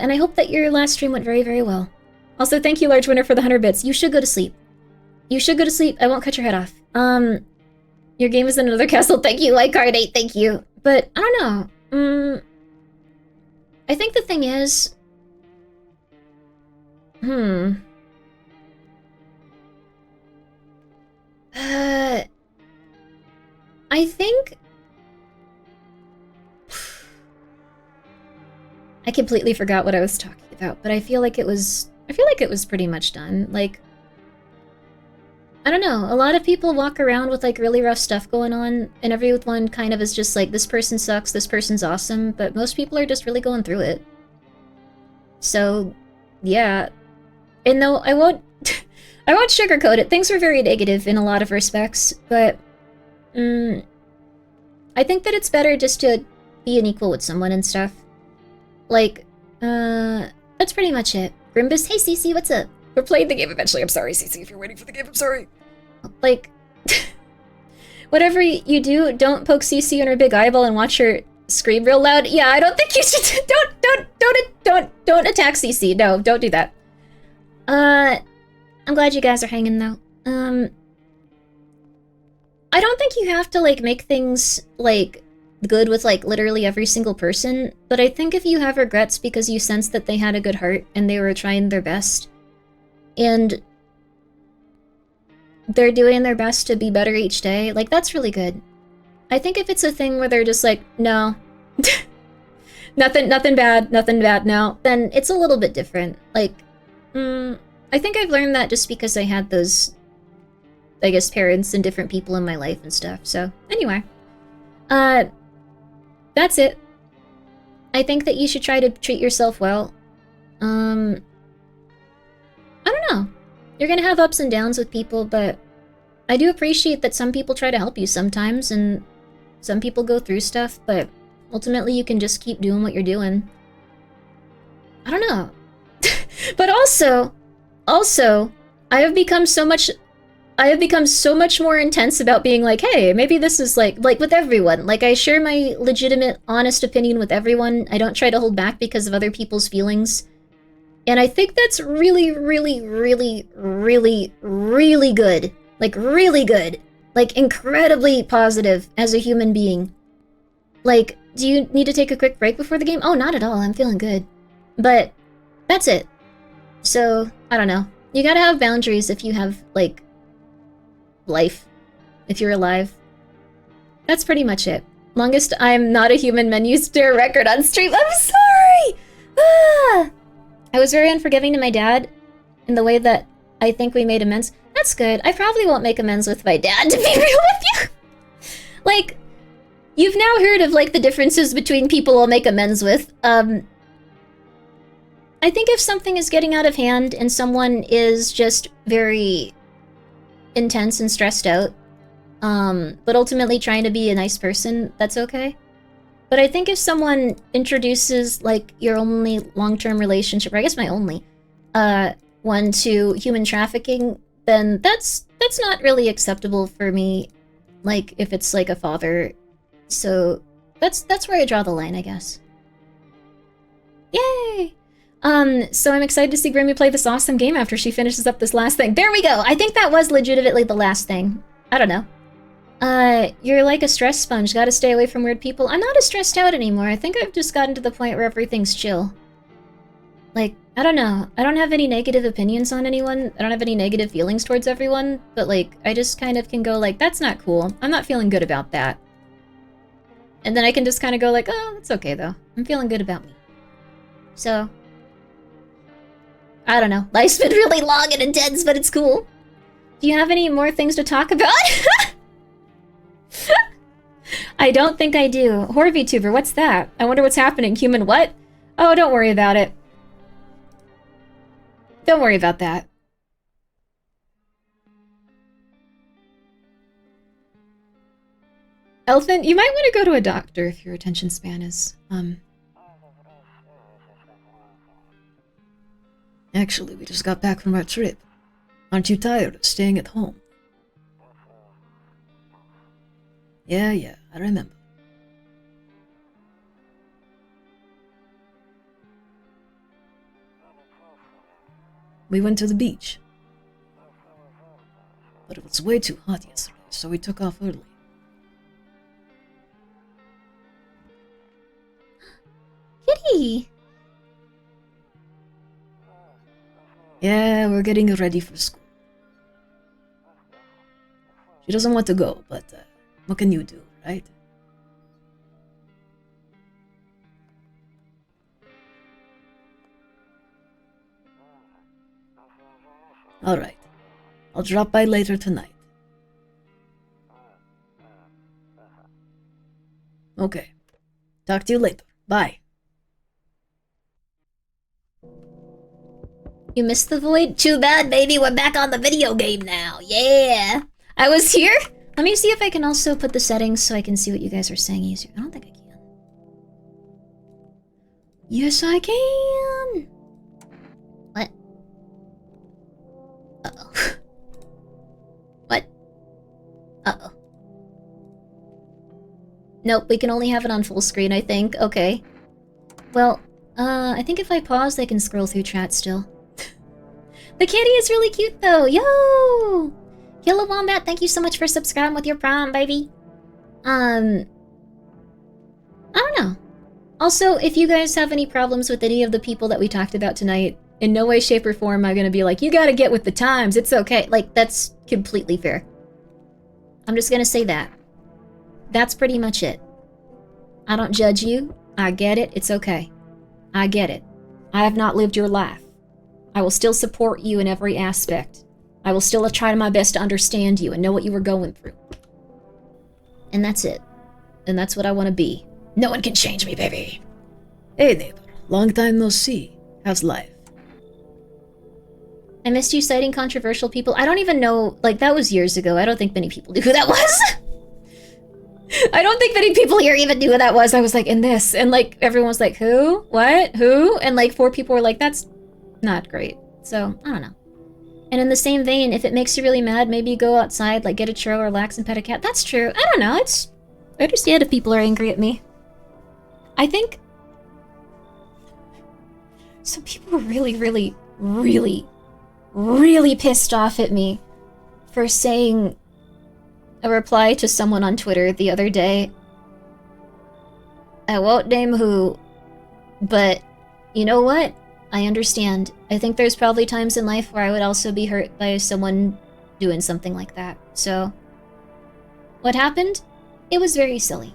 And I hope that your last stream went very, very well. Also, thank you, Large Winner, for the 100 bits. You should go to sleep. You should go to sleep. I won't cut your head off. Your game is in another castle. Thank you, White Card 8. Thank you. But, I don't know. I think the thing is... I think... I completely forgot what I was talking about, but I feel like it was pretty much done. Like, I don't know, a lot of people walk around with like really rough stuff going on, and everyone kind of is just like, this person sucks, this person's awesome, but most people are just really going through it. So, yeah. And though I won't I won't sugarcoat it, things were very negative in a lot of respects, but I think that it's better just to be an equal with someone and stuff. Like, that's pretty much it. Grimbus, hey Cece, what's up? We're playing the game eventually. I'm sorry, Cece, if you're waiting for the game, I'm sorry. Like, whatever you do, don't poke Cece in her big eyeball and watch her scream real loud. Yeah, I don't think you should. Don't attack Cece. No, don't do that. I'm glad you guys are hanging though. I don't think you have to like make things like good with like literally every single person, but I think if you have regrets because you sense that they had a good heart and they were trying their best and they're doing their best to be better each day, like that's really good. I think if it's a thing where they're just like, no, nothing bad, no, then it's a little bit different. Like, I think I've learned that just because I had those, I guess, parents and different people in my life and stuff. So anyway, that's it. I think that you should try to treat yourself well. I don't know. You're gonna have ups and downs with people, but I do appreciate that some people try to help you sometimes, and some people go through stuff, but ultimately you can just keep doing what you're doing. I don't know. But also, I have become so much more intense about being like, hey, maybe this is like with everyone. Like, I share my legitimate, honest opinion with everyone. I don't try to hold back because of other people's feelings. And I think that's really, really, really, really, really good. Like, really good. Like, incredibly positive as a human being. Like, do you need to take a quick break before the game? Oh, not at all. I'm feeling good. But that's it. So, I don't know. You gotta have boundaries if you have, like, life. If you're alive. That's pretty much it. Longest I'm not a human menu stare record on stream. I'm sorry! Ah! I was very unforgiving to my dad in the way that I think we made amends. That's good. I probably won't make amends with my dad, to be real with you. Like, you've now heard of, like, the differences between people I'll make amends with. I think if something is getting out of hand and someone is just very intense and stressed out, but ultimately trying to be a nice person, that's okay. But I think if someone introduces, like, your only long-term relationship, or I guess my only, one to human trafficking, then that's not really acceptable for me, like, if it's, like, a father. So, that's where I draw the line, I guess. Yay! So I'm excited to see Grimmi play this awesome game after she finishes up this last thing. There we go! I think that was legitimately the last thing. I don't know. You're like a stress sponge, gotta stay away from weird people. I'm not as stressed out anymore. I think I've just gotten to the point where everything's chill. Like, I don't know. I don't have any negative opinions on anyone. I don't have any negative feelings towards everyone. But, like, I just kind of can go like, that's not cool. I'm not feeling good about that. And then I can just kind of go like, oh, that's okay though. I'm feeling good about me. So, I don't know. Life's been really long and intense, but it's cool. Do you have any more things to talk about? I don't think I do. Horror VTuber, what's that? I wonder what's happening. Human what? Oh, don't worry about it. Don't worry about that. Elfin, you might want to go to a doctor if your attention span is, Actually, we just got back from our trip. Aren't you tired of staying at home? Yeah, I remember. We went to the beach. But it was way too hot yesterday, so we took off early. Kitty! Yeah, we're getting ready for school. She doesn't want to go, but what can you do, right? Alright. I'll drop by later tonight. Okay. Talk to you later. Bye. You missed the void? Too bad, baby. We're back on the video game now. Yeah. I was here. Let me see if I can also put the settings so I can see what you guys are saying easier. I don't think I can. Yes, I can. What? Uh-oh. What? Uh-oh. Nope, we can only have it on full screen, I think. Okay. Well, I think if I pause, I can scroll through chat still. The kitty is really cute, though. Yo! Killer Wombat, thank you so much for subscribing with your Prime, baby. I don't know. Also, if you guys have any problems with any of the people that we talked about tonight, in no way, shape, or form am I gonna be like, you gotta get with the times, it's okay. Like, that's completely fair. I'm just gonna say that. That's pretty much it. I don't judge you. I get it. It's okay. I get it. I have not lived your life. I will still support you in every aspect. I will still try my best to understand you and know what you were going through. And that's it. And that's what I want to be. No one can change me, baby. Hey, neighbor. Long time no see. How's life? I missed you citing controversial people. I don't even know, like, that was years ago. I don't think many people knew who that was. I don't think many people here even knew who that was. I was like, in this. And, like, everyone was like, who? What? Who? And, like, 4 people were like, that's not great. So, I don't know. And in the same vein, if it makes you really mad, maybe go outside, like, get a churro, relax, and pet a cat. That's true. I don't know. I understand if people are angry at me. I think some people were really, really, really, really pissed off at me for saying a reply to someone on Twitter the other day. I won't name who, but you know what? I understand. I think there's probably times in life where I would also be hurt by someone doing something like that. So, what happened? It was very silly.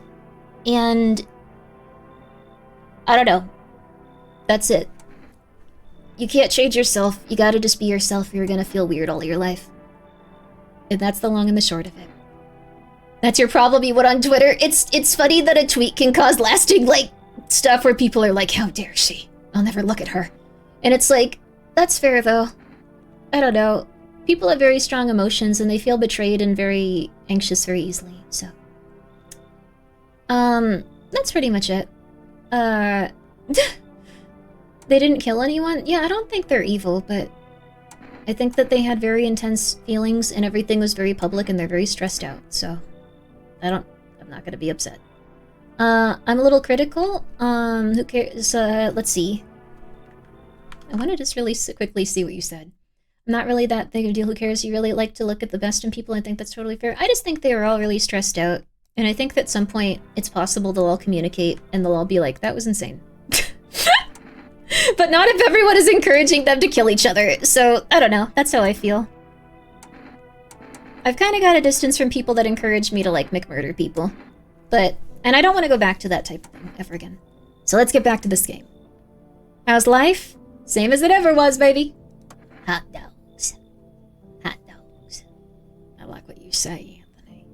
And I don't know. That's it. You can't change yourself. You gotta just be yourself or you're gonna feel weird all your life. And that's the long and the short of it. That's your problem, you went on Twitter. It's funny that a tweet can cause lasting, like, stuff where people are like, how dare she? I'll never look at her. And it's like, that's fair though. I don't know. People have very strong emotions and they feel betrayed and very anxious very easily, so. That's pretty much it. They didn't kill anyone? Yeah, I don't think they're evil, but I think that they had very intense feelings and everything was very public and they're very stressed out, so I'm not gonna be upset. I'm a little critical. Who cares? Let's see. I want to just really quickly see what you said. I'm not really that big of a deal. Who cares? You really like to look at the best in people. I think that's totally fair. I just think they were all really stressed out. And I think that at some point it's possible they'll all communicate and they'll all be like, that was insane. But not if everyone is encouraging them to kill each other. So, I don't know. That's how I feel. I've kind of got a distance from people that encourage me to, like, McMurder people. But, and I don't want to go back to that type of thing ever again. So let's get back to this game. How's life? Same as it ever was, baby. Hot dogs. Hot dogs. I like what you say, Anthony.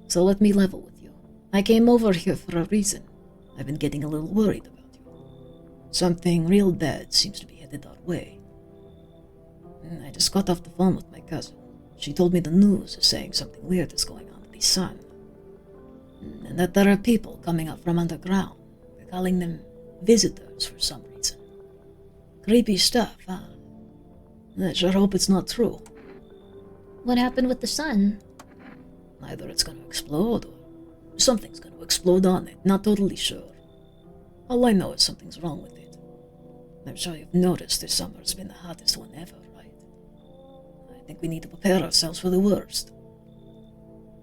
So let me level with you. I came over here for a reason. I've been getting a little worried about you. Something real bad seems to be headed our way. I just got off the phone with my cousin. She told me the news is saying something weird is going on with his son. And that there are people coming up from underground. They're calling them visitors for some reason. Creepy stuff, huh? I sure hope it's not true. What happened with the sun? Either it's gonna explode or something's gonna explode on it. Not totally sure. All I know is something's wrong with it. I'm sure you've noticed this summer's been the hottest one ever, right? I think we need to prepare ourselves for the worst.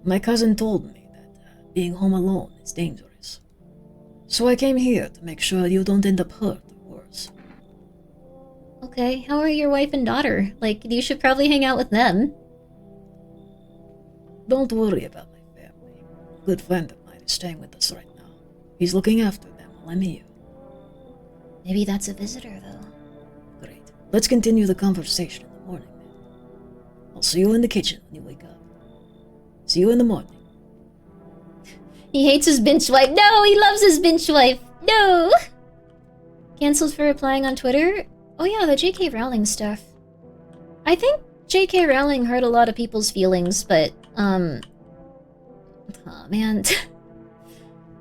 My cousin told me that being home alone is dangerous. So I came here to make sure you don't end up hurt or worse. Okay, how are your wife and daughter? Like, you should probably hang out with them. Don't worry about my family. A good friend of mine is staying with us right now. He's looking after them while I'm here. Maybe that's a visitor, though. Great. Let's continue the conversation in the morning, then. I'll see you in the kitchen when you wake up. See you in the morning. He hates his bench wife. No, he loves his bench wife. No! Cancelled for replying on Twitter? Oh yeah, the J.K. Rowling stuff. I think J.K. Rowling hurt a lot of people's feelings, but, oh man.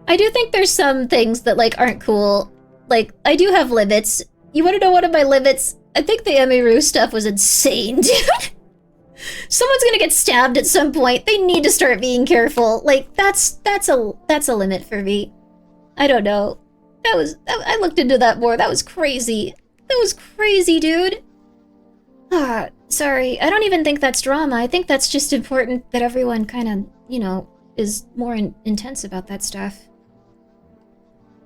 I do think there's some things that, like, aren't cool. Like, I do have limits. You wanna know one of my limits? I think the Emiru stuff was insane, dude. Someone's gonna get stabbed at some point. They need to start being careful. Like, that's a limit for me. I don't know. I looked into that more. That was crazy. That was crazy, dude. Ah, sorry. I don't even think that's drama. I think that's just important that everyone kind of, you know, is more intense about that stuff.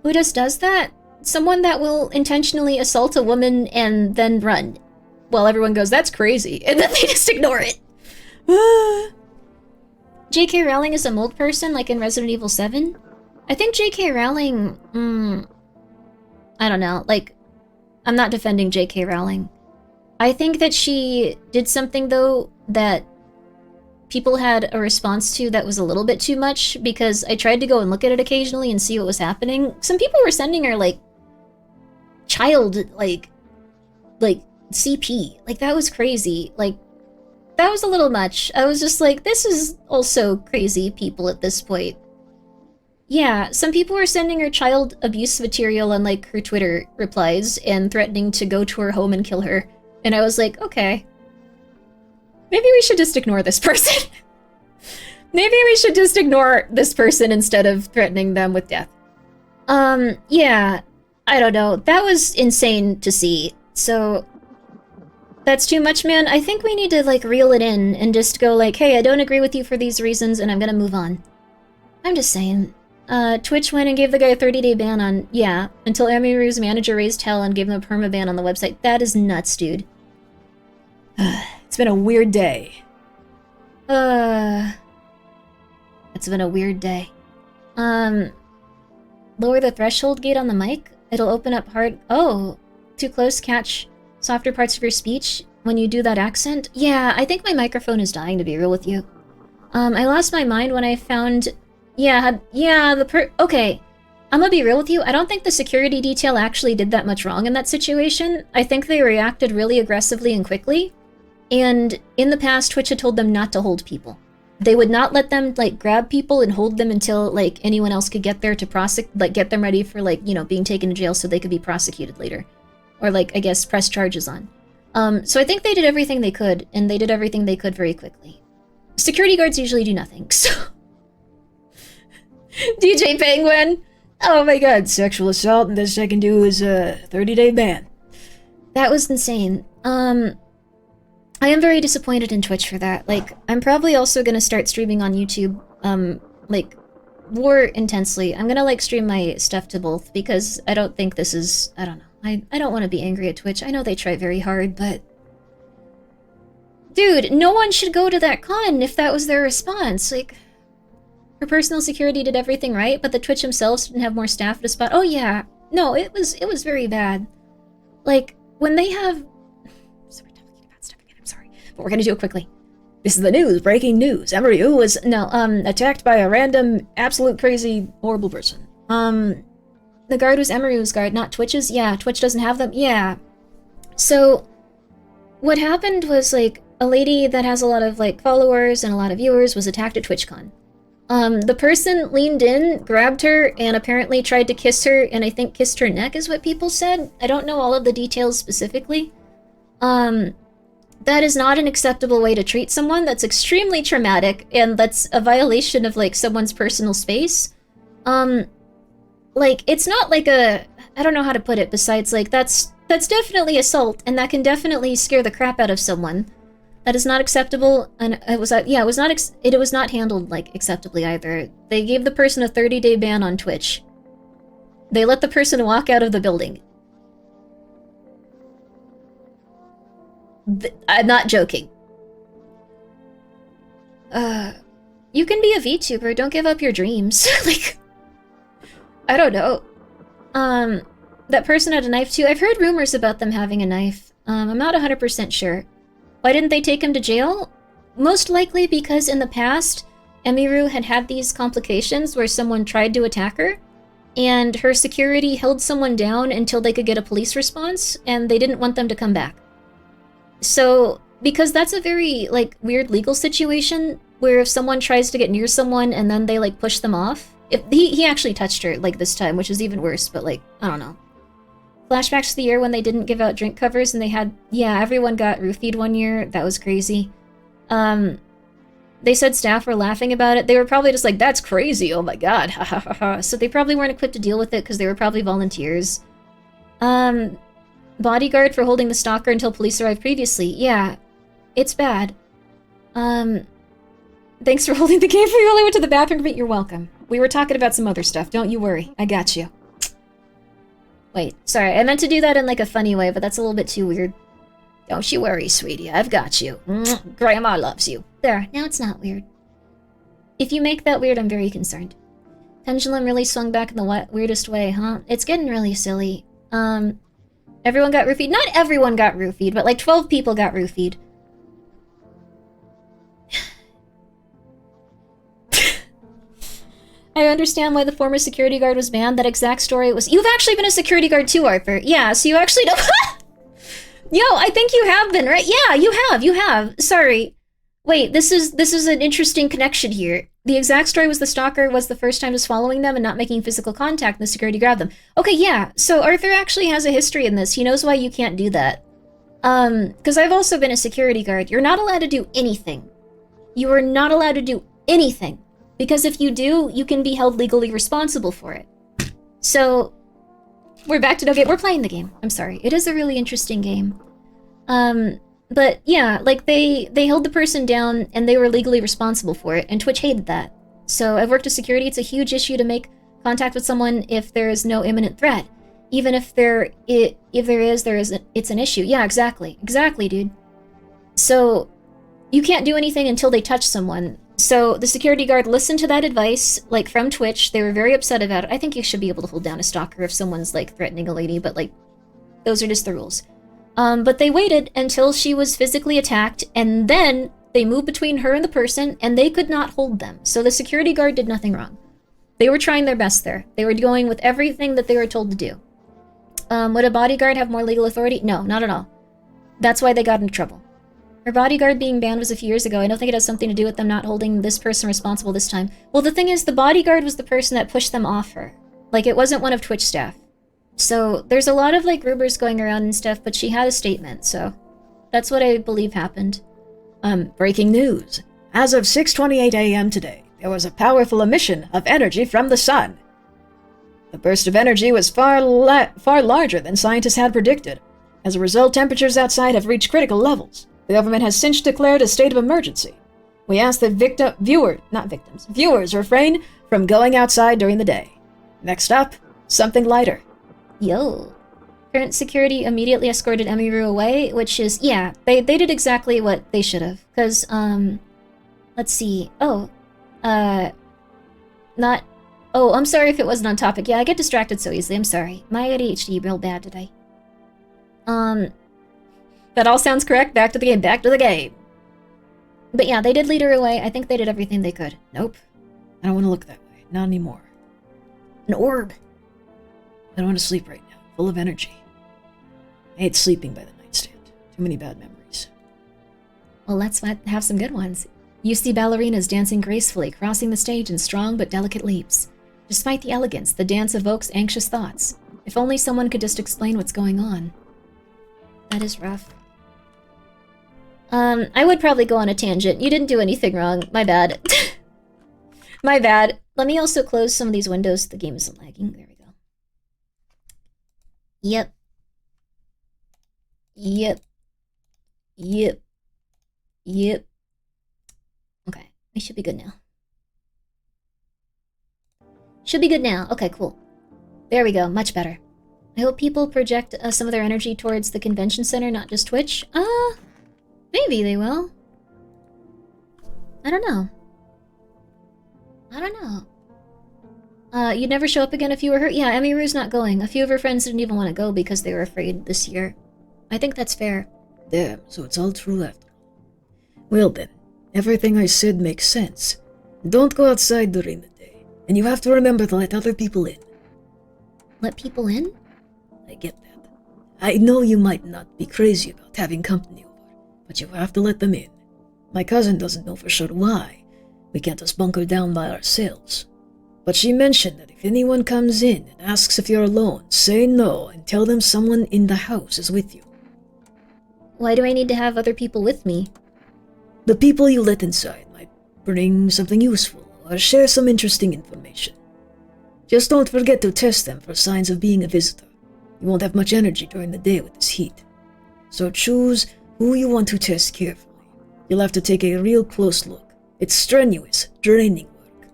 Who just does that? Someone that will intentionally assault a woman and then run. Well, everyone goes, that's crazy, and then they just ignore it. J.K. Rowling is a mold person, like in Resident Evil 7? I think J.K. Rowling, I don't know, like, I'm not defending J.K. Rowling. I think that she did something, though, that people had a response to that was a little bit too much, because I tried to go and look at it occasionally and see what was happening. Some people were sending her, like, child, like, CP. Like, that was crazy. Like, that was a little much. I was just like, this is also crazy people at this point. Yeah, some people were sending her child abuse material on, like, her Twitter replies and threatening to go to her home and kill her. And I was like, okay. Maybe we should just ignore this person. Maybe we should just ignore this person instead of threatening them with death. Yeah. I don't know. That was insane to see. So, that's too much, man. I think we need to, like, reel it in and just go like, hey, I don't agree with you for these reasons and I'm gonna move on. I'm just saying. Twitch went and gave the guy a 30-day ban on, yeah, until Emiru's manager raised hell and gave him a permaban on the website. That is nuts, dude. It's been a weird day. It's been a weird day. Lower the threshold gate on the mic. It'll open up hard. Oh, too close, catch softer parts of your speech when you do that accent. Yeah, I think my microphone is dying, to be real with you. I lost my mind when I found... Okay, I'm gonna be real with you. I don't think the security detail actually did that much wrong in that situation. I think they reacted really aggressively and quickly. And in the past, Twitch had told them not to hold people. They would not let them, like, grab people and hold them until, like, anyone else could get there to get them ready for, like, you know, being taken to jail so they could be prosecuted later. Or, like, I guess, press charges on. So I think they did everything they could, and they did everything they could very quickly. Security guards usually do nothing, so... DJ Penguin! Oh my god, sexual assault, and this I can do is a 30-day ban. That was insane. I am very disappointed in Twitch for that. Like, I'm probably also gonna start streaming on YouTube, like, more intensely. I'm gonna, like, stream my stuff to both, because I don't think this is... I don't know. I don't want to be angry at Twitch. I know they try very hard, but... Dude, no one should go to that con if that was their response. Like, her personal security did everything right, but the Twitch themselves didn't have more staff to spot. Oh yeah. No, it was very bad. Like, when they have... So we're talking about stuff again, I'm sorry. But we're gonna do it quickly. This is the news, breaking news. Emiru was, attacked by a random, absolute crazy, horrible person. The guard was Emiru's guard, not Twitch's? Yeah, Twitch doesn't have them? Yeah. So, what happened was, like, a lady that has a lot of, like, followers and a lot of viewers was attacked at TwitchCon. The person leaned in, grabbed her, and apparently tried to kiss her, and I think kissed her neck is what people said. I don't know all of the details specifically. That is not an acceptable way to treat someone. That's extremely traumatic, and that's a violation of, like, someone's personal space. Like, it's not like a... I don't know how to put it, besides, like, that's That's definitely assault, and that can definitely scare the crap out of someone. That is not acceptable, and it was not handled like acceptably either. They gave the person a 30-day ban on Twitch. They let the person walk out of the building. I'm not joking. You can be a VTuber, don't give up your dreams. Like, I don't know. That person had a knife too. I've heard rumors about them having a knife. I'm not 100% sure. Why didn't they take him to jail? Most likely because in the past, Emiru had these complications where someone tried to attack her, and her security held someone down until they could get a police response, and they didn't want them to come back. So, because that's a very, like, weird legal situation, where if someone tries to get near someone and then they, like, push them off... He actually touched her, like, this time, which is even worse, but, like, I don't know. Flashbacks to the year when they didn't give out drink covers and they had... Yeah, everyone got roofied one year. That was crazy. They said staff were laughing about it. They were probably just like, that's crazy, oh my god, ha ha ha ha. So they probably weren't equipped to deal with it because they were probably volunteers. Bodyguard for holding the stalker until police arrived previously. Yeah, it's bad. Thanks for holding the game for me while I went to the bathroom, but you're welcome. We were talking about some other stuff, don't you worry. I got you. Wait, sorry, I meant to do that in like a funny way, but that's a little bit too weird. Don't you worry, sweetie, I've got you. Grandma loves you. There, now it's not weird. If you make that weird, I'm very concerned. Pendulum really swung back in the weirdest way, huh? It's getting really silly. Everyone got roofied? Not everyone got roofied, but like 12 people got roofied. I understand why the former security guard was banned. That exact story was... You've actually been a security guard too, Arthur. Yeah, so you actually know... Yo, I think you have been, right? Yeah, you have. Sorry. Wait, this is an interesting connection here. The exact story was the stalker was the first time just following them and not making physical contact, and the security grabbed them. Okay, yeah, so Arthur actually has a history in this. He knows why you can't do that. Because I've also been a security guard. You're not allowed to do anything. You are not allowed to do anything. Because if you do, you can be held legally responsible for it. So, we're back to... Okay, we're playing the game. I'm sorry. It is a really interesting game. But yeah, like they held the person down and they were legally responsible for it, and Twitch hated that. So I've worked with security. It's a huge issue to make contact with someone if there is no imminent threat. Even if it's an issue. Yeah, exactly. Exactly, dude. So you can't do anything until they touch someone. So the security guard listened to that advice, like, from Twitch. They were very upset about it. I think you should be able to hold down a stalker if someone's, like, threatening a lady, but, like, those are just the rules. But they waited until she was physically attacked, and then they moved between her and the person, and they could not hold them. So the security guard did nothing wrong. They were trying their best there. They were going with everything that they were told to do. Would a bodyguard have more legal authority? No, not at all. That's why they got into trouble. Her bodyguard being banned was a few years ago. I don't think it has something to do with them not holding this person responsible this time. Well, the thing is, the bodyguard was the person that pushed them off her. Like, it wasn't one of Twitch staff. So, there's a lot of, like, rumors going around and stuff, but she had a statement, so... That's what I believe happened. Breaking news. As of 6:28 a.m. today, there was a powerful emission of energy from the sun. The burst of energy was far larger than scientists had predicted. As a result, temperatures outside have reached critical levels. The government has since declared a state of emergency. We ask that viewers refrain from going outside during the day. Next up, something lighter. Yo. Current security immediately escorted Emiru away, which is, yeah, they did exactly what they should have. Because, let's see. Oh, I'm sorry if it wasn't on topic. Yeah, I get distracted so easily, I'm sorry. My ADHD real bad today. That all sounds correct. Back to the game. But yeah, they did lead her away. I think they did everything they could. Nope. I don't want to look that way. Not anymore. An orb. I don't want to sleep right now. Full of energy. I hate sleeping by the nightstand. Too many bad memories. Well, let's have some good ones. You see ballerinas dancing gracefully, crossing the stage in strong but delicate leaps. Despite the elegance, the dance evokes anxious thoughts. If only someone could just explain what's going on. That is rough. I would probably go on a tangent. You didn't do anything wrong. My bad. My bad. Let me also close some of these windows. The game isn't lagging. There we go. Yep. Yep. Yep. Yep. Okay, we should be good now. Should be good now. Okay, cool. There we go, much better. I hope people project some of their energy towards the convention center, not just Twitch. Maybe they will. I don't know. I don't know. You'd never show up again if you were hurt? Yeah, Emmy Rue's not going. A few of her friends didn't even want to go because they were afraid this year. I think that's fair. Damn, so it's all true after all. Well then, everything I said makes sense. Don't go outside during the day, and you have to remember to let other people in. Let people in? I get that. I know you might not be crazy about having company over, but you have to let them in. My cousin doesn't know for sure why. We can't just bunker down by ourselves. But she mentioned that if anyone comes in and asks if you're alone, say no and tell them someone in the house is with you. Why do I need to have other people with me? The people you let inside might bring something useful or share some interesting information. Just don't forget to test them for signs of being a visitor. You won't have much energy during the day with this heat. So choose who you want to test carefully. You'll have to take a real close look. It's strenuous, draining work.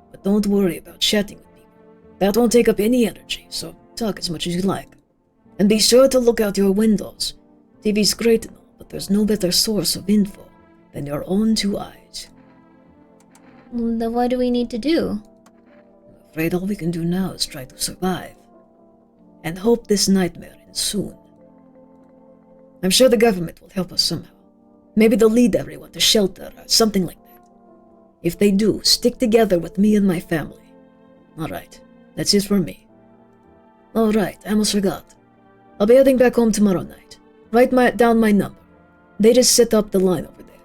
But don't worry about chatting with people. That won't take up any energy, so talk as much as you like. And be sure to look out your windows. TV's great and all, but there's no better source of info than your own two eyes. Then what do we need to do? I'm afraid all we can do now is try to survive. And hope this nightmare ends soon. I'm sure the government will help us somehow. Maybe they'll lead everyone to shelter or something like that. If they do, stick together with me and my family. Alright, that's it for me. Alright, I almost forgot. I'll be heading back home tomorrow night. Write down my number. They just set up the line over there.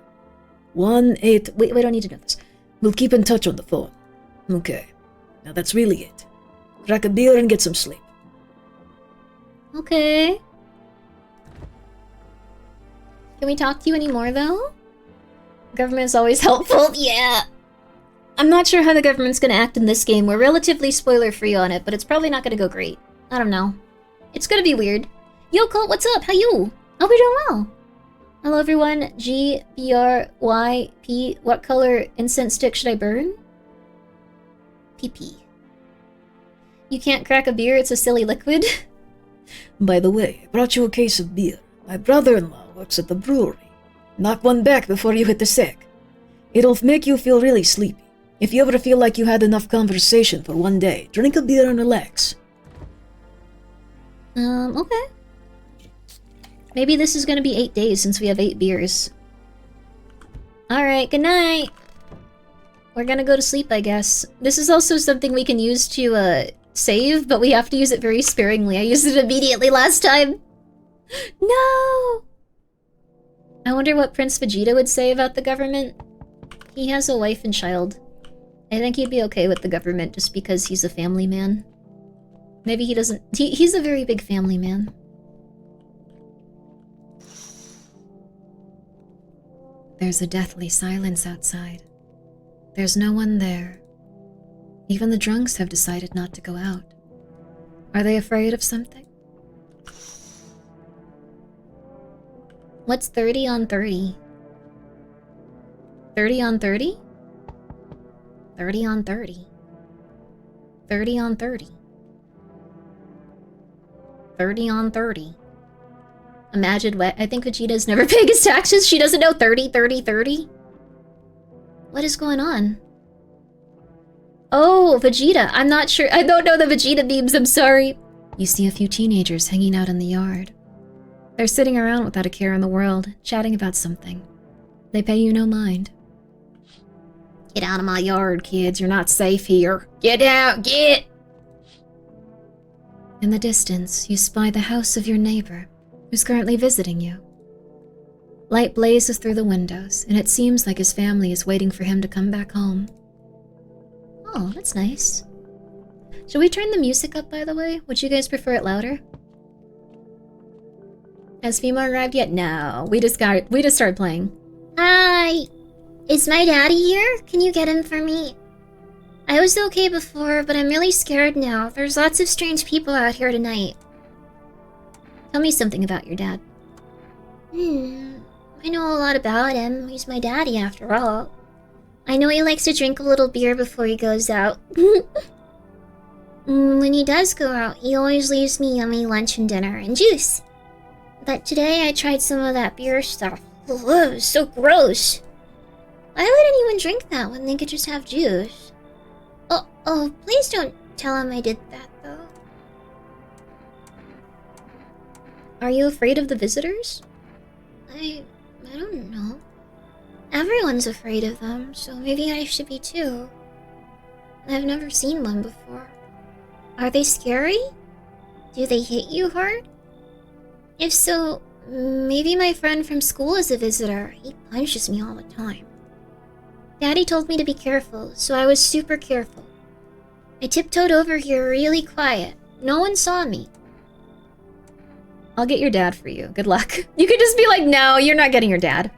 1-8... Wait, we don't need to know this. We'll keep in touch on the phone. Okay, now that's really it. Crack a beer and get some sleep. Okay. Can we talk to you anymore, though? Government's always helpful. Yeah. I'm not sure how the government's gonna act in this game. We're relatively spoiler-free on it, but it's probably not gonna go great. I don't know. It's gonna be weird. Yo, Colt, what's up? How you? I'll be doing well. Hello, everyone. GBRYP. What color incense stick should I burn? PP. You can't crack a beer, it's a silly liquid. By the way, I brought you a case of beer. My brother-in-law works at the brewery. Knock one back before you hit the sack. It'll make you feel really sleepy. If you ever feel like you had enough conversation for one day, drink a beer and relax. Okay. Maybe this is gonna be 8 days since we have 8 beers. Alright, good night! We're gonna go to sleep, I guess. This is also something we can use to, save, but we have to use it very sparingly. I used it immediately last time. No! I wonder what Prince Vegeta would say about the government. He has a wife and child. I think he'd be okay with the government just because he's a family man. Maybe he doesn't... He's a very big family man. There's a deathly silence outside. There's no one there. Even the drunks have decided not to go out. Are they afraid of something? What's 30 on 30? 30 on 30? 30 on 30. 30 on 30. 30 on 30. Imagine what? I think Vegeta's never paying his taxes. She doesn't know 30, 30, 30. What is going on? Oh, Vegeta. I'm not sure. I don't know the Vegeta memes. I'm sorry. You see a few teenagers hanging out in the yard. They're sitting around without a care in the world, chatting about something. They pay you no mind. Get out of my yard, kids. You're not safe here. Get out! Get! In the distance, you spy the house of your neighbor, who's currently visiting you. Light blazes through the windows, and it seems like his family is waiting for him to come back home. Oh, that's nice. Should we turn the music up, by the way? Would you guys prefer it louder? Has Fima arrived yet? No, we just started playing. Hi! Is my daddy here? Can you get him for me? I was okay before, but I'm really scared now. There's lots of strange people out here tonight. Tell me something about your dad. I know a lot about him. He's my daddy, after all. I know he likes to drink a little beer before he goes out. When he does go out, he always leaves me yummy lunch and dinner and juice. But today I tried some of that beer stuff. Ugh, it was so gross. Why would anyone drink that when they could just have juice? Oh, please don't tell him I did that, though. Are you afraid of the visitors? I don't know. Everyone's afraid of them, so maybe I should be too. I've never seen one before. Are they scary? Do they hit you hard? If so, maybe my friend from school is a visitor. He punches me all the time. Daddy told me to be careful, so I was super careful. I tiptoed over here really quiet. No one saw me. I'll get your dad for you. Good luck. You could just be like, no, you're not getting your dad.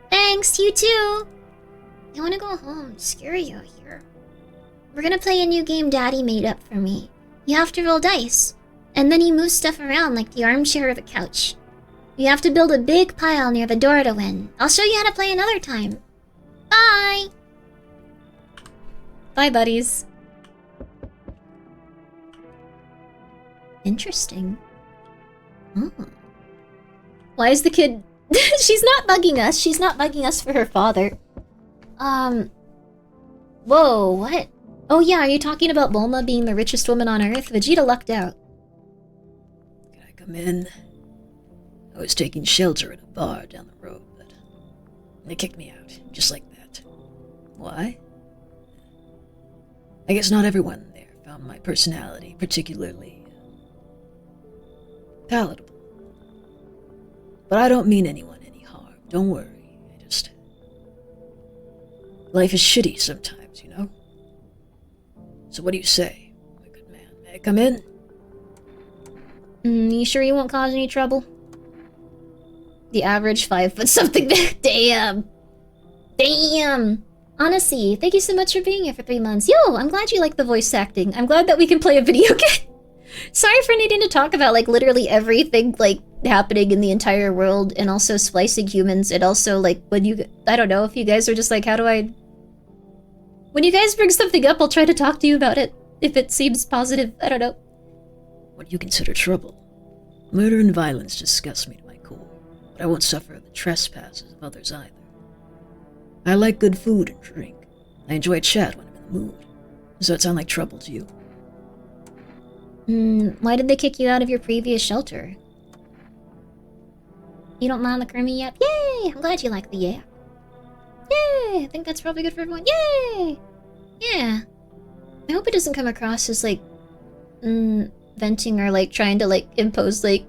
Thanks, you too. I want to go home. It's scary out here. We're gonna play a new game Daddy made up for me. You have to roll dice, and then you move stuff around like the armchair or the couch. You have to build a big pile near the door to win. I'll show you how to play another time. Bye! Bye, buddies. Interesting. Oh. Why is the kid... She's not bugging us. She's not bugging us for her father. Whoa, what? Oh yeah, are you talking about Bulma being the richest woman on Earth? Vegeta lucked out. Can I come in? I was taking shelter at a bar down the road, but they kicked me out, just like that. Why? I guess not everyone there found my personality particularly palatable. But I don't mean anyone any harm. Don't worry. Life is shitty sometimes, you know? So what do you say, my good man? May I come in? You sure you won't cause any trouble? The average 5 foot something. Damn. Damn. Honestly, thank you so much for being here for 3 months. Yo, I'm glad you like the voice acting. I'm glad that we can play a video game. Sorry for needing to talk about, like, literally everything, like, happening in the entire world, and also splicing humans, and also, like, when you... I don't know, if you guys are just like, how do I... When you guys bring something up, I'll try to talk to you about it, if it seems positive. I don't know. What do you consider trouble? Murder and violence disgust me to my core, but I won't suffer the trespasses of others either. I like good food and drink. I enjoy chat when I'm in the mood. Does that sound like trouble to you? Why did they kick you out of your previous shelter? You don't mind the Grimmi Yap? Yay! I'm glad you like the Yap. Yay! I think that's probably good for everyone. Yay! Yeah. I hope it doesn't come across as, like, venting or, like, trying to, like, impose, like,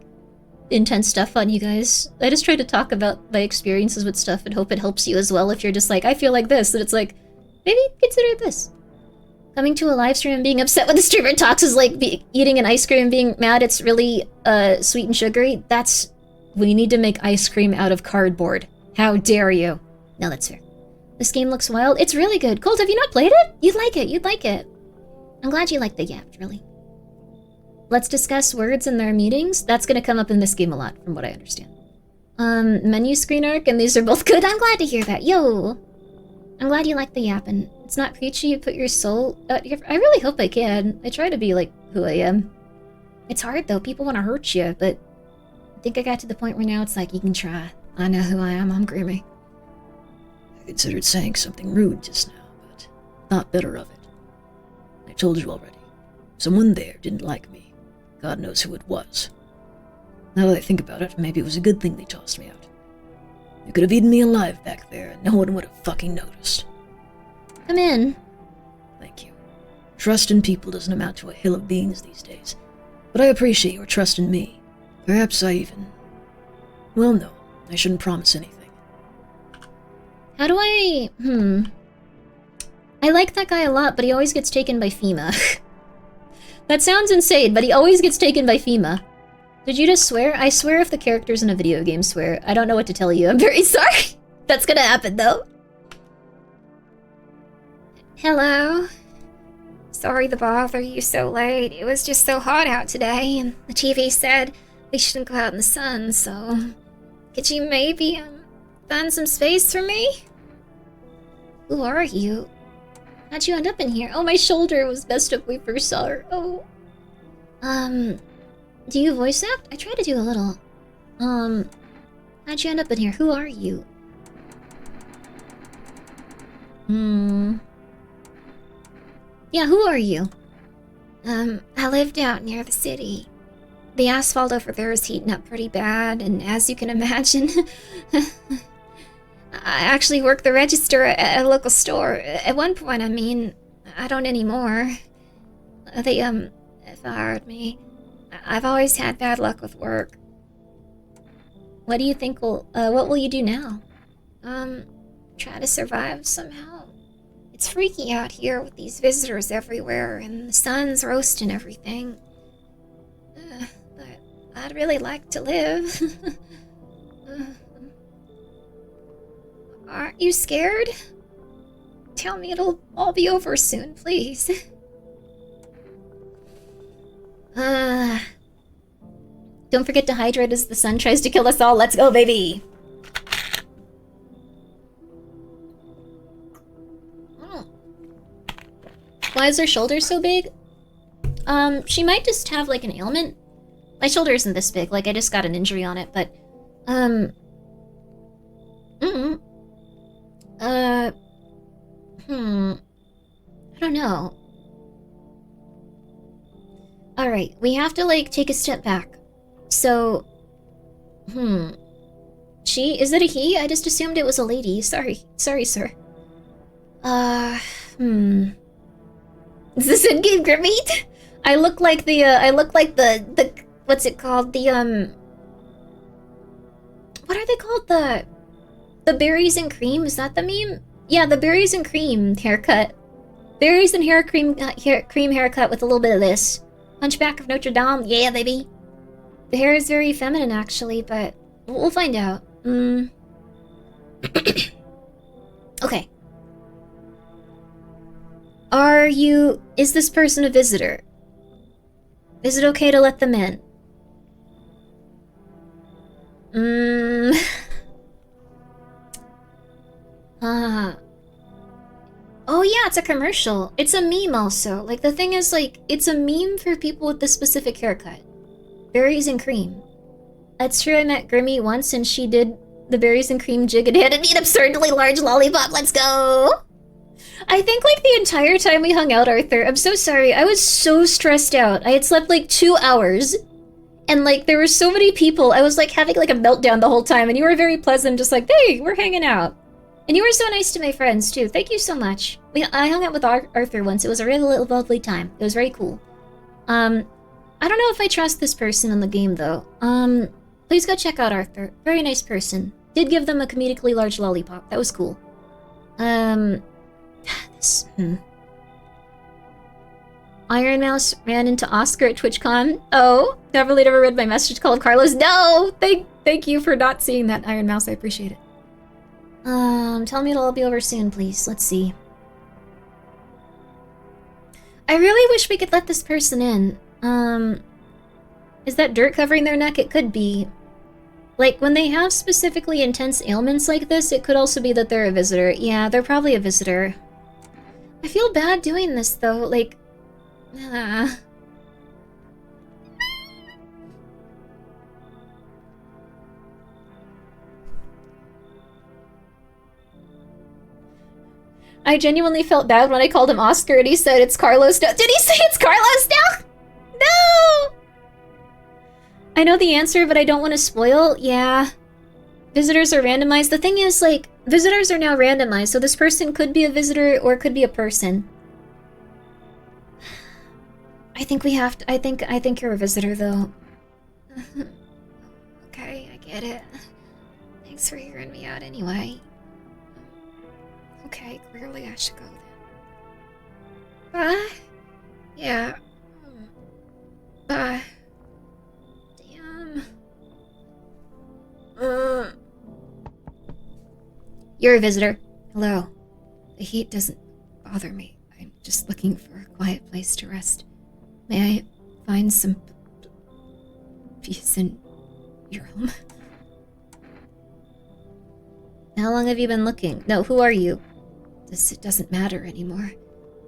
intense stuff on you guys. I just try to talk about my experiences with stuff and hope it helps you as well if you're just like, I feel like this, and it's like, maybe consider this. Coming to a live stream and being upset when the streamer talks is like eating an ice cream and being mad it's really sweet and sugary. That's... We need to make ice cream out of cardboard. How dare you? No, that's fair. This game looks wild. It's really good. Colt, have you not played it? You'd like it. You'd like it. I'm glad you like the Yap, really. Let's discuss words in their meetings. That's gonna come up in this game a lot, from what I understand. Menu screen arc, and these are both good. I'm glad to hear that. Yo! I'm glad you like the Yap, and it's not preachy, you put your soul... I really hope I can. I try to be, like, who I am. It's hard, though. People want to hurt you, but... I think I got to the point where now it's like, you can try. I know who I am. I'm Grimmi. I considered saying something rude just now, but thought better of it. I told you already. Someone there didn't like me. God knows who it was. Now that I think about it, maybe it was a good thing they tossed me out. They could have eaten me alive back there, and no one would have fucking noticed. Come in. Thank you. Trust in people doesn't amount to a hill of beans these days, but I appreciate your trust in me. Perhaps I even... Well, no, I shouldn't promise anything. How do I... I like that guy a lot, but he always gets taken by FEMA. That sounds insane, but he always gets taken by FEMA. Did you just swear? I swear if the characters in a video game swear. I don't know what to tell you. I'm very sorry. That's gonna happen, though. Hello? Sorry to bother you so late. It was just so hot out today, and the TV said we shouldn't go out in the sun, so... Could you maybe, find some space for me? Who are you? How'd you end up in here? Oh, my shoulder was messed up when we first saw her. Oh. Do you voice act? I try to do a little. How'd you end up in here? Who are you? Yeah, who are you? I lived out near the city. The asphalt over there is heating up pretty bad, and as you can imagine, I actually worked the register at a local store. At one point, I mean, I don't anymore. They, fired me. I've always had bad luck with work. What do you think what will you do now? Try to survive somehow. It's freaky out here with these visitors everywhere, and the sun's roasting everything. But I'd really like to live. Aren't you scared? Tell me it'll all be over soon, please. Don't forget to hydrate as the sun tries to kill us all. Let's go, baby! Oh. Why is her shoulder so big? She might just have, like, an ailment. My shoulder isn't this big. Like, I just got an injury on it, but, I don't know. Alright, we have to, like, take a step back. So, is it a he? I just assumed it was a lady. Sorry, sir. Is this in-game Grimmi? I look like the, what's it called? The, what are they called? The berries and cream? Is that the meme? Yeah, the berries and cream haircut. Berries and cream haircut with a little bit of this. Hunchback of Notre Dame. Yeah, baby. The hair is very feminine, actually, but we'll find out. Okay. Is this person a visitor? Is it okay to let them in? Oh yeah, it's a commercial. It's a meme also. Like, the thing is, like, it's a meme for people with this specific haircut. Berries and cream. It's true, I met Grimmi once and she did the berries and cream jig and handed me an absurdly large lollipop. Let's go! I think, like, the entire time we hung out, Arthur, I'm so sorry, I was so stressed out. I had slept, like, 2 hours. And, like, there were so many people. I was, like, having, like, a meltdown the whole time. And you were very pleasant, just like, hey, we're hanging out. And you were so nice to my friends, too. Thank you so much. I hung out with Arthur once. It was a really lovely time. It was very cool. I don't know if I trust this person in the game, though. Please go check out Arthur. Very nice person. Did give them a comedically large lollipop. That was cool. Iron Mouse ran into Oscar at TwitchCon. Oh, never read my message called Carlos. No! Thank you for not seeing that, Iron Mouse. I appreciate it. Tell me it'll all be over soon, please. Let's see. I really wish we could let this person in. Is that dirt covering their neck? It could be. Like, when they have specifically intense ailments like this, it could also be that they're a visitor. Yeah, they're probably a visitor. I feel bad doing this, though. Like, I genuinely felt bad when I called him Oscar and he said it's Carlos now. Did he say it's Carlos now? No! I know the answer, but I don't want to spoil. Yeah. Visitors are randomized. The thing is, like, visitors are now randomized, so this person could be a visitor or could be a person. I think we have to... I think you're a visitor, though. Okay, I get it. Thanks for hearing me out anyway. Okay, clearly I should go then. Bye. Yeah. Bye. Damn. You're a visitor. Hello. The heat doesn't bother me. I'm just looking for a quiet place to rest. May I find some peace in your home? How long have you been looking? No, who are you? It doesn't matter anymore.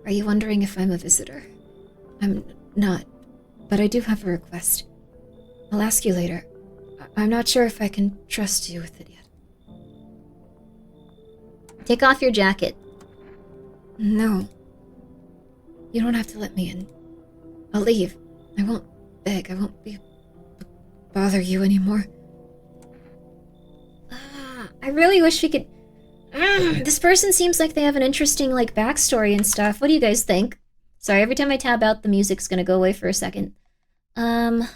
Are you wondering if I'm a visitor? I'm not, but I do have a request. I'll ask you later. I'm not sure if I can trust you with it yet. Take off your jacket. No. You don't have to let me in. I'll leave. I won't beg. I won't bother you anymore. I really wish we could... This person seems like they have an interesting, like, backstory and stuff. What do you guys think? Sorry, every time I tab out, the music's gonna go away for a second. I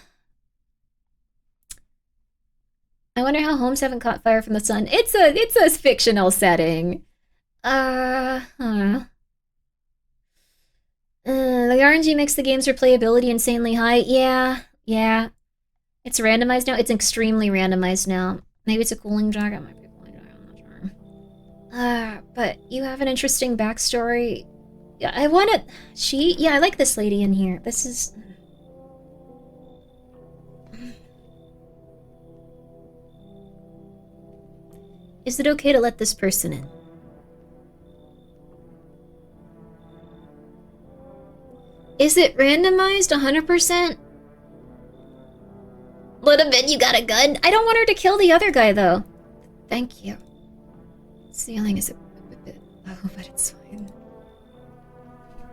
wonder how homes haven't caught fire from the sun. It's a fictional setting. The RNG makes the game's replayability insanely high. Yeah. It's randomized now. It's extremely randomized now. Maybe it's a cooling jacket. Might be a cooling jacket. I'm not sure. But you have an interesting backstory. Yeah, I want it. Yeah, I like this lady in here. This is. Is it okay to let this person in? Is it randomized 100%? Let him in, you got a gun? I don't want her to kill the other guy, though. Thank you. The ceiling is a bit low, but it's fine.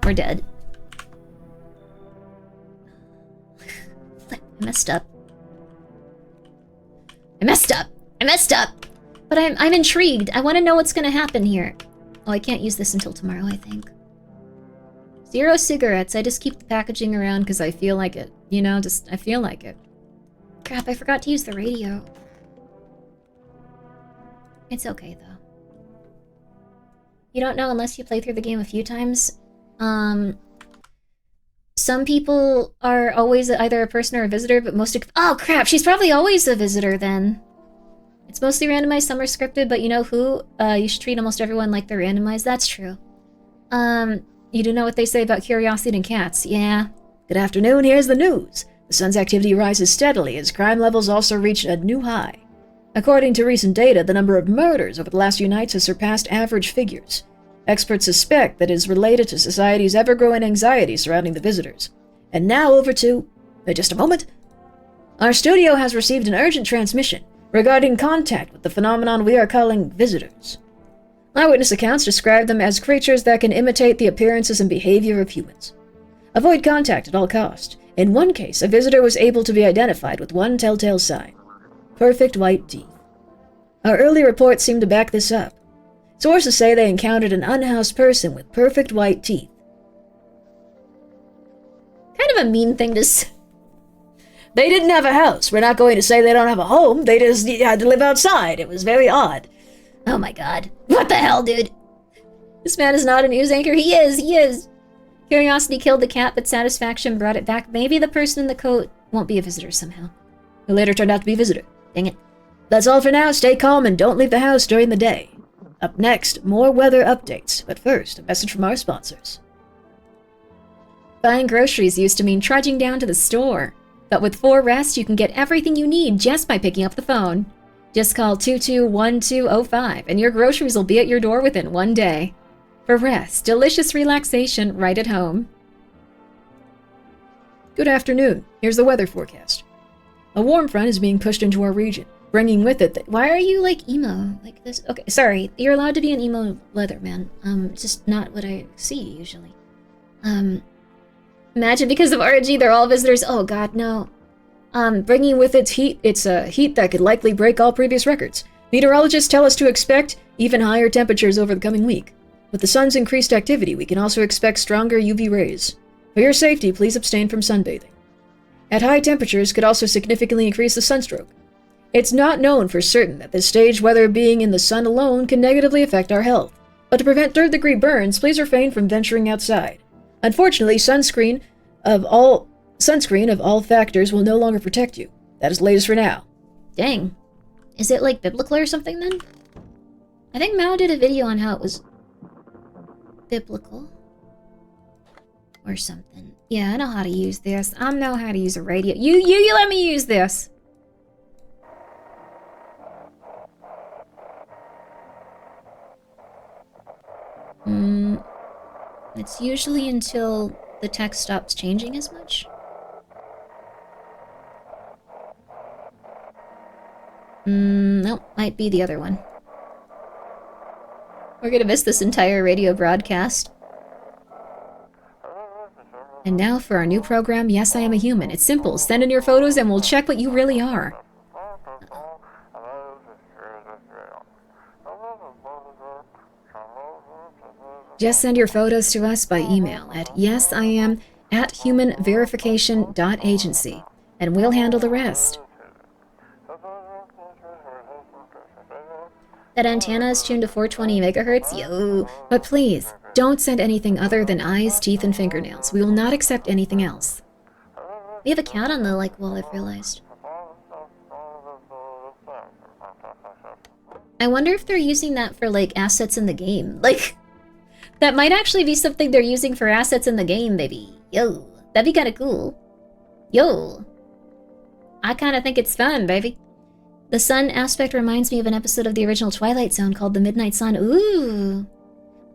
We're dead. I messed up. I messed up! But I'm intrigued. I want to know what's going to happen here. Oh, I can't use this until tomorrow, I think. 0 cigarettes. I just keep the packaging around because I feel like it. You know, I feel like it. Crap, I forgot to use the radio. It's okay, though. You don't know unless you play through the game a few times. Some people are always either a person or a visitor, but most... Oh, crap! She's probably always a visitor, then. It's mostly randomized, some are scripted, but you know who? You should treat almost everyone like they're randomized. That's true. You do know what they say about curiosity and cats, yeah. Good afternoon, here's the news. The sun's activity rises steadily as crime levels also reach a new high. According to recent data, the number of murders over the last few nights has surpassed average figures. Experts suspect that it is related to society's ever-growing anxiety surrounding the visitors. And now over to... just a moment. Our studio has received an urgent transmission regarding contact with the phenomenon we are calling visitors. Eyewitness accounts describe them as creatures that can imitate the appearances and behavior of humans. Avoid contact at all costs. In one case, a visitor was able to be identified with one telltale sign: perfect white teeth. Our early reports seem to back this up. Sources say they encountered an unhoused person with perfect white teeth. Kind of a mean thing to say. They didn't have a house. We're not going to say they don't have a home. They just had to live outside. It was very odd. Oh my god. What the hell, dude? This man is not a news anchor. He is. Curiosity killed the cat, but satisfaction brought it back. Maybe the person in the coat won't be a visitor somehow. Who later turned out to be a visitor. Dang it. That's all for now. Stay calm and don't leave the house during the day. Up next, more weather updates. But first, a message from our sponsors. Buying groceries used to mean trudging down to the store. But with 4 Rest, you can get everything you need just by picking up the phone. Just call 221205 and your groceries will be at your door within 1 day. For Rest, delicious relaxation right at home. Good afternoon. Here's the weather forecast. A warm front is being pushed into our region, bringing with it Why are you like emo like this? Okay, sorry. You're allowed to be an emo Leatherman. It's just not what I see usually. Imagine because of RNG they're all visitors. Oh god, no. Bringing with its heat, it's a heat that could likely break all previous records. Meteorologists tell us to expect even higher temperatures over the coming week. With the sun's increased activity, we can also expect stronger UV rays. For your safety, please abstain from sunbathing. At high temperatures could also significantly increase the sunstroke. It's not known for certain that this stage weather being in the sun alone can negatively affect our health, but to prevent third-degree burns, please refrain from venturing outside. Unfortunately, sunscreen of all factors will no longer protect you. That is the latest for now. Dang. Is it like biblical or something then? I think Mao did a video on how it was biblical. Or something. Yeah, I know how to use this. I know how to use a radio. You let me use this. It's usually until the text stops changing as much. Nope, might be the other one. We're gonna miss this entire radio broadcast. And now for our new program, Yes, I Am a Human. It's simple. Send in your photos and we'll check what you really are. Just send your photos to us by email at yesiam@humanverification.agency, and we'll handle the rest. That antenna is tuned to 420 megahertz? Yo! But please, don't send anything other than eyes, teeth, and fingernails. We will not accept anything else. We have a cat on the, wall, I've realized. I wonder if they're using that for, assets in the game. That might actually be something they're using for assets in the game, baby. Yo, that'd be kinda cool. Yo. I kinda think it's fun, baby. The sun aspect reminds me of an episode of the original Twilight Zone called The Midnight Sun. Ooh.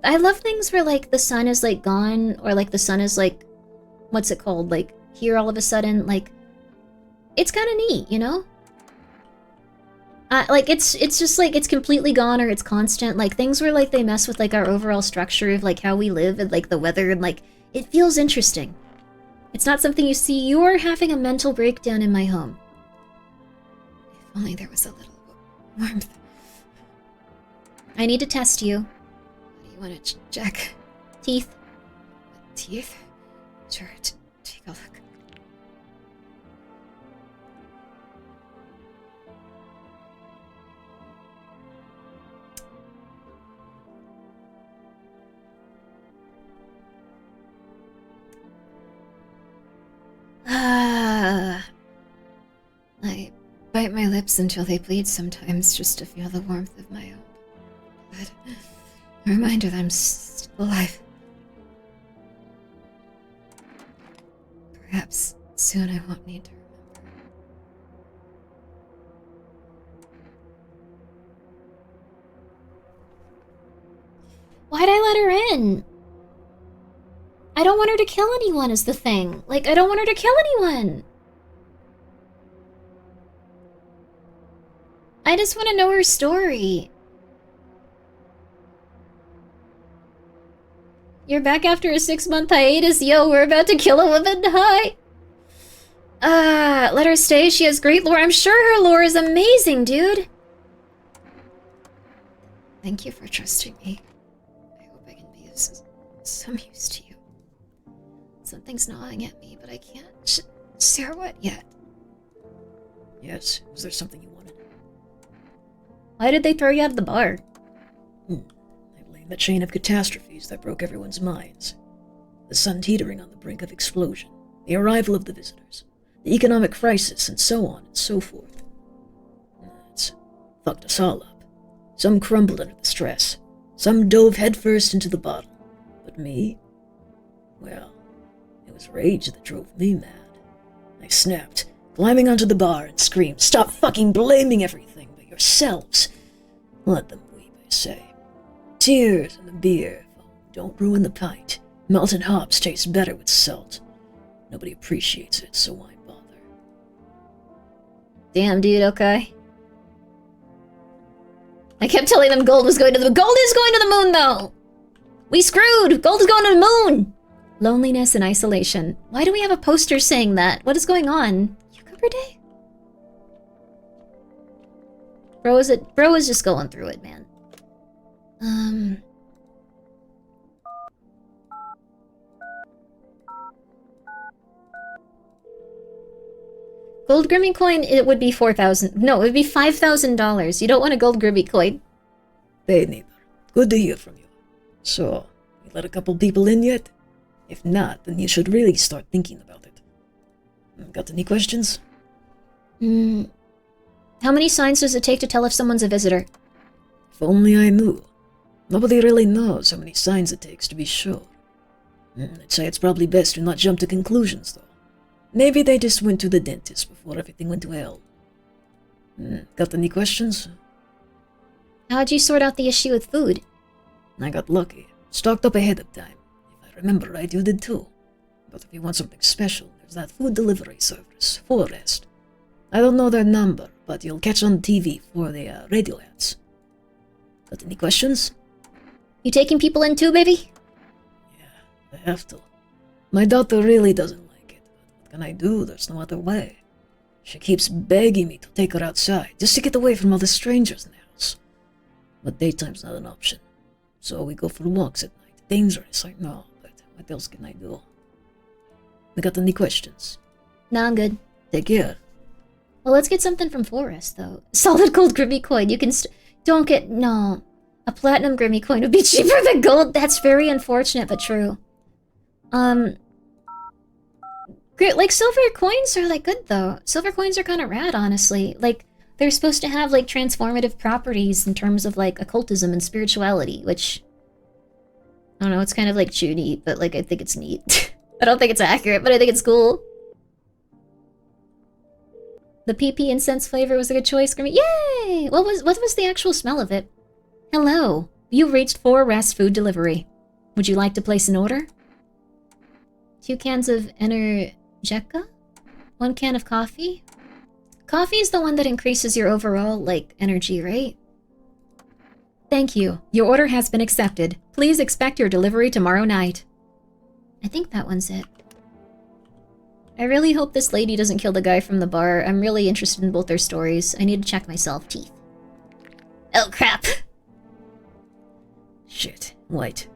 I love things where, the sun is, gone, or, the sun is, what's it called? Here all of a sudden, it's kinda neat, you know? It's just, it's completely gone or it's constant. Things where, they mess with, our overall structure of, how we live and, the weather and, it feels interesting. It's not something you see. You are having a mental breakdown in my home. If only there was a little warmth. I need to test you. What do you want to check? Teeth. Teeth? Sure, take a look. I bite my lips until they bleed sometimes just to feel the warmth of my own blood. A reminder that I'm still alive. Perhaps soon I won't need to remember. Why'd I let her in? I don't want her to kill anyone is the thing. I don't want her to kill anyone. I just want to know her story. You're back after a 6-month hiatus. Yo, we're about to kill a woman. Hi. Let her stay. She has great lore. I'm sure her lore is amazing, dude. Thank you for trusting me. I hope I can be of some use to you. Something's gnawing at me, but I can't share what yet. Yes, was there something you wanted? Why did they throw you out of the bar? I blame the chain of catastrophes that broke everyone's minds. The sun teetering on the brink of explosion, the arrival of the visitors, the economic crisis, and so on and so forth. It's fucked us all up. Some crumbled under the stress. Some dove headfirst into the bottle. But me? Well, it was rage that drove me mad. I snapped, climbing onto the bar and screamed, "Stop fucking blaming everything but yourselves! Let them weep, I say. Tears in the beer. Don't ruin the pint. Malted hops taste better with salt. Nobody appreciates it, so why bother?" Damn, dude, okay. I kept telling them gold was going to the- Gold is going to the moon, though! We screwed! Gold is going to the moon! Loneliness and isolation. Why do we have a poster saying that? What is going on? Cucumber Day? Bro is just going through it, man. Gold Grimmi coin, it would be 4,000. No, it would be $5,000. You don't want a gold Grimmi coin. Hey, neighbor. Good to hear from you. So, you let a couple people in yet? If not, then you should really start thinking about it. Got any questions? How many signs does it take to tell if someone's a visitor? If only I knew. Nobody really knows how many signs it takes to be sure. I'd say it's probably best to not jump to conclusions, though. Maybe they just went to the dentist before everything went to hell. Got any questions? How'd you sort out the issue with food? I got lucky. Stocked up ahead of time. If I remember right, you did too. But if you want something special, there's that food delivery service, Forest. I don't know their number, but you'll catch on TV for the radio ads. Got any questions? You taking people in too, baby? Yeah, I have to. My daughter really doesn't like it, but what can I do? There's no other way. She keeps begging me to take her outside, just to get away from all the strangers in the house. But daytime's not an option. So we go for walks at night. Dangerous, I know, but what else can I do? You got any questions? Nah, I'm good. Take care. Well, let's get something from Forest, though. Solid gold Grimmi coin. You can don't get... No. A platinum Grimmi coin would be cheaper than gold. That's very unfortunate, but true. Like, silver coins are, like, good, though. Silver coins are kind of rad, honestly. Like, they're supposed to have, like, transformative properties in terms of, like, occultism and spirituality, which... I don't know, it's kind of, like, Judy, but, like, I think it's neat. I don't think it's accurate, but I think it's cool. The PP incense flavor was a good choice, Grimmi. Yay! What was the actual smell of it? Hello. You reached Forest food delivery. Would you like to place an order? 2 cans of Energeca? 1 can of coffee? Coffee is the one that increases your overall, like, energy, right? Thank you. Your order has been accepted. Please expect your delivery tomorrow night. I think that one's it. I really hope this lady doesn't kill the guy from the bar. I'm really interested in both their stories. I need to check myself. Teeth. Oh, crap. Shit. White.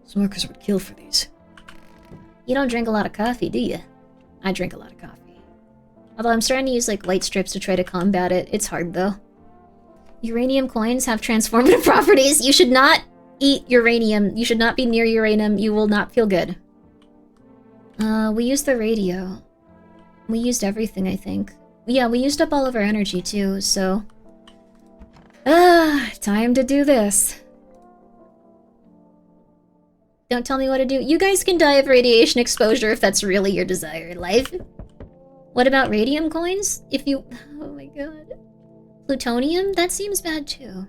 Smokers would kill for these. You don't drink a lot of coffee, do you? I drink a lot of coffee. Although I'm starting to use, like, light strips to try to combat it. It's hard, though. Uranium coins have transformative properties. You should not eat uranium. You should not be near uranium. You will not feel good. We used the radio. We used everything, I think. Yeah, we used up all of our energy, too, so... time to do this. Don't tell me what to do. You guys can die of radiation exposure if that's really your desire in life. What about radium coins? If you... Oh my god. Plutonium? That seems bad, too.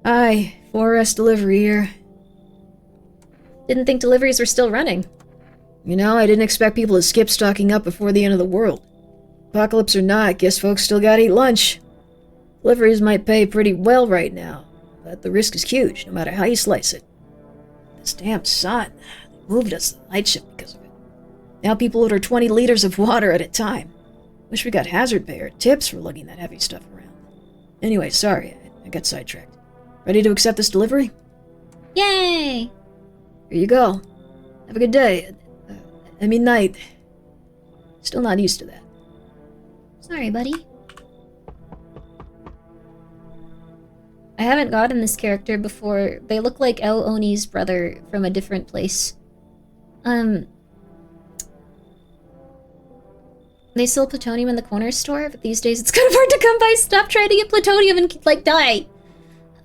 Hi, Forest delivery here. Didn't think deliveries were still running. You know, I didn't expect people to skip stocking up before the end of the world. Apocalypse or not, guess folks still gotta eat lunch. Deliveries might pay pretty well right now, but the risk is huge, no matter how you slice it. This damn sun, they moved us to the night shift because of it. Now people order 20 liters of water at a time. Wish we got hazard pay or tips for lugging that heavy stuff around. Anyway, sorry, I got sidetracked. Ready to accept this delivery? Yay! Here you go. Have a good day. Night. Still not used to that. Sorry, buddy. I haven't gotten this character before. They look like El Oni's brother from a different place. They sell plutonium in the corner store, but these days it's kind of hard to come by. Stop trying to get plutonium and, like, die!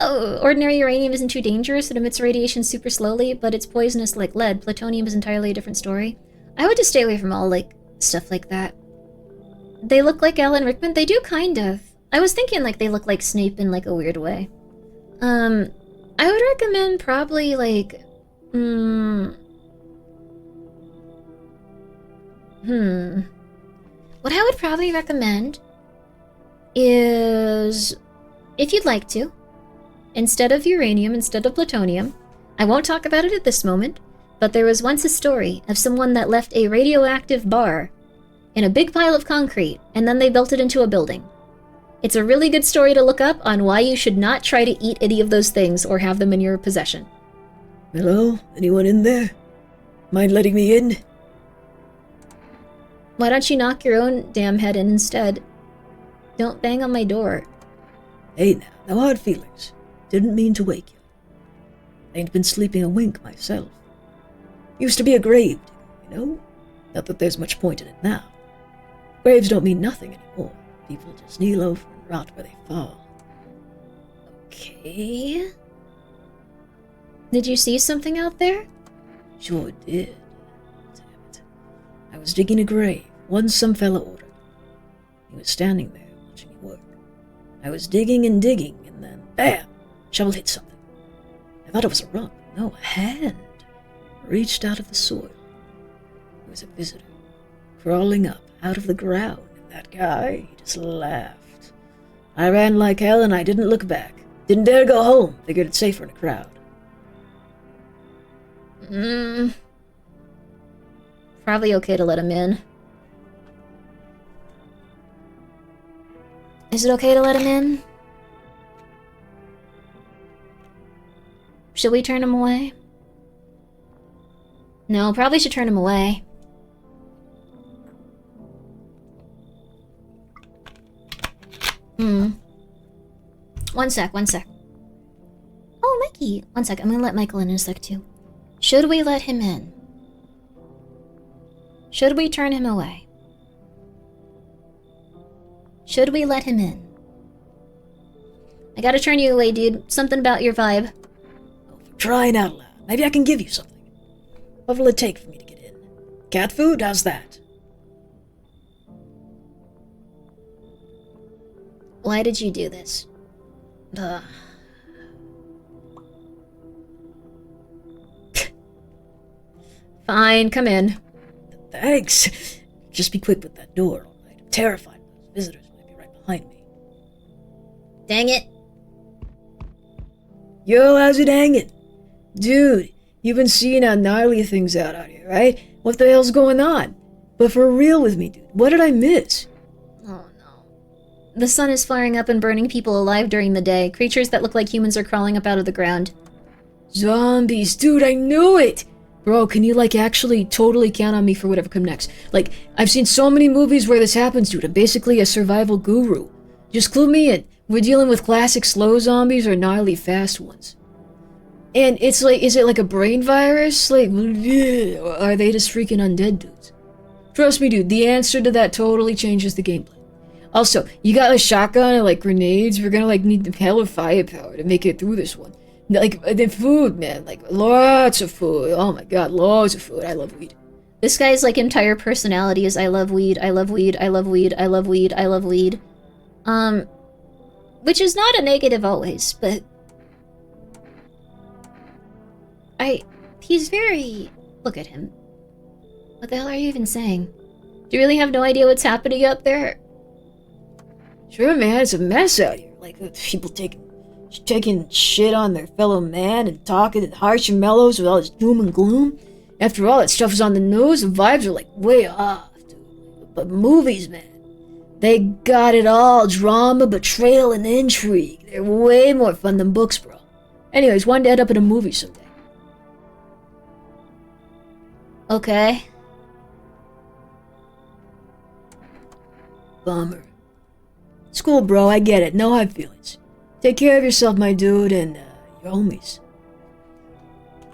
Oh, ordinary uranium isn't too dangerous. It emits radiation super slowly, but it's poisonous like lead. Plutonium is entirely a different story. I would just stay away from all, like, stuff like that. They look like Alan Rickman? They do, kind of. I was thinking, like, they look like Snape in, like, a weird way. I would recommend probably, like, What I would probably recommend is, if you'd like to, instead of uranium, instead of plutonium, I won't talk about it at this moment, but there was once a story of someone that left a radioactive bar in a big pile of concrete, and then they built it into a building. It's a really good story to look up on why you should not try to eat any of those things or have them in your possession. Hello? Anyone in there? Mind letting me in? Why don't you knock your own damn head in instead? Don't bang on my door. Hey now, no hard feelings. Didn't mean to wake you. Ain't been sleeping a wink myself. Used to be a grave digger, you know? Not that there's much point in it now. Graves don't mean nothing anymore. People just kneel over and rot where they fall. Okay. Did you see something out there? Sure did. Damn it. I was digging a grave, one some fella ordered. He was standing there watching me work. I was digging and digging, and then, bam! Shovel hit something. thought it was a rug. No, a hand reached out of the soil. It was a visitor, crawling up out of the ground, and that guy, he just laughed. I ran like hell and I didn't look back. Didn't dare go home. Figured it's safer in a crowd. Probably okay to let him in. Is it okay to let him in? Should we turn him away? No, probably should turn him away. One sec. Oh, Mikey! One sec, I'm gonna let Michael in a sec too. Should we let him in? Should we turn him away? Should we let him in? I gotta turn you away, dude. Something about your vibe. Oh, for crying out loud. Maybe I can give you something. What will it take for me to get in? Cat food? How's that? Why did you do this? Ugh. Fine, come in. Thanks. Just be quick with that door, alright? I'm terrified those visitors might be right behind me. Dang it. Yo, how's it hanging? Dude, you've been seeing how gnarly things out here, right? What the hell's going on? But for real with me, dude, what did I miss? Oh no. The sun is flaring up and burning people alive during the day. Creatures that look like humans are crawling up out of the ground. Zombies, dude, I knew it! Bro, can you, like, actually totally count on me for whatever comes next? Like, I've seen so many movies where this happens, dude. I'm basically a survival guru. Just clue me in. We're dealing with classic slow zombies or gnarly fast ones. And it's like, is it like a brain virus? Like, or are they just freaking undead dudes? Trust me, dude, the answer to that totally changes the gameplay. Also, you got a shotgun and, like, grenades? We're gonna, like, need hella firepower to make it through this one. Like, the food, man. Like, lots of food. Oh my god, loads of food. I love weed. This guy's, like, entire personality is I love weed, I love weed, I love weed, I love weed, I love weed. Which is not a negative always, but... He's very... Look at him. What the hell are you even saying? Do you really have no idea what's happening out there? Sure, man, it's a mess out here. Like, people taking shit on their fellow man and talking harsh and mellows with all this doom and gloom. After all, that stuff is on the news, the vibes are like way off, dude. But movies, man, they got it all. Drama, betrayal, and intrigue. They're way more fun than books, bro. Anyways, wanted to end up in a movie someday. Okay. Bummer. It's cool, bro, I get it. No hard feelings. Take care of yourself, my dude, and your homies.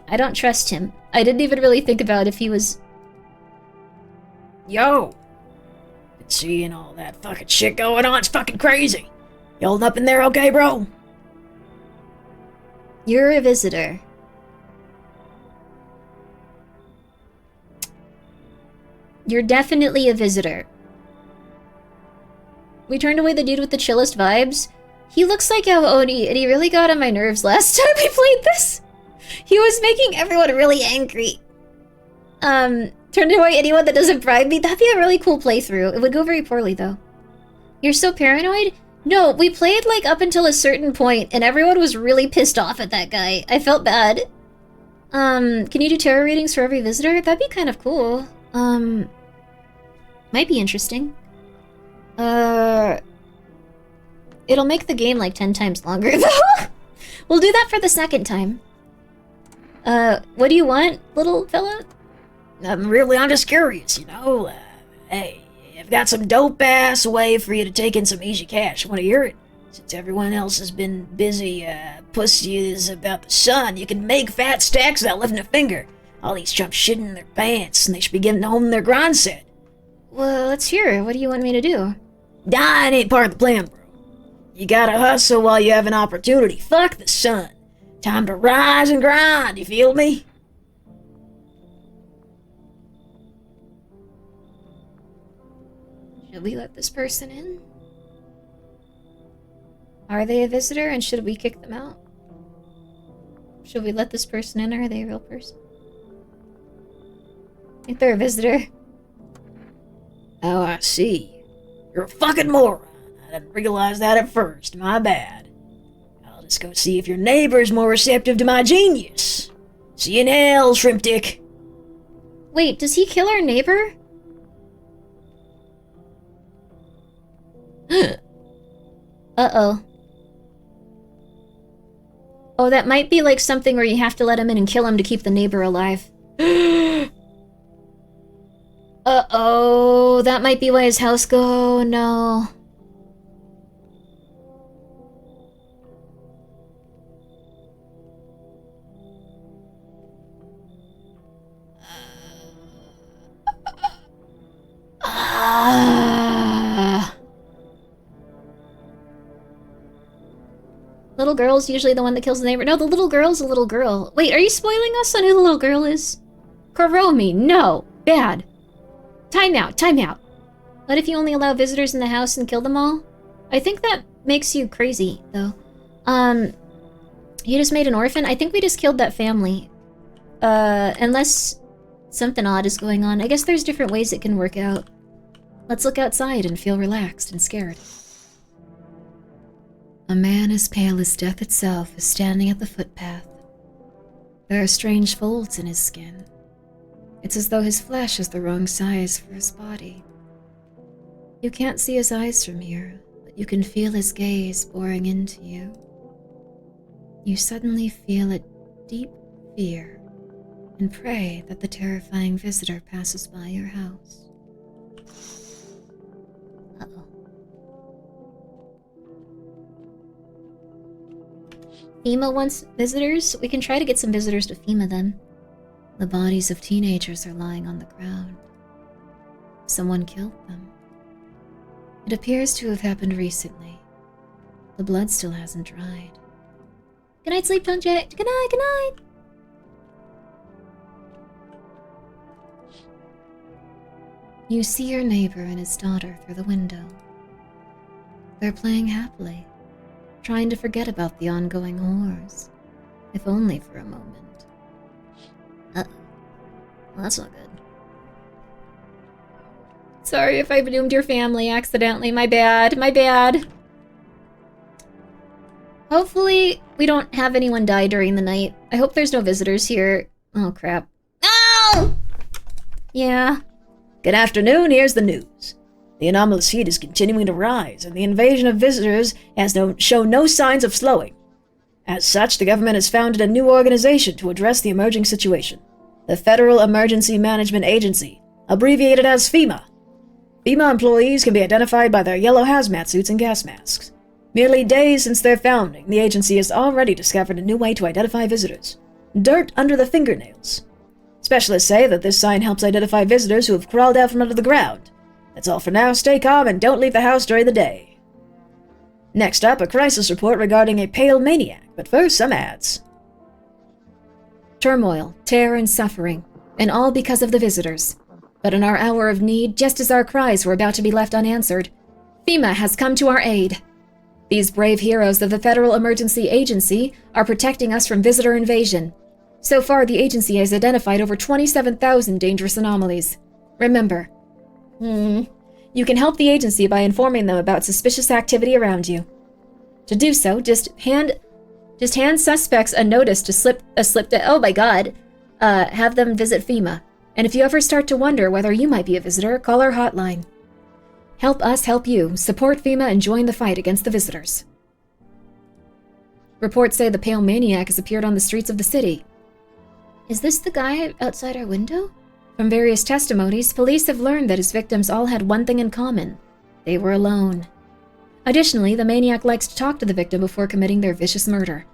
I don't trust him. I didn't even really think about if he was... Yo! Been seeing all that fucking shit going on. It's fucking crazy. You holding up in there okay, bro? You're a visitor. You're definitely a visitor. We turned away the dude with the chillest vibes. He looks like Oni, and he really got on my nerves last time we played this. He was making everyone really angry. Turned away anyone that doesn't bribe me. That'd be a really cool playthrough. It would go very poorly, though. You're so paranoid? No, we played, like, up until a certain point, and everyone was really pissed off at that guy. I felt bad. Can you do tarot readings for every visitor? That'd be kind of cool. Might be interesting. It'll make the game like 10 times longer, though. We'll do that for the second time. What do you want, little fella? I'm just curious, you know? Hey, I've got some dope-ass way for you to take in some easy cash. Want to hear it? Since everyone else has been busy, pussies about the sun, you can make fat stacks without lifting a finger. All these chumps shitting in their pants, and they should be getting home in their grind set. Well, let's hear it. What do you want me to do? Nah, it ain't part of the plan, bro. You gotta hustle while you have an opportunity. Fuck the sun. Time to rise and grind, you feel me? Should we let this person in? Are they a visitor, and should we kick them out? Should we let this person in, or are they a real person? I think they're a visitor. Oh, I see. You're a fucking moron. I didn't realize that at first. My bad. I'll just go see if your neighbor's more receptive to my genius. See you in hell, shrimp dick. Wait, does he kill our neighbor? Uh-oh. Oh, that might be like something where you have to let him in and kill him to keep the neighbor alive. Uh-oh, that might be why his house go. No. Little girl's usually the one that kills the neighbor. No, the little girl's a little girl. Wait, are you spoiling us on who the little girl is? Kuromi, no. Bad. Time out, time out. What if you only allow visitors in the house and kill them all? I think that makes you crazy, though. You just made an orphan? I think we just killed that family. Unless something odd is going on. I guess there's different ways it can work out. Let's look outside and feel relaxed and scared. A man as pale as death itself is standing at the footpath. There are strange folds in his skin. It's as though his flesh is the wrong size for his body. You can't see his eyes from here, but you can feel his gaze boring into you. You suddenly feel a deep fear and pray that the terrifying visitor passes by your house. FEMA wants visitors? We can try to get some visitors to FEMA then. The bodies of teenagers are lying on the ground. Someone killed them. It appears to have happened recently. The blood still hasn't dried. Good night, Sleep Tongue Jet. Good night, good night. You see your neighbor and his daughter through the window. They're playing happily, trying to forget about the ongoing horrors, if only for a moment. Uh-oh. Well, that's not good. Sorry if I doomed your family accidentally. My bad. My bad. Hopefully, we don't have anyone die during the night. I hope there's no visitors here. Oh, crap. No! Yeah. Good afternoon, here's the news. The anomalous heat is continuing to rise, and the invasion of visitors has shown no signs of slowing. As such, the government has founded a new organization to address the emerging situation. The Federal Emergency Management Agency, abbreviated as FEMA. FEMA employees can be identified by their yellow hazmat suits and gas masks. Merely days since their founding, the agency has already discovered a new way to identify visitors. Dirt under the fingernails. Specialists say that this sign helps identify visitors who have crawled out from under the ground. That's all for now. Stay calm and don't leave the house during the day. Next up, a crisis report regarding a pale maniac, but first, some ads. Turmoil, terror, and suffering, and all because of the visitors. But in our hour of need, just as our cries were about to be left unanswered, FEMA has come to our aid. These brave heroes of the Federal Emergency Agency are protecting us from visitor invasion. So far, the agency has identified over 27,000 dangerous anomalies. Remember, you can help the agency by informing them about suspicious activity around you. To do so, just hand suspects a notice to oh my god, have them visit FEMA. And if you ever start to wonder whether you might be a visitor, call our hotline. Help us help you. Support FEMA and join the fight against the visitors. Reports say the pale maniac has appeared on the streets of the city. Is this the guy outside our window? From various testimonies, police have learned that his victims all had one thing in common. They were alone. Additionally, the maniac likes to talk to the victim before committing their vicious murder.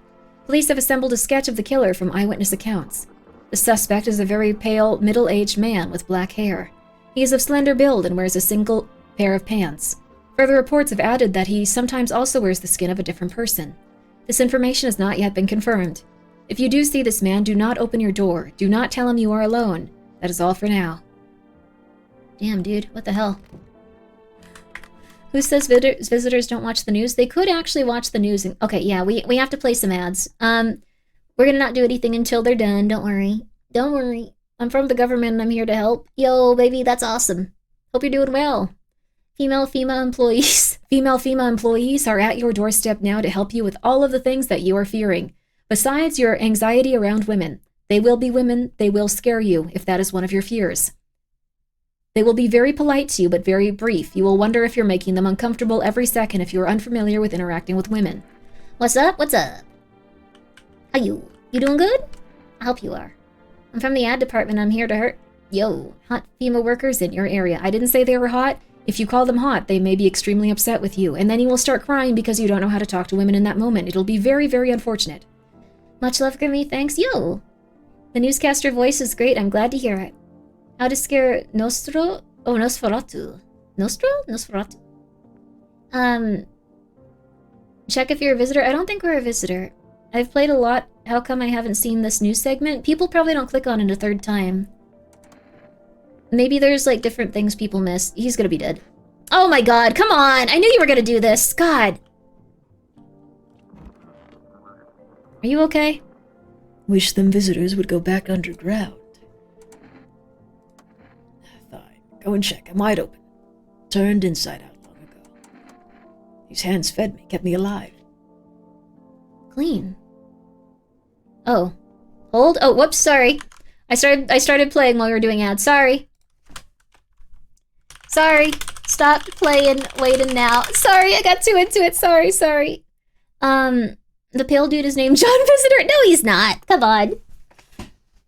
Police have assembled a sketch of the killer from eyewitness accounts. The suspect is a very pale, middle-aged man with black hair. He is of slender build and wears a single pair of pants. Further reports have added that he sometimes also wears the skin of a different person. This information has not yet been confirmed. If you do see this man, do not open your door. Do not tell him you are alone. That is all for now. Damn, dude. What the hell? Who says visitors don't watch the news? They could actually watch the news. Okay, yeah, we have to play some ads. We're gonna not do anything until they're done. Don't worry. Don't worry. I'm from the government and I'm here to help. Yo, baby, that's awesome. Hope you're doing well. Female employees. Female employees are at your doorstep now to help you with all of the things that you are fearing. Besides your anxiety around women. They will be women. They will scare you if that is one of your fears. They will be very polite to you, but very brief. You will wonder if you're making them uncomfortable every second if you are unfamiliar with interacting with women. What's up? What's up? How you? You doing good? I hope you are. I'm from the ad department. I'm here to hurt. Yo, hot female workers in your area. I didn't say they were hot. If you call them hot, they may be extremely upset with you, and then you will start crying because you don't know how to talk to women in that moment. It'll be very, very unfortunate. Much love, Grimmi. Thanks. Yo! The newscaster voice is great. I'm glad to hear it. How to scare Nostro? Oh, Nosferatu. Nostro? Nosferatu. Check if you're a visitor. I don't think we're a visitor. I've played a lot. How come I haven't seen this news segment? People probably don't click on it a third time. Maybe there's, like, different things people miss. He's gonna be dead. Oh my god, come on! I knew you were gonna do this! God! Are you okay? Wish them visitors would go back underground. Fine. Go and check. I'm wide open. Turned inside out long ago. These hands fed me, kept me alive. Clean. Oh. Hold. Oh, whoops, sorry. I started playing while we were doing ads. Sorry. Sorry. Stopped playing. Waiting now. Sorry, I got too into it. Sorry. The pale dude is named John Visitor. No, he's not. Come on.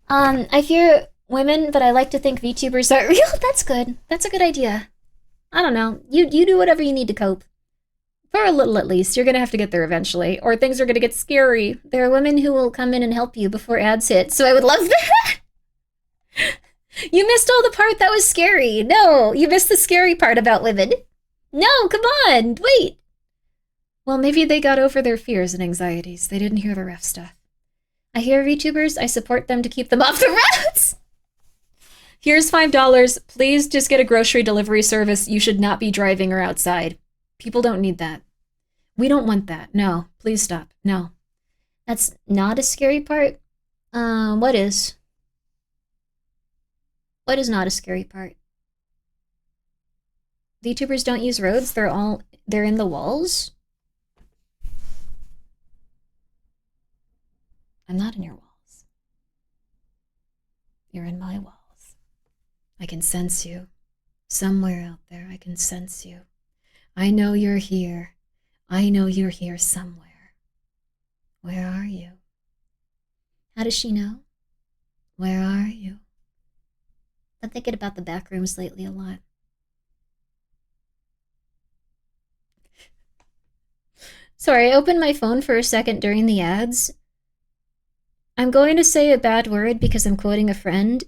I fear women, but I like to think VTubers are real. That's good. That's a good idea. I don't know. You do whatever you need to cope. For a little, at least. You're gonna have to get there eventually, or things are gonna get scary. There are women who will come in and help you before ads hit, so I would love that. You missed all the part that was scary. No, you missed the scary part about women. No, come on, wait. Well, maybe they got over their fears and anxieties. They didn't hear the rough stuff. I hear VTubers. I support them to keep them off the roads. Here's $5. Please just get a grocery delivery service. You should not be driving or outside. People don't need that. We don't want that. No, please stop. No. That's not a scary part. What is? What is not a scary part? VTubers don't use roads. They're in the walls. I'm not in your walls. You're in my walls. I can sense you. Somewhere out there, I can sense you. I know you're here. I know you're here somewhere. Where are you? How does she know? Where are you? I'm thinking about the back rooms lately a lot. Sorry, I opened my phone for a second during the ads. I'm going to say a bad word because I'm quoting a friend.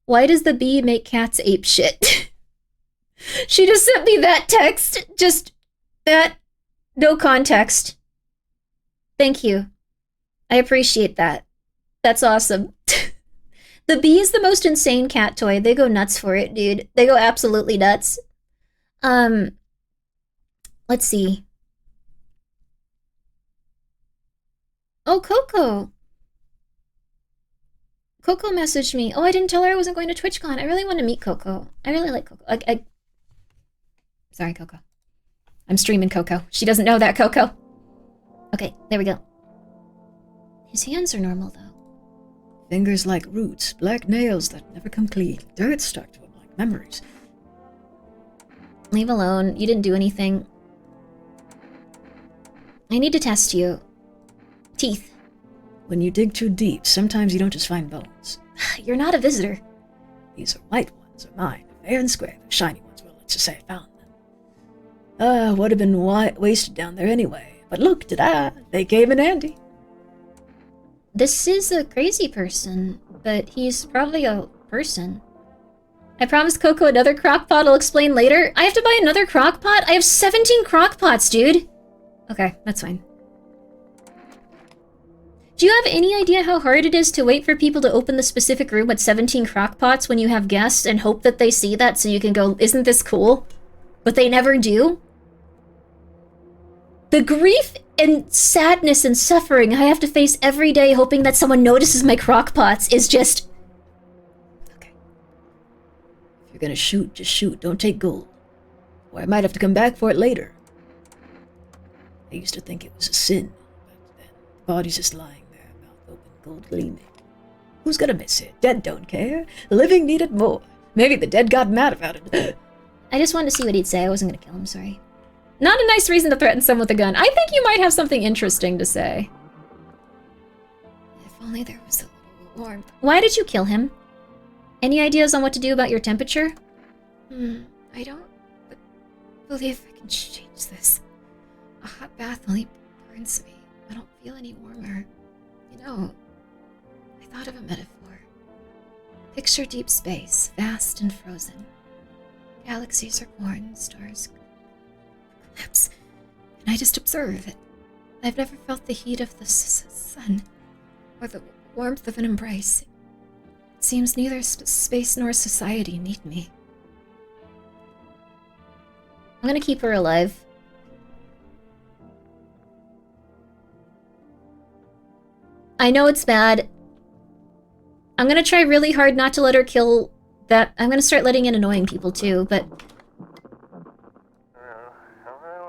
Why does the bee make cats ape shit? She just sent me that text. Just that. No context. Thank you. I appreciate that. That's awesome. The bee is the most insane cat toy. They go nuts for it, dude. They go absolutely nuts. Let's see. Oh, Coco. Coco messaged me. Oh, I didn't tell her I wasn't going to TwitchCon. I really want to meet Coco. I really like Coco. Sorry, Coco. I'm streaming Coco. She doesn't know that, Coco. Okay, there we go. His hands are normal, though. Fingers like roots, black nails that never come clean. Dirt stuck to them like memories. Leave alone. You didn't do anything. I need to test you. Teeth. When you dig too deep, sometimes you don't just find bones. You're not a visitor. These are white ones, are mine. Fair and square. The shiny ones, well, let's just say I found them. Would have been wasted down there anyway. But look, ta-da! They came in handy. This is a crazy person, but he's probably a person. I promised Coco another crockpot I'll explain later. I have to buy another crockpot? I have 17 crockpots, dude! Okay, that's fine. Do you have any idea how hard it is to wait for people to open the specific room with 17 crockpots when you have guests and hope that they see that so you can go, isn't this cool? But they never do? The grief and sadness and suffering I have to face every day hoping that someone notices my crockpots is just... Okay. If you're gonna shoot, just shoot. Don't take gold. Or I might have to come back for it later. I used to think it was a sin. But then the body's just lying there, mouth open, gold gleaming. Who's gonna miss it? Dead don't care. The living need it more. Maybe the dead got mad about it. I just wanted to see what he'd say. I wasn't gonna kill him, sorry. Not a nice reason to threaten someone with a gun. I think you might have something interesting to say. If only there was a little warmth. Why did you kill him? Any ideas on what to do about your temperature? I don't believe I can change this. A hot bath only burns me. I don't feel any warmer. You know, I thought of a metaphor. Picture deep space, vast and frozen. Galaxies are born, stars collapse, and I just observe it. I've never felt the heat of the sun, or the warmth of an embrace. It seems neither space nor society need me. I'm gonna keep her alive. I know it's bad. I'm gonna try really hard not to let her kill that. I'm gonna start letting in annoying people too, but...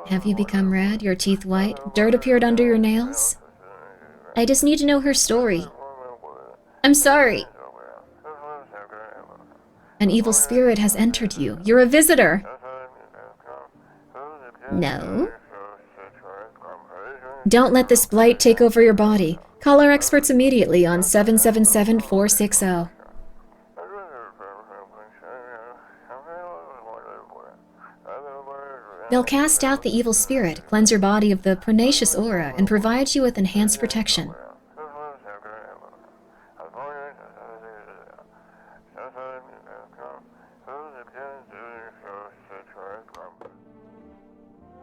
Have you become red, your teeth white, dirt appeared under your nails? I just need to know her story. I'm sorry. An evil spirit has entered you. You're a visitor. No. Don't let this blight take over your body. Call our experts immediately on 777-460. They'll cast out the evil spirit, cleanse your body of the pernicious aura, and provide you with enhanced protection.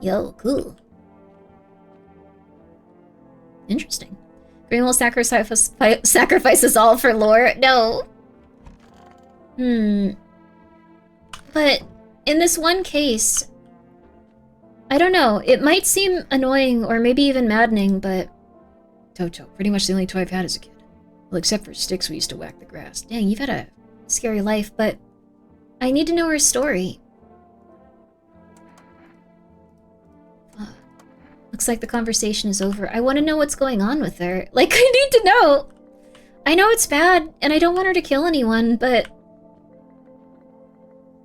Yo, cool. Interesting. Green will sacrifice us all for lore. No. But in this one case, I don't know. It might seem annoying or maybe even maddening, but... Toto, pretty much the only toy I've had as a kid. Well, except for sticks we used to whack the grass. Dang, you've had a scary life, but I need to know her story. Looks like the conversation is over. I want to know what's going on with her. Like, I need to know. I know it's bad, and I don't want her to kill anyone, but...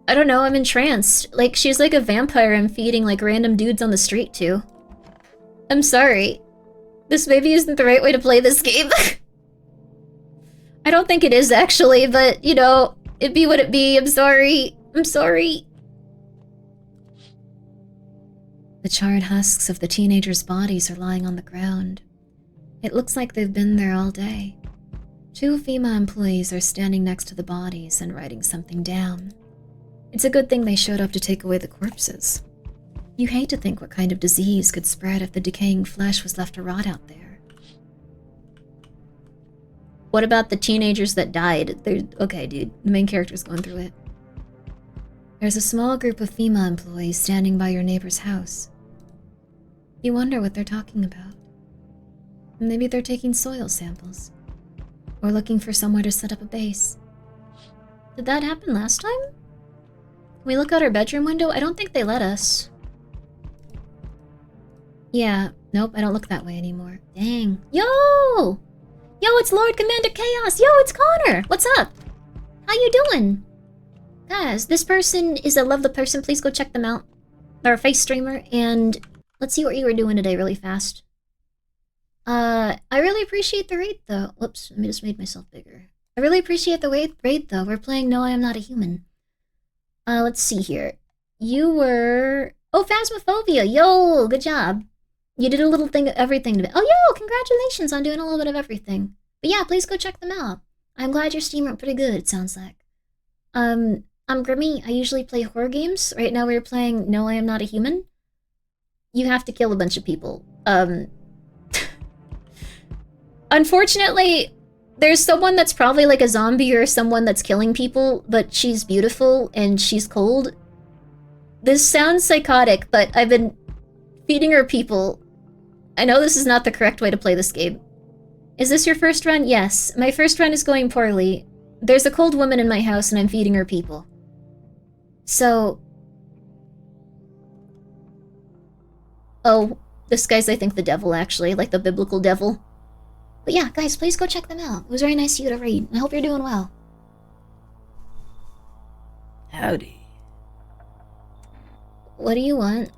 I don't know, I'm entranced. Like, she's like a vampire I'm feeding, like, random dudes on the street to. I'm sorry. This maybe isn't the right way to play this game. I don't think it is, actually, but, you know, it be what it be. I'm sorry. I'm sorry. The charred husks of the teenagers' bodies are lying on the ground. It looks like they've been there all day. 2 FEMA employees are standing next to the bodies and writing something down. It's a good thing they showed up to take away the corpses. You hate to think what kind of disease could spread if the decaying flesh was left to rot out there. What about the teenagers that died? Okay, dude. The main character's going through it. There's a small group of FEMA employees standing by your neighbor's house. You wonder what they're talking about. Maybe they're taking soil samples. Or looking for somewhere to set up a base. Did that happen last time? Can we look out our bedroom window? I don't think they let us. Yeah, nope, I don't look that way anymore. Dang. Yo! Yo, it's Lord Commander Chaos! Yo, it's Connor! What's up? How you doing? Guys, this person is a lovely person. Please go check them out. They're a face streamer, and let's see what you were doing today really fast. I really appreciate the raid, though. Whoops, I just made myself bigger. I really appreciate the raid, though. We're playing No, I Am Not a Human. Let's see here. You were... Oh, Phasmophobia! Yo, good job. You did a little thing of everything today. Oh, yo, congratulations on doing a little bit of everything. But yeah, please go check them out. I'm glad your stream went pretty good, it sounds like. I'm Grimmi. I usually play horror games. Right now we're playing No, I Am Not a Human. You have to kill a bunch of people. Unfortunately, there's someone that's probably like a zombie or someone that's killing people, but she's beautiful and she's cold. This sounds psychotic, but I've been feeding her people I know this is not the correct way to play this game. Is this your first run? Yes. My first run is going poorly. There's a cold woman in my house and I'm feeding her people. So... Oh, this guy's, I think, the devil, actually. Like the biblical devil. But yeah, guys, please go check them out. It was very nice of you to read. I hope you're doing well. Howdy. What do you want?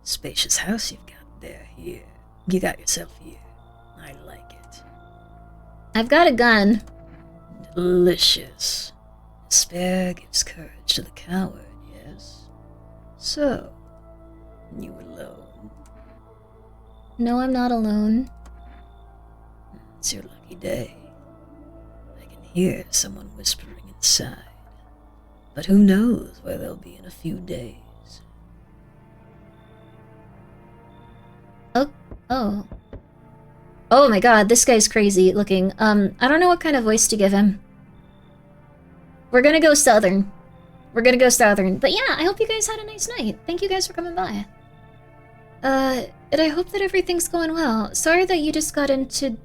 Spacious house you've got there, here. You got yourself here. I like it. I've got a gun. Delicious. Despair gives courage to the coward, yes? So, you alone? No, I'm not alone. It's your lucky day. I can hear someone whispering inside. But who knows where they'll be in a few days. Oh. Oh my god, this guy's crazy looking. I don't know what kind of voice to give him. We're gonna go southern. But yeah, I hope you guys had a nice night. Thank you guys for coming by. And I hope that everything's going well. Sorry that you just got into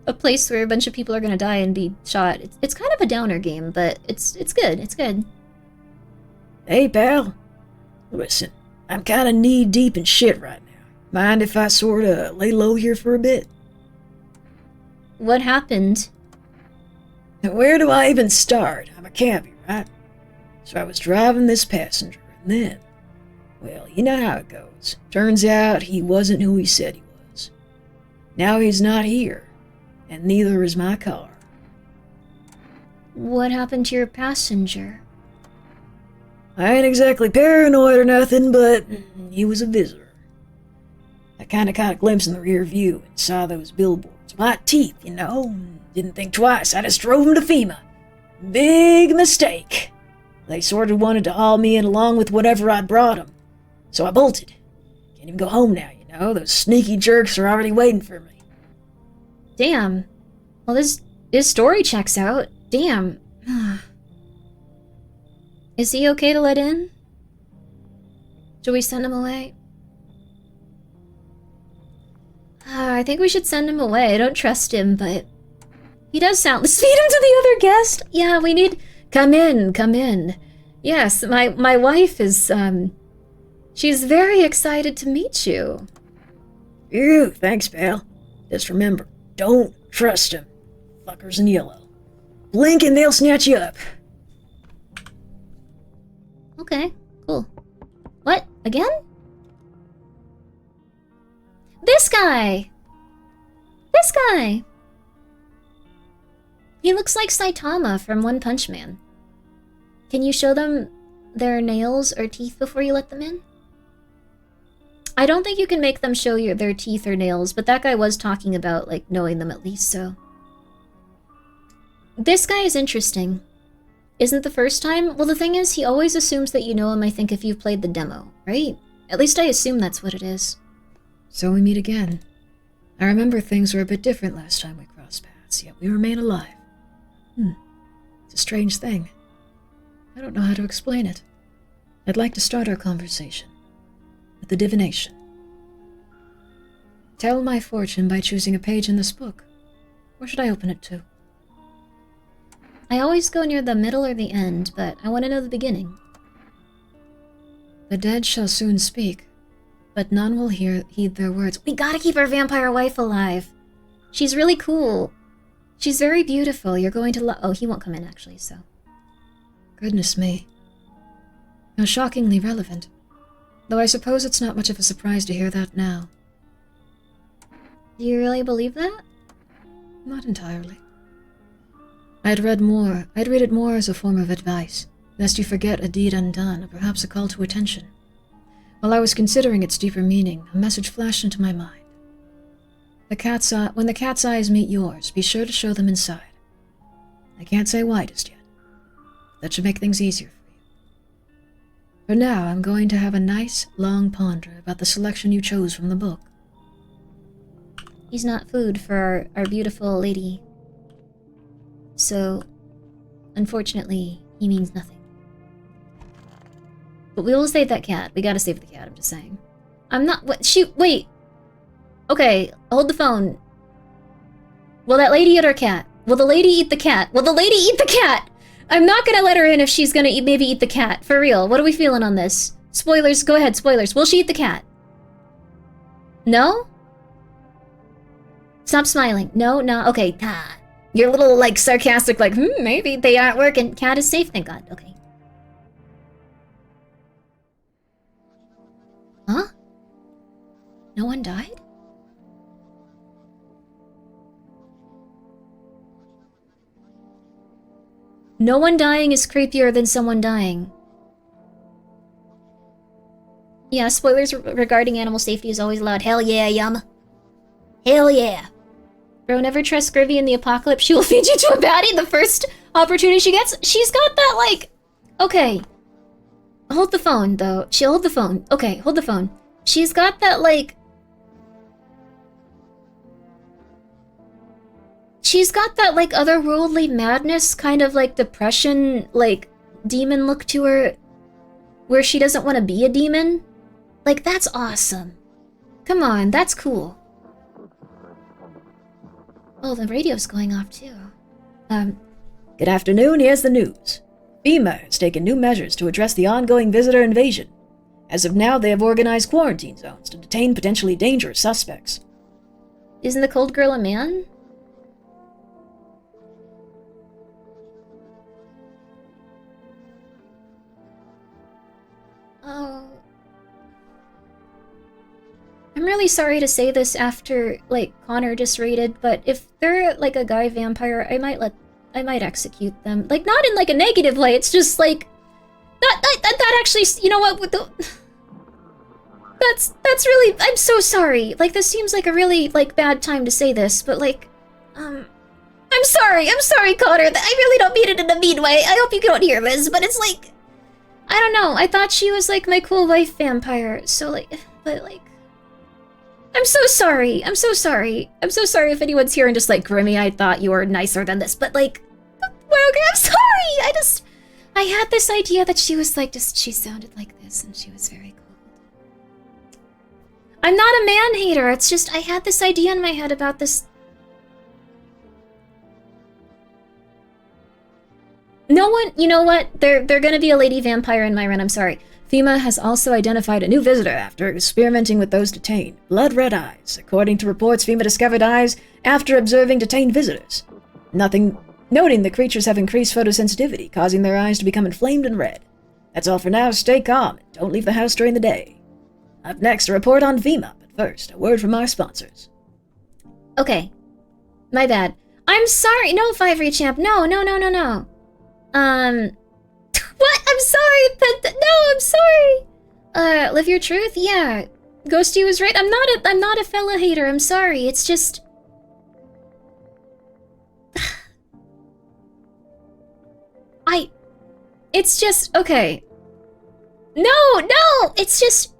a place where a bunch of people are gonna die and be shot. It's kind of a downer game, but it's good. It's good. Hey, pal. Listen, I'm kinda knee-deep in shit right now. Mind if I sorta lay low here for a bit? What happened? Where do I even start? I'm a cabbie, right? So I was driving this passenger, and then... Well, you know how it goes. Turns out he wasn't who he said he was. Now he's not here, and neither is my car. What happened to your passenger? I ain't exactly paranoid or nothing, but he was a visitor. I kinda caught a glimpse in the rear view and saw those billboards. My teeth, you know. Didn't think twice. I just drove him to FEMA. Big mistake. They sorta wanted to haul me in along with whatever I'd brought them. So I bolted. Can't even go home now, you know. Those sneaky jerks are already waiting for me. Damn. Well, this story checks out. Damn. Is he okay to let in? Should we send him away? I think we should send him away. I don't trust him, but... He does sound... Let's feed him to the other guest! Yeah, we need... Come in. Yes, my wife is, she's very excited to meet you. Phew, thanks, pal. Just remember, don't trust them. Fuckers in yellow. Blink and they'll snatch you up. Okay, cool. What? Again? This guy! He looks like Saitama from One Punch Man. Can you show them their nails or teeth before you let them in? I don't think you can make them show you their teeth or nails, but that guy was talking about, like, knowing them at least, so... This guy is interesting. Isn't the first time? Well, the thing is, he always assumes that you know him, I think, if you've played the demo, right? At least I assume that's what it is. So we meet again. I remember things were a bit different last time we crossed paths, yet we remain alive. It's a strange thing. I don't know how to explain it. I'd like to start our conversation with the divination. Tell my fortune by choosing a page in this book. Where should I open it to? I always go near the middle or the end, but I want to know the beginning. The dead shall soon speak, but none will heed their words. We gotta keep our vampire wife alive. She's really cool. She's very beautiful. You're going to oh, he won't come in, actually, so... Goodness me. How shockingly relevant. Though I suppose it's not much of a surprise to hear that now. Do you really believe that? Not entirely. I'd read it more as a form of advice, lest you forget a deed undone, or perhaps a call to attention. While I was considering its deeper meaning, a message flashed into my mind. When the cat's eyes meet yours, be sure to show them inside. I can't say why just yet. That should make things easier for you. For now, I'm going to have a nice, long ponder about the selection you chose from the book. He's not food for our beautiful lady. So, unfortunately, he means nothing. But we will save that cat. We gotta save the cat, I'm just saying. I'm not- what- she- wait. Okay, hold the phone. Will that lady eat her cat? Will the lady eat the cat? Will the lady eat the cat? I'm not gonna let her in if she's gonna maybe eat the cat. For real, what are we feeling on this? Spoilers, go ahead, spoilers. Will she eat the cat? No? Stop smiling. No, no, okay. You're a little, like, sarcastic, like, maybe they aren't working. Cat is safe, thank God. Okay. Huh? No one died? No one dying is creepier than someone dying. Yeah, spoilers regarding animal safety is always allowed. Hell yeah, Yum. Hell yeah. Bro, never trust Grimmi in the apocalypse. She will feed you to a baddie the first opportunity she gets. She's got that, like... Okay. Hold the phone, though. She'll hold the phone. Okay, hold the phone. She's got that, like... She's got that, like, otherworldly madness, kind of, like, depression, like, demon look to her, where she doesn't want to be a demon. Like, that's awesome. Come on, that's cool. Oh, the radio's going off, too. Good afternoon, here's the news. FEMA has taken new measures to address the ongoing visitor invasion. As of now, they have organized quarantine zones to detain potentially dangerous suspects. Isn't the cold girl a man? Oh. I'm really sorry to say this after, like, Connor just raided, but if they're, like, a guy vampire, I might execute them. Like, not in, like, a negative way, it's just, like... That actually, you know what, with the... That's really... I'm so sorry. Like, this seems like a really, like, bad time to say this, but, like, I'm sorry, Connor. I really don't mean it in a mean way. I hope you don't hear this, but it's like... I don't know, I thought she was, like, my cool wife vampire, so, like... But, like... I'm so sorry. I'm so sorry if anyone's here and just like, Grimmi, I thought you were nicer than this, but like, well, okay, I'm sorry. I had this idea that she was like, she sounded like this and she was very cold. I'm not a man-hater, it's just, I had this idea in my head about this. No one, you know what? They're gonna be a lady vampire in my run, I'm sorry. FEMA has also identified a new visitor after experimenting with those detained. Blood-red eyes. According to reports, FEMA discovered eyes after observing detained visitors. Noting the creatures have increased photosensitivity, causing their eyes to become inflamed and red. That's all for now. Stay calm and don't leave the house during the day. Up next, a report on FEMA, but first, a word from our sponsors. Okay. My bad. I'm sorry. No, 5 champ. No. What? I'm sorry, but no, I'm sorry. Live your truth? Yeah. Ghosty was right. I'm not a fella hater. I'm sorry. It's just... It's just... Okay. No! It's just...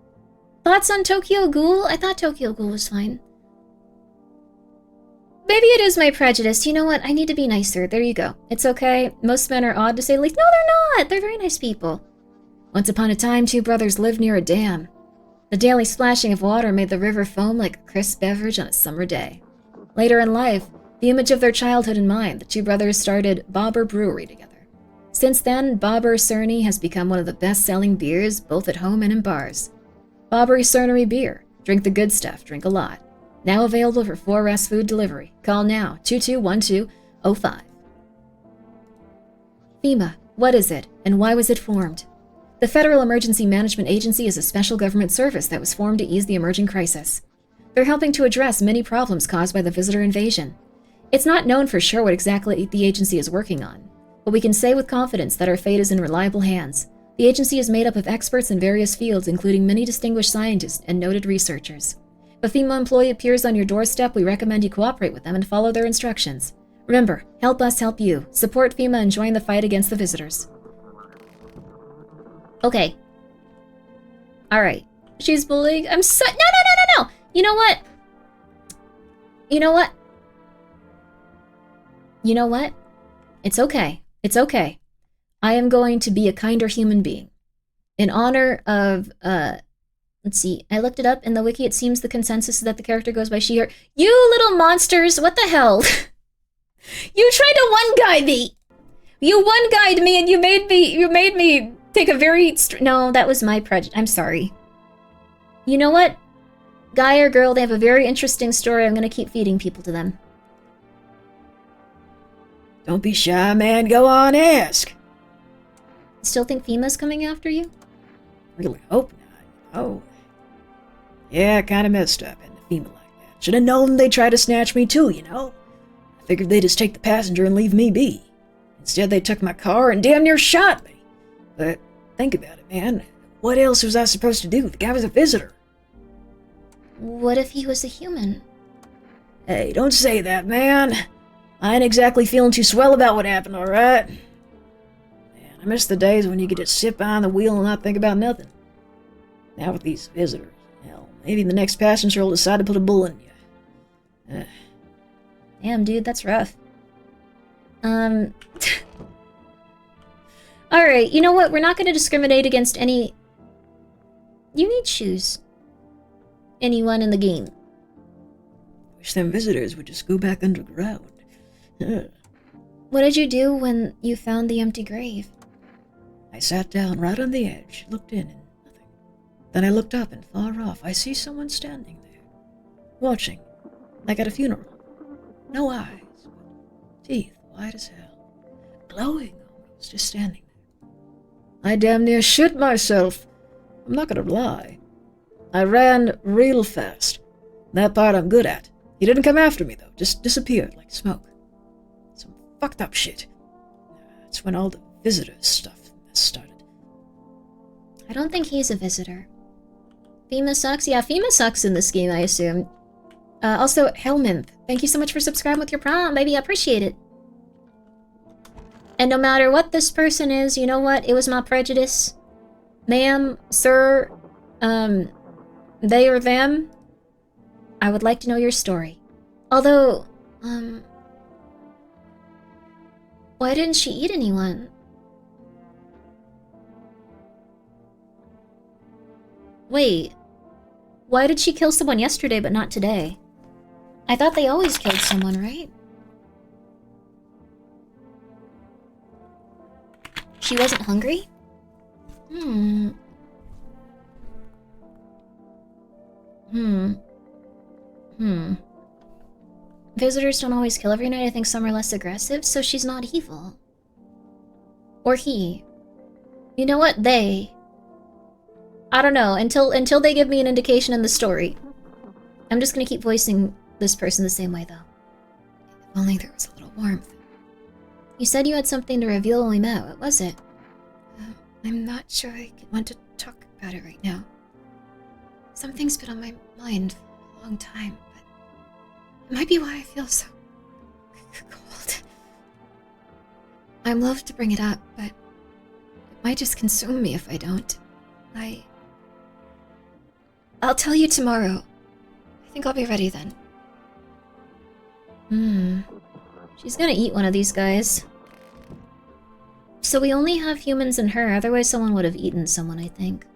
Thoughts on Tokyo Ghoul? I thought Tokyo Ghoul was fine. Maybe it is my prejudice. You know what? I need to be nicer. There you go. It's okay. Most men are odd, to say the least. No, they're not. They're very nice people. Once upon a time, 2 brothers lived near a dam. The daily splashing of water made the river foam like a crisp beverage on a summer day. Later in life, the image of their childhood in mind, the 2 brothers started Bobber Brewery together. Since then, Bobber Cerny has become one of the best-selling beers, both at home and in bars. Bobber Cernery Beer. Drink the good stuff. Drink a lot. Now available for 4S food delivery. Call now, 221205. FEMA, what is it, and why was it formed? The Federal Emergency Management Agency is a special government service that was formed to ease the emerging crisis. They're helping to address many problems caused by the visitor invasion. It's not known for sure what exactly the agency is working on, but we can say with confidence that our fate is in reliable hands. The agency is made up of experts in various fields, including many distinguished scientists and noted researchers. If a FEMA employee appears on your doorstep, we recommend you cooperate with them and follow their instructions. Remember, help us help you. Support FEMA and join the fight against the visitors. Okay. Alright. She's bullying. I'm so- No! You know what? You know what? It's okay. It's okay. I am going to be a kinder human being. In honor of, Let's see. I looked it up in the wiki. It seems the consensus is that the character goes by she, her. You little monsters! What the hell? You tried to one-guide me! You one-guided me and you made me take a very... No, that was my prejudice. I'm sorry. You know what? Guy or girl, they have a very interesting story. I'm gonna keep feeding people to them. Don't be shy, man. Go on, ask. Still think FEMA's coming after you? Really hope not. Oh. Yeah, I kinda messed up in the FEMA like that. Should have known they'd try to snatch me too, you know? I figured they'd just take the passenger and leave me be. Instead, they took my car and damn near shot me. But think about it, man. What else was I supposed to do? The guy was a visitor. What if he was a human? Hey, don't say that, man. I ain't exactly feeling too swell about what happened, alright? Man, I miss the days when you could just sit behind the wheel and not think about nothing. Now with these visitors, hell, maybe the next passenger will decide to put a bullet in you. Damn, dude, that's rough. Alright, you know what? We're not going to discriminate against any... You need shoes. Anyone in the game. Wish them visitors would just go back underground. What did you do when you found the empty grave? I sat down right on the edge, looked in, and nothing. Then I looked up, and far off, I see someone standing there. Watching. Like at a funeral. No eyes, but teeth white as hell. Glowing almost, just standing there. I damn near shit myself. I'm not gonna lie. I ran real fast. That part I'm good at. He didn't come after me, though. Just disappeared like smoke. Some fucked up shit. That's when all the visitors stuff started. I don't think he's a visitor. FEMA sucks? Yeah, FEMA sucks in this game, I assume. Also, Helminth, thank you so much for subscribing with your Prime, baby. I appreciate it. And no matter what this person is, you know what? It was my prejudice. Ma'am, sir, they or them, I would like to know your story. Although, why didn't she eat anyone? Wait, why did she kill someone yesterday but not today? I thought they always killed someone, right? She wasn't hungry? Visitors don't always kill every night. I think some are less aggressive, so she's not evil. Or he. You know what? They. I don't know. Until they give me an indication in the story. I'm just gonna keep voicing this person the same way, though. If only there was a little warmth. You said you had something to reveal when we met. What was it? I'm not sure I want to talk about it right now. Something's been on my mind for a long time, but it might be why I feel so cold. I'm loath to bring it up, but it might just consume me if I don't. I'll tell you tomorrow. I think I'll be ready then. She's gonna eat one of these guys. So we only have humans and her, otherwise someone would have eaten someone, I think.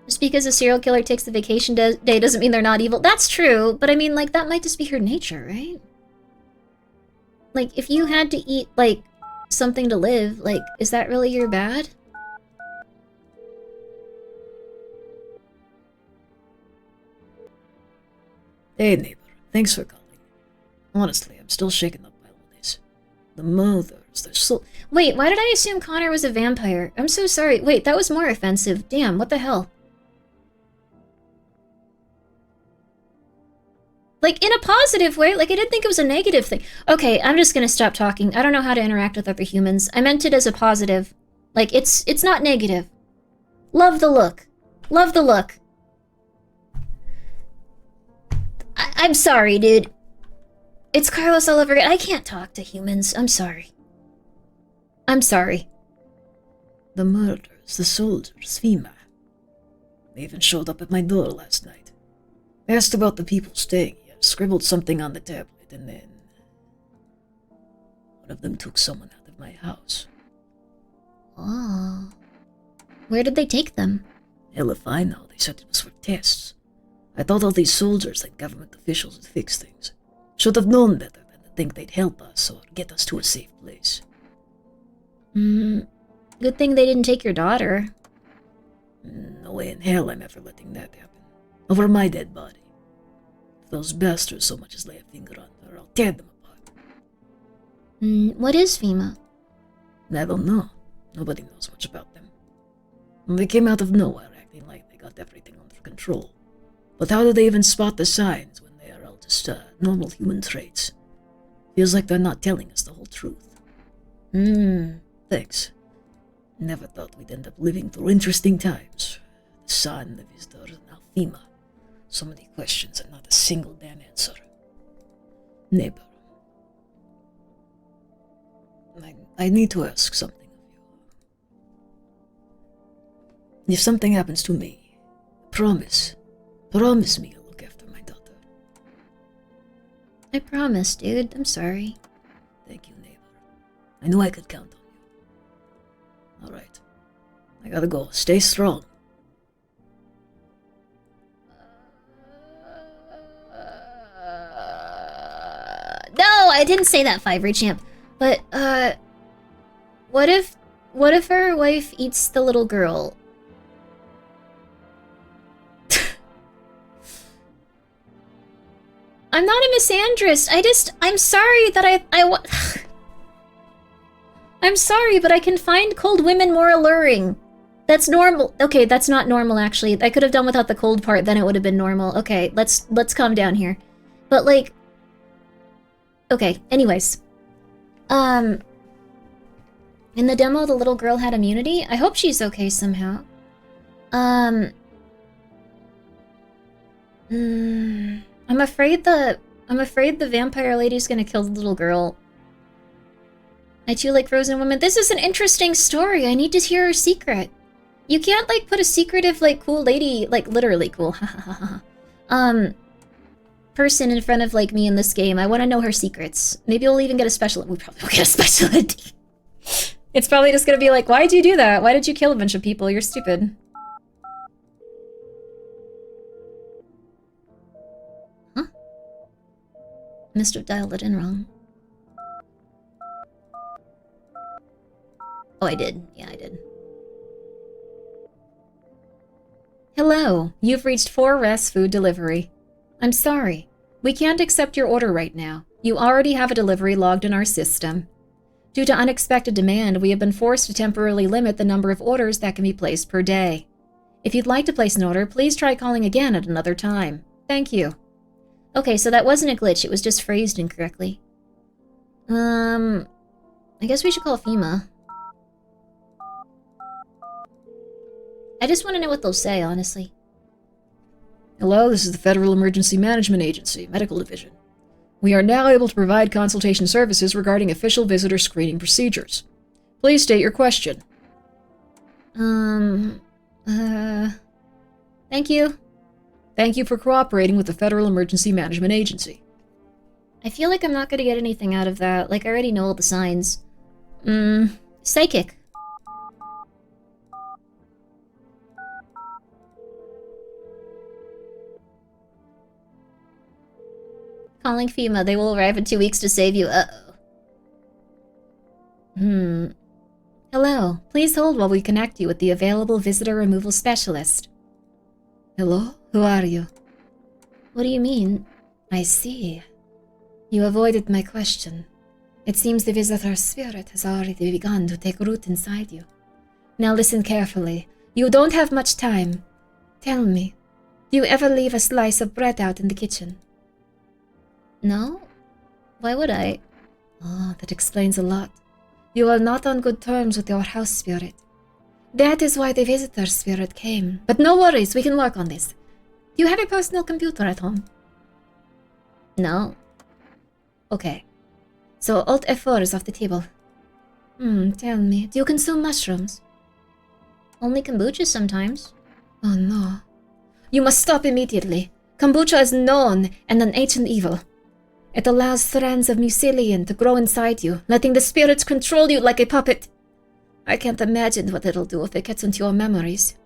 Just because a serial killer takes the vacation day doesn't mean they're not evil. That's true, but I mean, like, that might just be her nature, right? Like, if you had to eat, like, something to live, like, is that really your bad? Hey, neighbor. Thanks for calling. Honestly, I'm still shaken up by all this. The mothers, they're so... Wait, why did I assume Connor was a vampire? I'm so sorry. Wait, that was more offensive. Damn, what the hell? Like, in a positive way. Like, I didn't think it was a negative thing. Okay, I'm just gonna stop talking. I don't know how to interact with other humans. I meant it as a positive. Like, it's not negative. Love the look. Love the look. I'm sorry, dude. It's Carlos all over again. I can't talk to humans. I'm sorry. I'm sorry. The murders, the soldiers, FEMA. They even showed up at my door last night. Asked about the people staying here, scribbled something on the tablet, and then... one of them took someone out of my house. Oh. Where did they take them? Hell if I know, they said it was for tests. I thought all these soldiers and government officials would fix things. Should have known better than to think they'd help us or get us to a safe place. Good thing they didn't take your daughter. No way in hell I'm ever letting that happen. Over my dead body. If those bastards so much as lay a finger on her, I'll tear them apart. What is FEMA? I don't know. Nobody knows much about them. They came out of nowhere acting like they got everything under control. But how do they even spot the signs when they are all just normal human traits? Feels like they're not telling us the whole truth. Thanks. Never thought we'd end up living through interesting times. The sun, the visitors, now FEMA. So many questions and not a single damn answer. Neighbor. I need to ask something of you. If something happens to me, promise me you'll look after my daughter. I promise, dude. I'm sorry. Thank you, neighbor. I knew I could count on you. Alright. I gotta go. Stay strong. No, I didn't say that, Fiver Champ. But, what if her wife eats the little girl? I'm not a misandrist. I'm sorry that I'm sorry, but I can find cold women more alluring. That's normal. Okay, that's not normal, actually. I could have done without the cold part, then it would have been normal. Okay, let's calm down here. But, like... Okay, anyways. In the demo, the little girl had immunity. I hope she's okay somehow. I'm afraid the vampire lady's gonna kill the little girl. I too like frozen women. This is an interesting story. I need to hear her secret. You can't, like, put a secretive, like, cool lady, like, literally cool, person in front of, like, me in this game. I want to know her secrets. Maybe we'll even get a special... We probably won't get a special ID. It's probably just gonna be like, why'd you do that? Why did you kill a bunch of people? You're stupid. Huh? Must have dialed it in wrong. Oh, I did. Yeah, I did. Hello. You've reached 4 Food Delivery. I'm sorry. We can't accept your order right now. You already have a delivery logged in our system. Due to unexpected demand, we have been forced to temporarily limit the number of orders that can be placed per day. If you'd like to place an order, please try calling again at another time. Thank you. Okay, so that wasn't a glitch, it was just phrased incorrectly. I guess we should call FEMA. I just want to know what they'll say, honestly. Hello, this is the Federal Emergency Management Agency, Medical Division. We are now able to provide consultation services regarding official visitor screening procedures. Please state your question. Thank you. Thank you for cooperating with the Federal Emergency Management Agency. I feel like I'm not gonna get anything out of that. Like, I already know all the signs. Psychic. Calling FEMA. They will arrive in 2 weeks to save you. Uh-oh. Hello. Please hold while we connect you with the available visitor removal specialist. Hello? Who are you? What do you mean? I see. You avoided my question. It seems the visitor spirit has already begun to take root inside you. Now listen carefully. You don't have much time. Tell me, do you ever leave a slice of bread out in the kitchen? No? Why would I? Oh, that explains a lot. You are not on good terms with your house spirit. That is why the visitor spirit came. But no worries, we can work on this. Do you have a personal computer at home? No. Okay. So Alt F4 is off the table. Tell me, do you consume mushrooms? Only kombucha sometimes. Oh no. You must stop immediately. Kombucha is known and an ancient evil. It allows strands of mycelium to grow inside you, letting the spirits control you like a puppet. I can't imagine what it'll do if it gets into your memories.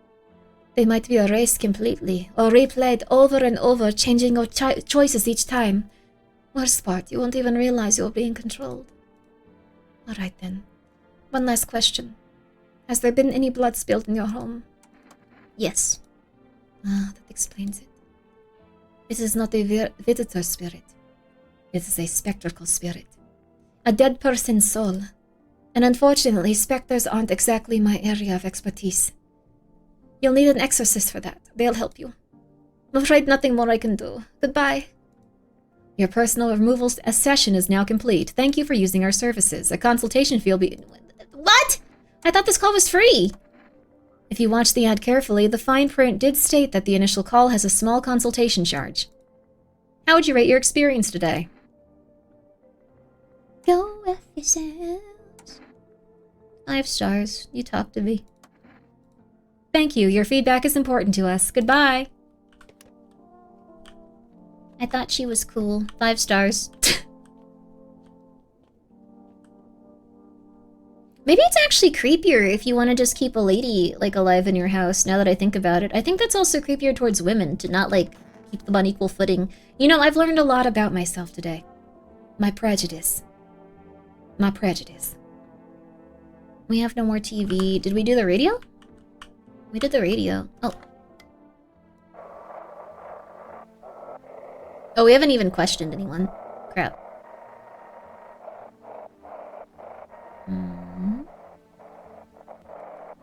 They might be erased completely, or replayed over and over, changing your choices each time. Worst part, you won't even realize you're being controlled. Alright then. One last question. Has there been any blood spilled in your home? Yes. Ah, that explains it. It is not a visitor spirit. It is a spectral spirit. A dead person's soul. And unfortunately, specters aren't exactly my area of expertise. You'll need an exorcist for that. They'll help you. I'm afraid nothing more I can do. Goodbye. Your personal removal session is now complete. Thank you for using our services. A consultation fee will be... What? I thought this call was free. If you watch the ad carefully, the fine print did state that the initial call has a small consultation charge. How would you rate your experience today? Go with yourselves. 5 stars. You talk to me. Thank you. Your feedback is important to us. Goodbye. I thought she was cool. 5 stars. Maybe it's actually creepier if you want to just keep a lady, like, alive in your house, now that I think about it. I think that's also creepier towards women, to not, like, keep them on equal footing. You know, I've learned a lot about myself today. My prejudice. My prejudice. We have no more TV. Did we do the radio? We did the radio. Oh. Oh, we haven't even questioned anyone. Crap.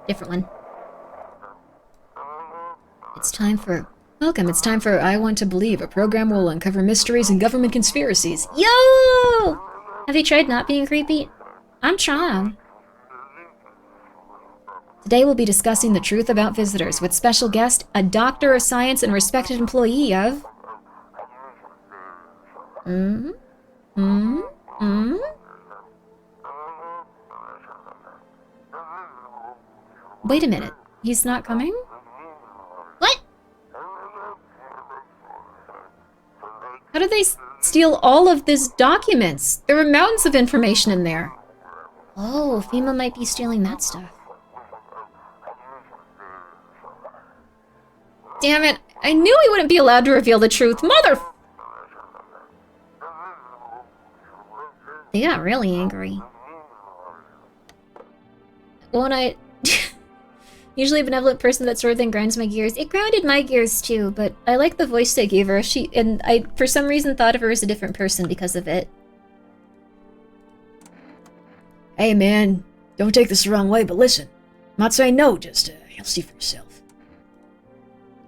Different one. It's time for... Welcome, it's time for I Want to Believe, a program will uncover mysteries and government conspiracies. Yo! Have you tried not being creepy? I'm trying. Today we'll be discussing the truth about visitors with special guest, a doctor of science and respected employee of... Wait a minute. He's not coming? What? How did they steal all of these documents? There were mountains of information in there. Oh, FEMA might be stealing that stuff. Damn it. I knew he wouldn't be allowed to reveal the truth. Mother... They got really angry. When I... Usually a benevolent person, that sort of thing grinds my gears. It grounded my gears too, but I like the voice they gave her. And I, for some reason, thought of her as a different person because of it. Hey man, don't take this the wrong way, but listen. I'm not saying no, just you'll see for yourself.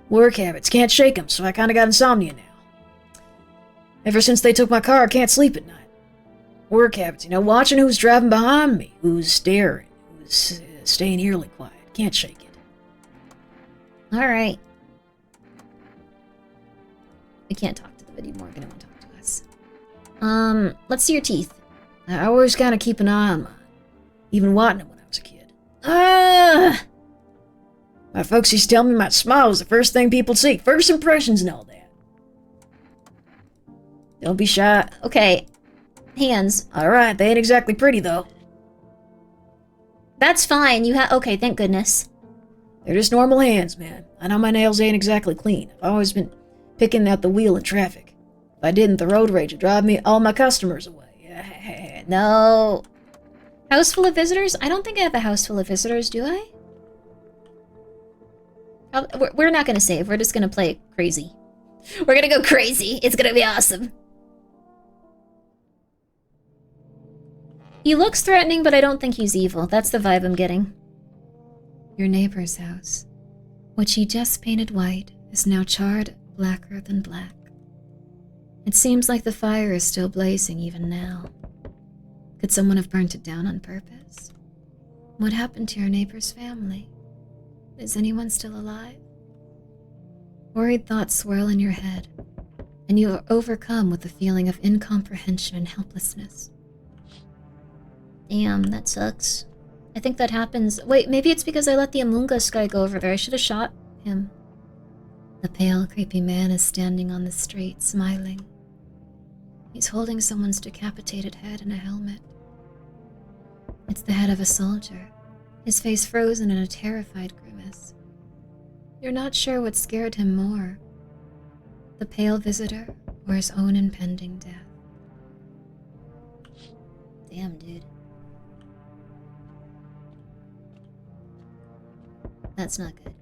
Work habits, can't shake them, so I kinda got insomnia now. Ever since they took my car, I can't sleep at night. Work habits, you know, watching who's driving behind me, who's staring, who's staying eerily quiet. Can't shake it. Alright. We can't talk to them anymore. They don't want to talk to us. Let's see your teeth. I always kind of keep an eye on mine. Even wanting it when I was a kid. My folks used to tell me my smile was the first thing people see. First impressions and all that. Don't be shy. Okay. Hands. Alright, they ain't exactly pretty though. That's fine. You have... Okay, thank goodness. They're just normal hands, man. I know my nails ain't exactly clean. I've always been picking out the wheel in traffic. If I didn't, the road rage would drive me all my customers away. No. House full of visitors? I don't think I have a house full of visitors, do I? We're not gonna save. We're just gonna play crazy. We're gonna go crazy. It's gonna be awesome. He looks threatening, but I don't think he's evil. That's the vibe I'm getting. Your neighbor's house, which he just painted white, is now charred blacker than black. It seems like the fire is still blazing even now. Could someone have burnt it down on purpose? What happened to your neighbor's family? Is anyone still alive? Worried thoughts swirl in your head, and you are overcome with a feeling of incomprehension and helplessness. Damn, that sucks. I think that happens... Wait, maybe it's because I let the Among Us guy go over there. I should have shot him. The pale, creepy man is standing on the street, smiling. He's holding someone's decapitated head in a helmet. It's the head of a soldier, his face frozen in a terrified grimace. You're not sure what scared him more, the pale visitor or his own impending death. Damn, dude. That's not good.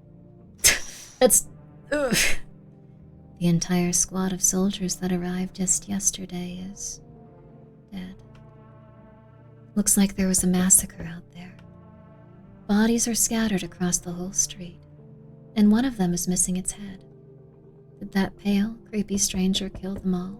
That's... Ugh. The entire squad of soldiers that arrived just yesterday is dead. Looks like there was a massacre out there. Bodies are scattered across the whole street, and one of them is missing its head. Did that pale, creepy stranger kill them all?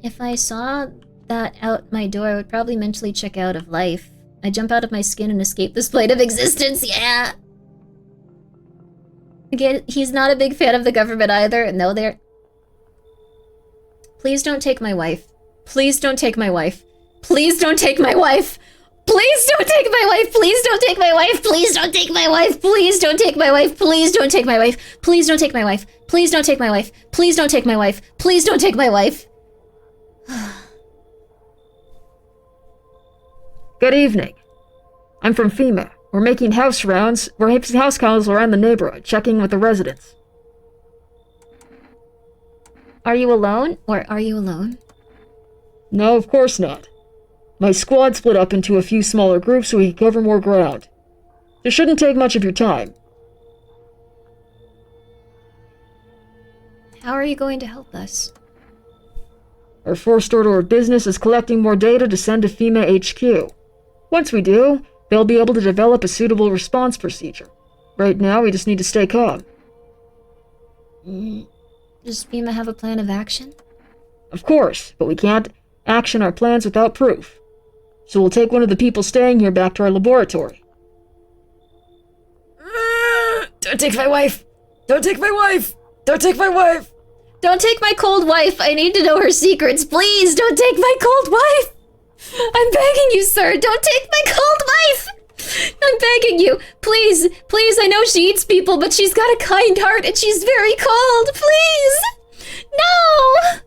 If I saw that out my door, I would probably mentally check out of life. I'd jump out of my skin and escape this plane of existence, yeah! Again, he's not a big fan of the government either. No, they're... Please don't take my wife. Please don't take my wife. Please don't take my wife! Please don't take my wife! Please don't take my wife! Please don't take my wife! Please don't take my wife! Please don't take my wife! Please don't take my wife! Please don't take my wife! Please don't take my wife! Please don't take my wife! Good evening. I'm from FEMA. We're making house rounds. We're house calls around the neighborhood, checking with the residents. Are you alone? Or are you alone? No, of course not. My squad split up into a few smaller groups so we can cover more ground. This shouldn't take much of your time. How are you going to help us? Our first order of business is collecting more data to send to FEMA HQ. Once we do, they'll be able to develop a suitable response procedure. Right now, we just need to stay calm. Does FEMA have a plan of action? Of course, but we can't action our plans without proof. So we'll take one of the people staying here back to our laboratory. Don't take my wife! Don't take my wife! Don't take my wife! Don't take my cold wife! I need to know her secrets! Please, don't take my cold wife! I'm begging you, sir! Don't take my cold wife! I'm begging you! Please, please, I know she eats people, but she's got a kind heart and she's very cold! Please! No!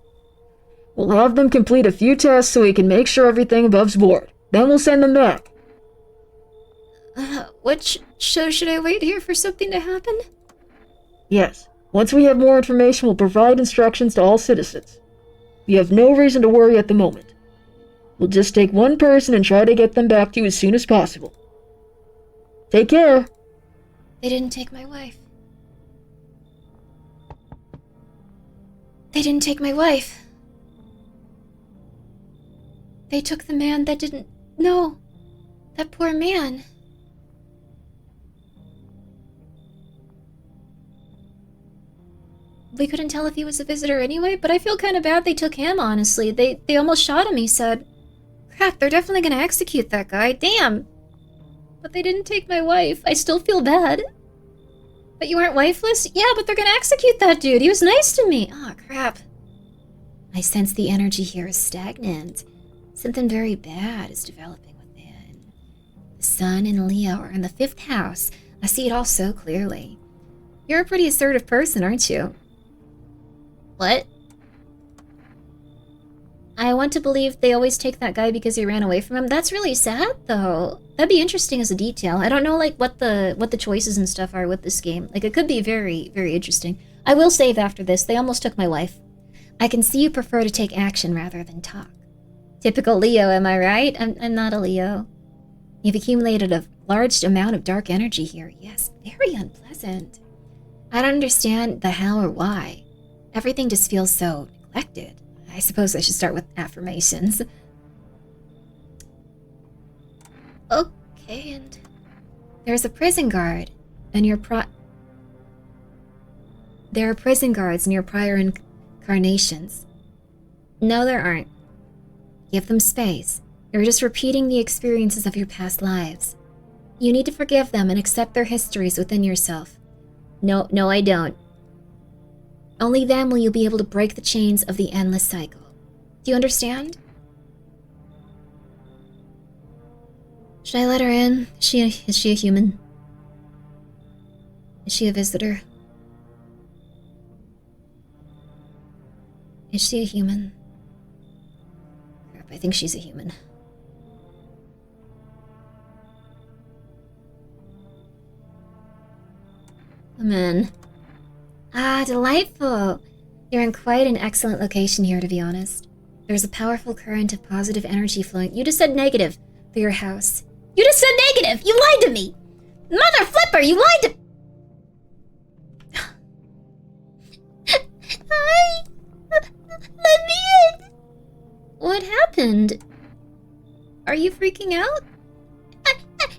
We'll have them complete a few tests so we can make sure everything above's board. Then we'll send them back. Should I wait here for something to happen? Yes. Once we have more information, we'll provide instructions to all citizens. We have no reason to worry at the moment. We'll just take one person and try to get them back to you as soon as possible. Take care. They didn't take my wife. They didn't take my wife. They took the man that didn't... No. That poor man. We couldn't tell if he was a visitor anyway, but I feel kind of bad they took him, honestly. They almost shot him, he said. Crap, they're definitely gonna execute that guy. Damn. But they didn't take my wife. I still feel bad. But you aren't wifeless? Yeah, but they're gonna execute that dude. He was nice to me. Aw, crap. I sense the energy here is stagnant. Something very bad is developing within. The sun and Leo are in the 5th house. I see it all so clearly. You're a pretty assertive person, aren't you? What? I want to believe they always take that guy because he ran away from him. That's really sad, though. That'd be interesting as a detail. I don't know, like, what the choices and stuff are with this game. Like, it could be very, very interesting. I will save after this. They almost took my wife. I can see you prefer to take action rather than talk. Typical Leo, am I right? I'm not a Leo. You've accumulated a large amount of dark energy here. Yes, very unpleasant. I don't understand the how or why. Everything just feels so neglected. I suppose I should start with affirmations. Okay, and there's a prison guard, and there are prison guards in your prior incarnations. No, there aren't. Give them space. You're just repeating the experiences of your past lives. You need to forgive them and accept their histories within yourself. No, I don't. Only then will you be able to break the chains of the endless cycle. Do you understand? Should I let her in? Is she a human? Is she a visitor? Is she a human? Crap, I think she's a human. Come in. Ah, delightful. You're in quite an excellent location here, to be honest. There's a powerful current of positive energy flowing. You just said negative for your house. You just said negative! You lied to me! Mother flipper, you lied to... Hi! Let me in! What happened? Are you freaking out? I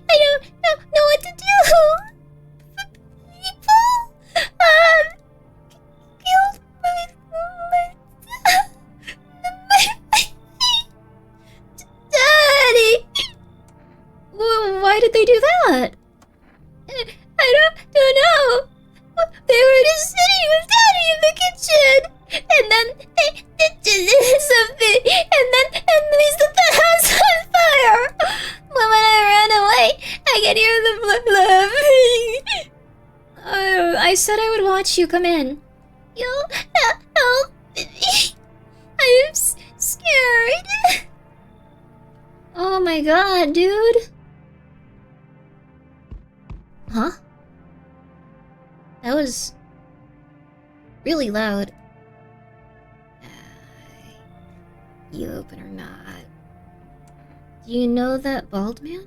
don't know what to do! People... killed Daddy! Why did they do that? I don't know. They were just sitting with Daddy in the kitchen, and then they did something, and then they set the house on fire. But when I ran away, I could hear the laughing. I said I would watch you. Come in. You'll help me. I'm scared. Oh my god, dude. Huh? That was really loud. You open or not? Do you know that bald man?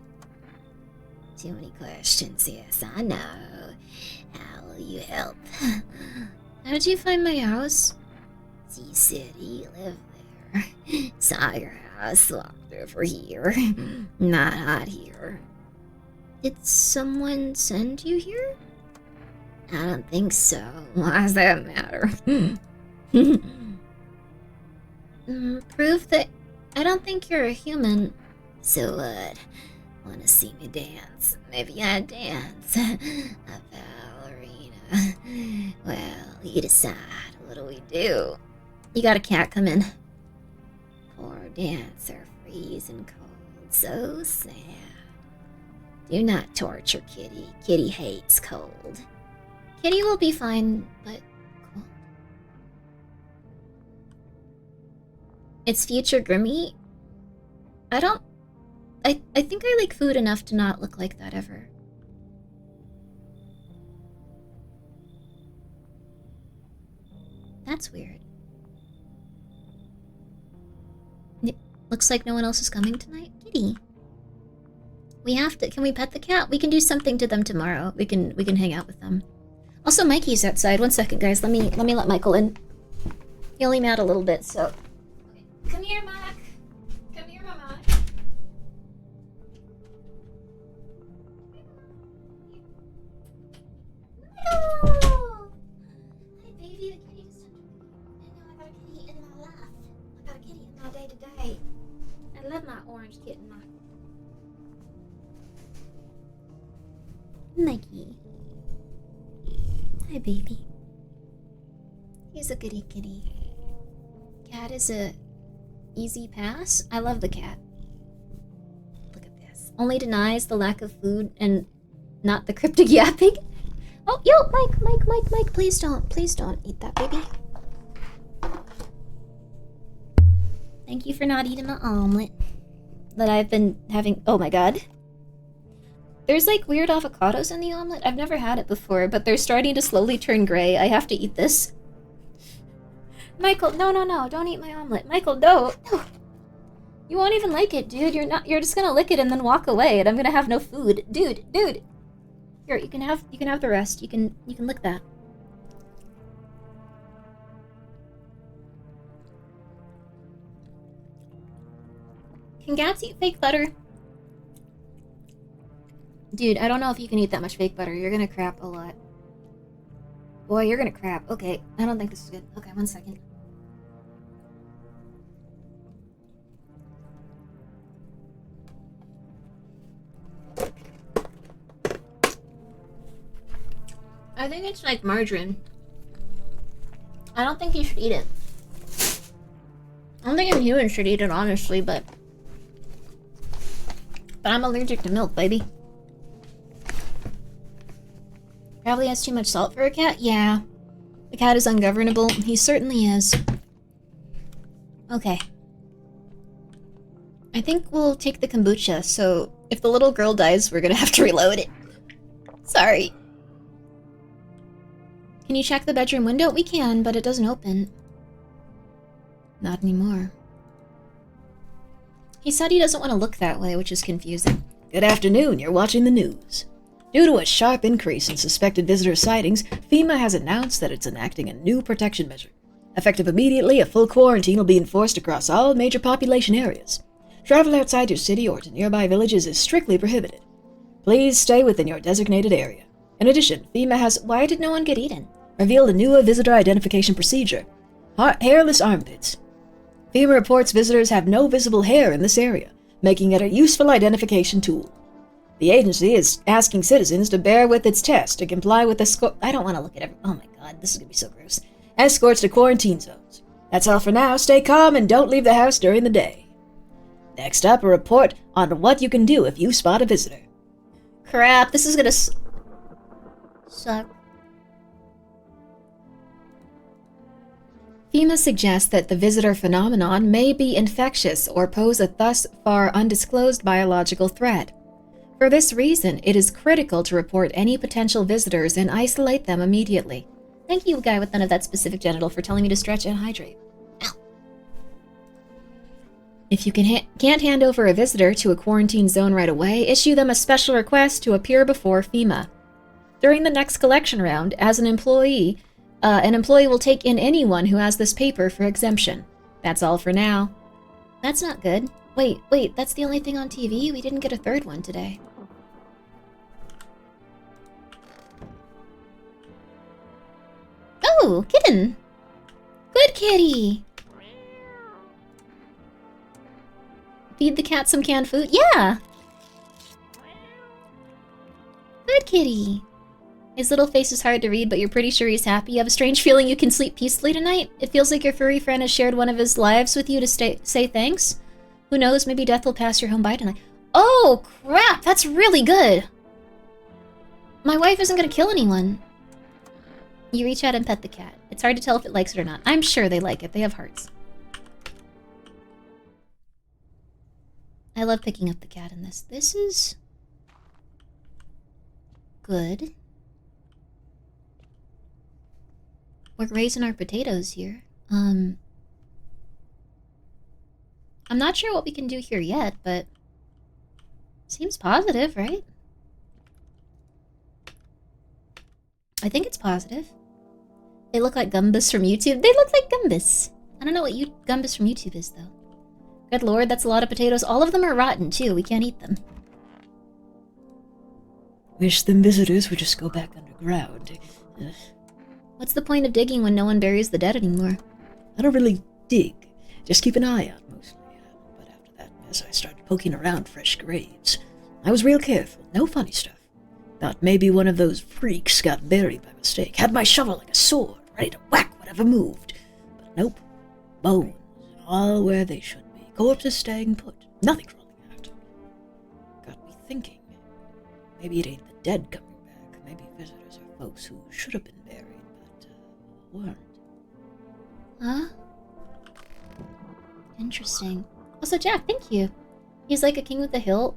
Too many questions, yes, I know. How will you help? How did you find my house? You said you live there. Saw your house, walked over here. Not hot here. Did someone send you here? I don't think so. Why does that matter? Proof that I don't think you're a human. So what? Wanna see me dance? Maybe I dance. A ballerina. Well, you decide. What do we do? You got a cat, come in. Poor dancer, freezing cold. So sad. Do not torture Kitty. Kitty hates cold. Kitty will be fine, but cold. It's future Grimmi. I think I like food enough to not look like that ever. That's weird. Looks like no one else is coming tonight. Kitty. We have to. Can we pet the cat? We can do something to them tomorrow. We can hang out with them. Also, Mikey's outside. 1 second, guys. Let me let Michael in. He only mad a little bit, so. Okay. Come here, Mac. Come here, Mama. No! Hi, baby. The kitty just entered. And now I got a kitty in my life. I got a kitty in my day-to-day. I love my orange kitten. Mikey. Hi, baby. He's a goody kitty. Cat is a easy pass. I love the cat. Look at this. Only denies the lack of food and not the cryptic yapping. Oh, yo, Mike, please don't eat that, baby. Thank you for not eating my omelet that I've been having. Oh my god. There's like weird avocados in the omelet. I've never had it before, but they're starting to slowly turn gray. I have to eat this. Michael, no, don't eat my omelet. Michael, no. You won't even like it, dude. You're just gonna lick it and then walk away, and I'm gonna have no food. Dude. Here, you can have the rest. You can lick that. Can cats eat fake butter? Dude, I don't know if you can eat that much fake butter. You're gonna crap a lot. Boy, you're gonna crap. Okay, I don't think this is good. Okay, 1 second. I think it's like margarine. I don't think you should eat it. I don't think any human should eat it, honestly, but I'm allergic to milk, baby. Probably has too much salt for a cat? Yeah. The cat is ungovernable. He certainly is. Okay. I think we'll take the kombucha, so if the little girl dies, we're gonna have to reload it. Sorry. Can you check the bedroom window? We can, but it doesn't open. Not anymore. He said he doesn't want to look that way, which is confusing. Good afternoon, you're watching the news. Due to a sharp increase in suspected visitor sightings, FEMA has announced that it's enacting a new protection measure. Effective immediately, a full quarantine will be enforced across all major population areas. Travel outside your city or to nearby villages is strictly prohibited. Please stay within your designated area. In addition, FEMA has... Why did no one get eaten? Revealed a new visitor identification procedure. Hairless armpits. FEMA reports visitors have no visible hair in this area, making it a useful identification tool. The agency is asking citizens to bear with its test to comply with the I don't want to look at oh my god, this is gonna be so gross. escorts to quarantine zones. That's all for now. Stay calm and don't leave the house during the day. Next up, a report on what you can do if you spot a visitor. Crap, this is gonna suck. FEMA suggests that the visitor phenomenon may be infectious or pose a thus far undisclosed biological threat. For this reason, it is critical to report any potential visitors and isolate them immediately. Thank you, guy with none of that specific genital, for telling me to stretch and hydrate. Ow. If you can't hand over a visitor to a quarantine zone right away, issue them a special request to appear before FEMA. During the next collection round, as an employee will take in anyone who has this paper for exemption. That's all for now. That's not good. Wait, that's the only thing on TV? We didn't get a third one today. Oh, kitten! Good kitty! Feed the cat some canned food? Yeah! Good kitty! His little face is hard to read, but you're pretty sure he's happy. You have a strange feeling you can sleep peacefully tonight? It feels like your furry friend has shared one of his lives with you to say thanks? Who knows, maybe death will pass your home by tonight. Oh, crap! That's really good! My wife isn't gonna kill anyone. You reach out and pet the cat. It's hard to tell if it likes it or not. I'm sure they like it. They have hearts. I love picking up the cat in this. This is... good. We're raising our potatoes here. I'm not sure what we can do here yet, but... seems positive, right? I think it's positive. They look like Gumbus from YouTube. They look like Gumbus. I don't know what Gumbus from YouTube is, though. Good lord, that's a lot of potatoes. All of them are rotten, too. We can't eat them. Wish them visitors would just go back underground. What's the point of digging when no one buries the dead anymore? I don't really dig. Just keep an eye out, mostly. But after that mess, I started poking around fresh graves. I was real careful. No funny stuff. Thought maybe one of those freaks got buried by mistake. Had my shovel like a sword, ready to whack whatever moved. But nope. Bones, all where they should be. Corpses staying put. Nothing crawling out. Got me thinking. Maybe it ain't the dead coming back. Maybe visitors are folks who should have been buried, but weren't. Huh? Interesting. Also, Jack, thank you. He's like a King of the Hill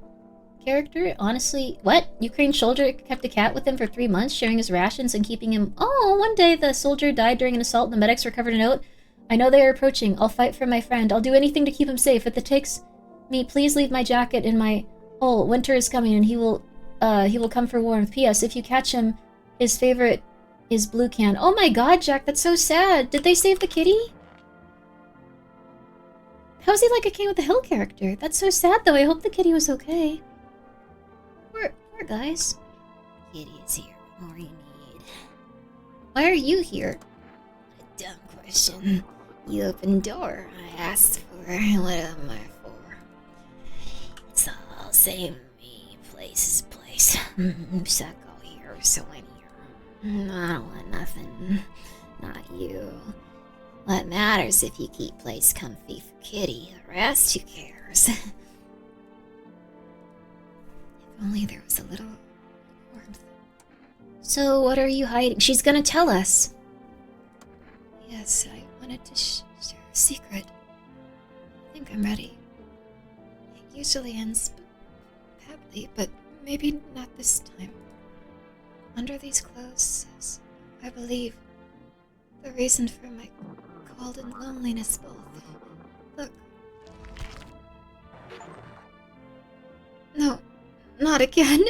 character. Honestly, what? Ukraine soldier kept a cat with him for 3 months, sharing his rations and keeping him... Oh, one day the soldier died during an assault and the medics recovered a note. I know they are approaching. I'll fight for my friend. I'll do anything to keep him safe. If it takes me, please leave my jacket in my hole. Winter is coming and he will come for warmth. P.S. If you catch him, his favorite is blue can. Oh my god, Jack, that's so sad. Did they save the kitty? How is he like a King of the Hill character? That's so sad, though. I hope the kitty was okay. Poor guys. Kitty is here. What more you need? Why are you here? A dumb question. You opened the door. I asked for what am I for? It's all same me. Place is place. Suck all here, so in here. I don't want nothing. Not you. What matters if you keep place comfy for Kitty? The rest, who cares? If only there was a little warmth. So, what are you hiding? She's gonna tell us. Yes, I wanted to share a secret. I think I'm ready. It usually ends badly, but maybe not this time. Under these clothes says I believe the reason for my cold and loneliness both. Look. No, not again.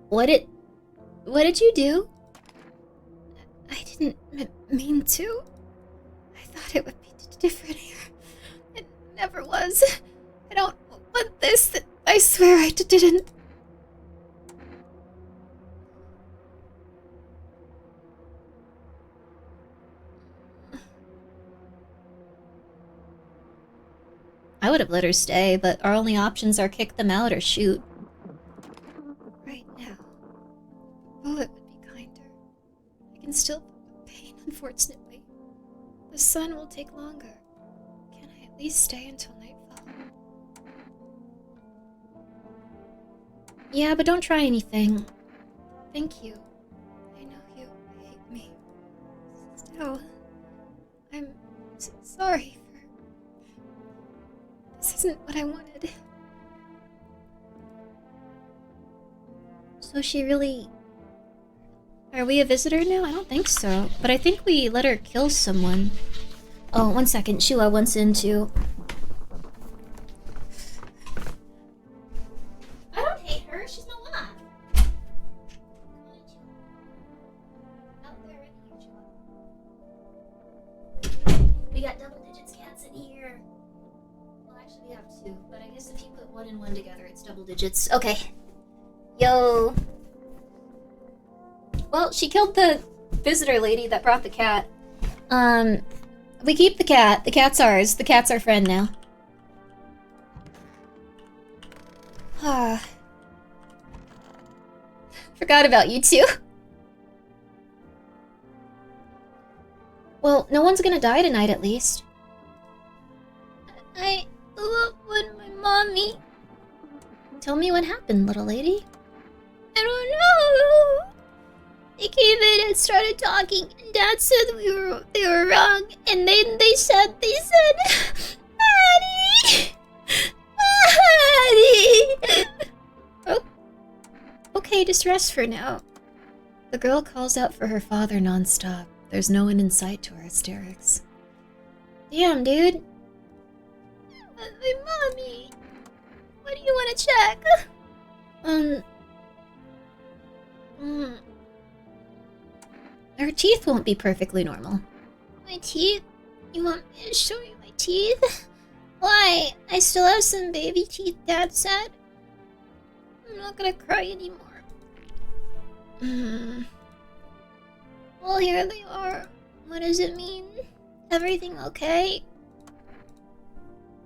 What did you do? I didn't mean to. I thought it would be different here. It never was. I don't want this. I swear I didn't. I would have let her stay, but our only options are kick them out or shoot. Right now, a bullet would be kinder. I can still feel the pain, unfortunately. The sun will take longer. Can I at least stay until nightfall? Yeah, but don't try anything. Thank you. I know you hate me. Still, I'm sorry. This isn't what I wanted. So she really... Are we a visitor now? I don't think so. But I think we let her kill someone. Oh, 1 second. Shua wants in too. I don't hate her. She's my wife. We got double digits cats in here. We have 2, but I guess if you put 1 and 1 together, it's double digits. Okay. Yo. Well, she killed the visitor lady that brought the cat. We keep the cat. The cat's ours. The cat's our friend now. Forgot about you two. Well, no one's gonna die tonight, at least. I love when my mommy... Tell me what happened, little lady. I don't know. They came in and started talking, and Dad said they were wrong, and then they said, Maddie! Maddie! Oh, okay, just rest for now. The girl calls out for her father nonstop. There's no one in sight to her hysterics. Damn, dude. My mommy. What do you want to check? Her teeth won't be perfectly normal. My teeth? You want me to show you my teeth? Why? I still have some baby teeth, Dad said. I'm not gonna cry anymore. Well, here they are. What does it mean? Everything okay?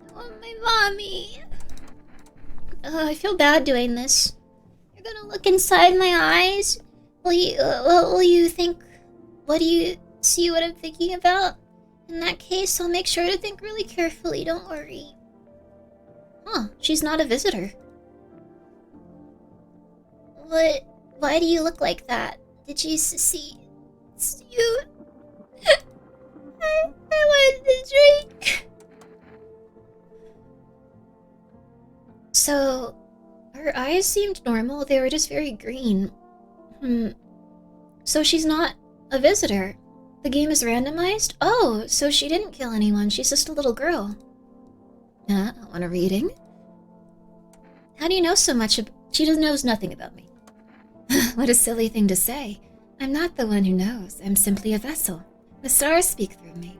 I want my mommy. I feel bad doing this. You're gonna look inside my eyes? Will you think... What do you see what I'm thinking about? In that case, I'll make sure to think really carefully, don't worry. Huh, she's not a visitor. What? Why do you look like that? Did you see you? I wanted to drink. So, her eyes seemed normal, they were just very green. So she's not a visitor. The game is randomized? Oh, so she didn't kill anyone, she's just a little girl. Want a reading? How do you know so much She knows nothing about me. What a silly thing to say. I'm not the one who knows, I'm simply a vessel. The stars speak through me.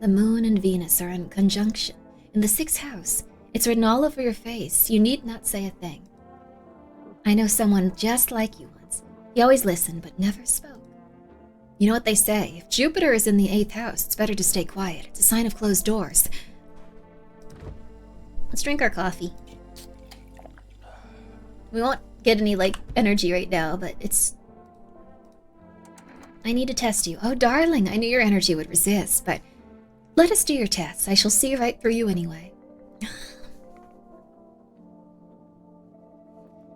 The moon and Venus are in conjunction. In the 6th house, it's written all over your face. You need not say a thing. I know someone just like you once. He always listened, but never spoke. You know what they say, if Jupiter is in the 8th house, it's better to stay quiet. It's a sign of closed doors. Let's drink our coffee. We won't get any, energy right now, but it's... I need to test you. Oh, darling, I knew your energy would resist, but... Let us do your tests. I shall see right through you anyway.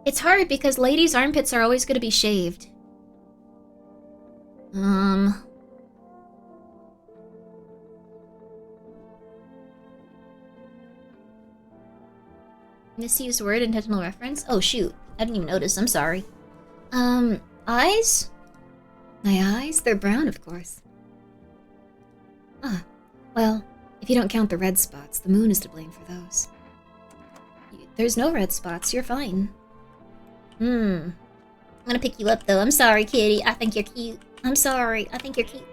It's hard because ladies' armpits are always going to be shaved. Misused word, intentional reference? Oh shoot, I didn't even notice, I'm sorry. Eyes? My eyes? They're brown, of course. Ah, well, if you don't count the red spots, the moon is to blame for those. There's no red spots, you're fine. I'm gonna pick you up though, I'm sorry, kitty, I think you're cute. I'm sorry, I think you're cute.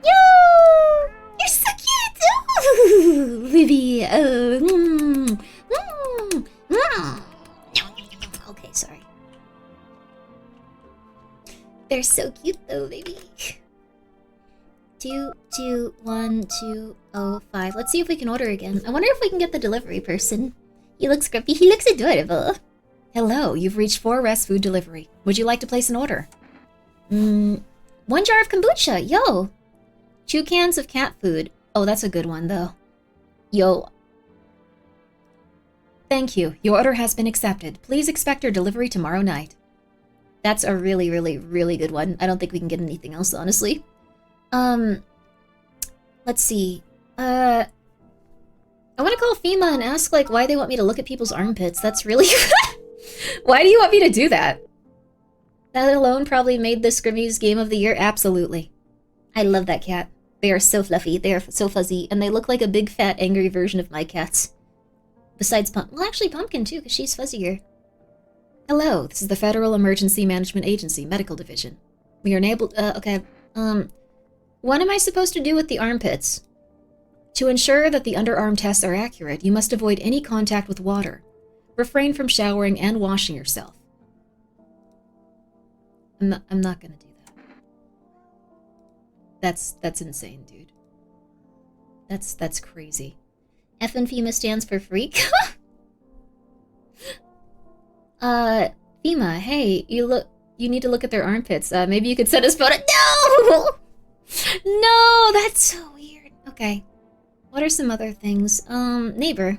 Yo! You're so cute! Ooh, baby, Okay, sorry. They're so cute though, baby. 221-205. Let's see if we can order again. I wonder if we can get the delivery person. He looks grumpy. He looks adorable. Hello, you've reached 4S Food Delivery. Would you like to place an order? 1 jar of kombucha. Yo. 2 cans of cat food. Oh, that's a good one though. Yo. Thank you. Your order has been accepted. Please expect your delivery tomorrow night. That's a really, really, really good one. I don't think we can get anything else, honestly. Let's see. I want to call FEMA and ask, like, why they want me to look at people's armpits. That's really... Why do you want me to do that? That alone probably made this Grimmi's Game of the Year. Absolutely. I love that cat. They are so fluffy, they are so fuzzy, and they look like a big, fat, angry version of my cats. Besides Pumpkin. Well, actually, Pumpkin, too, because she's fuzzier. Hello, this is the Federal Emergency Management Agency, Medical Division. We are enabled... okay. What am I supposed to do with the armpits? To ensure that the underarm tests are accurate, you must avoid any contact with water. Refrain from showering and washing yourself. I'm not gonna do that. That's insane, dude. That's crazy. F and FEMA stands for freak. FEMA, hey, you need to look at their armpits. Maybe you could send us photo. No! No, that's so weird. Okay. What are some other things? Neighbor.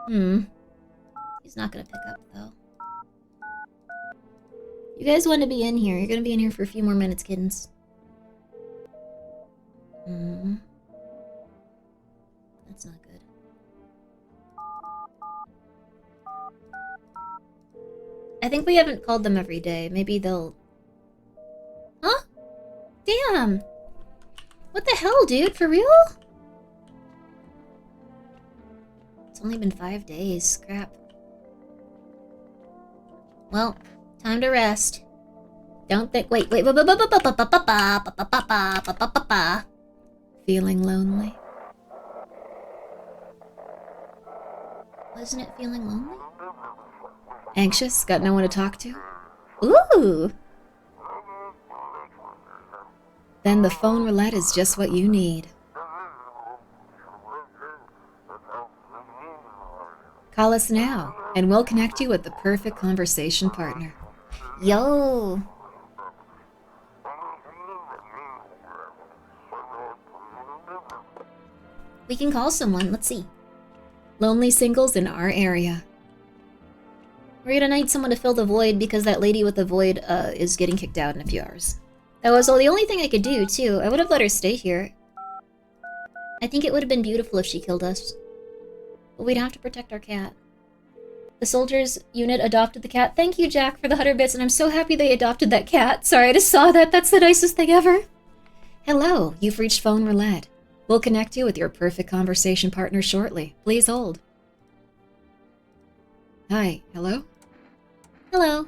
He's not gonna pick up, though. You guys want to be in here. You're gonna be in here for a few more minutes, kittens. That's not good. I think we haven't called them every day. Maybe they'll... Huh? Damn! What the hell, dude? For real? It's only been 5 days. Crap. Well, time to rest. Don't think... Wait. Feeling lonely? Wasn't it feeling lonely? Anxious? Got no one to talk to? Ooh! Then the phone roulette is just what you need. Call us now, and we'll connect you with the perfect conversation partner. Yo! We can call someone. Let's see. Lonely singles in our area. We're gonna need someone to fill the void because that lady with the void is getting kicked out in a few hours. That was the only thing I could do, too. I would have let her stay here. I think it would have been beautiful if she killed us. But we'd have to protect our cat. The soldiers unit adopted the cat. Thank you, Jack, for the 100 bits, and I'm so happy they adopted that cat. Sorry, I just saw that. That's the nicest thing ever. Hello, you've reached phone roulette. We'll connect you with your perfect conversation partner shortly. Please hold. Hi, hello? Hello.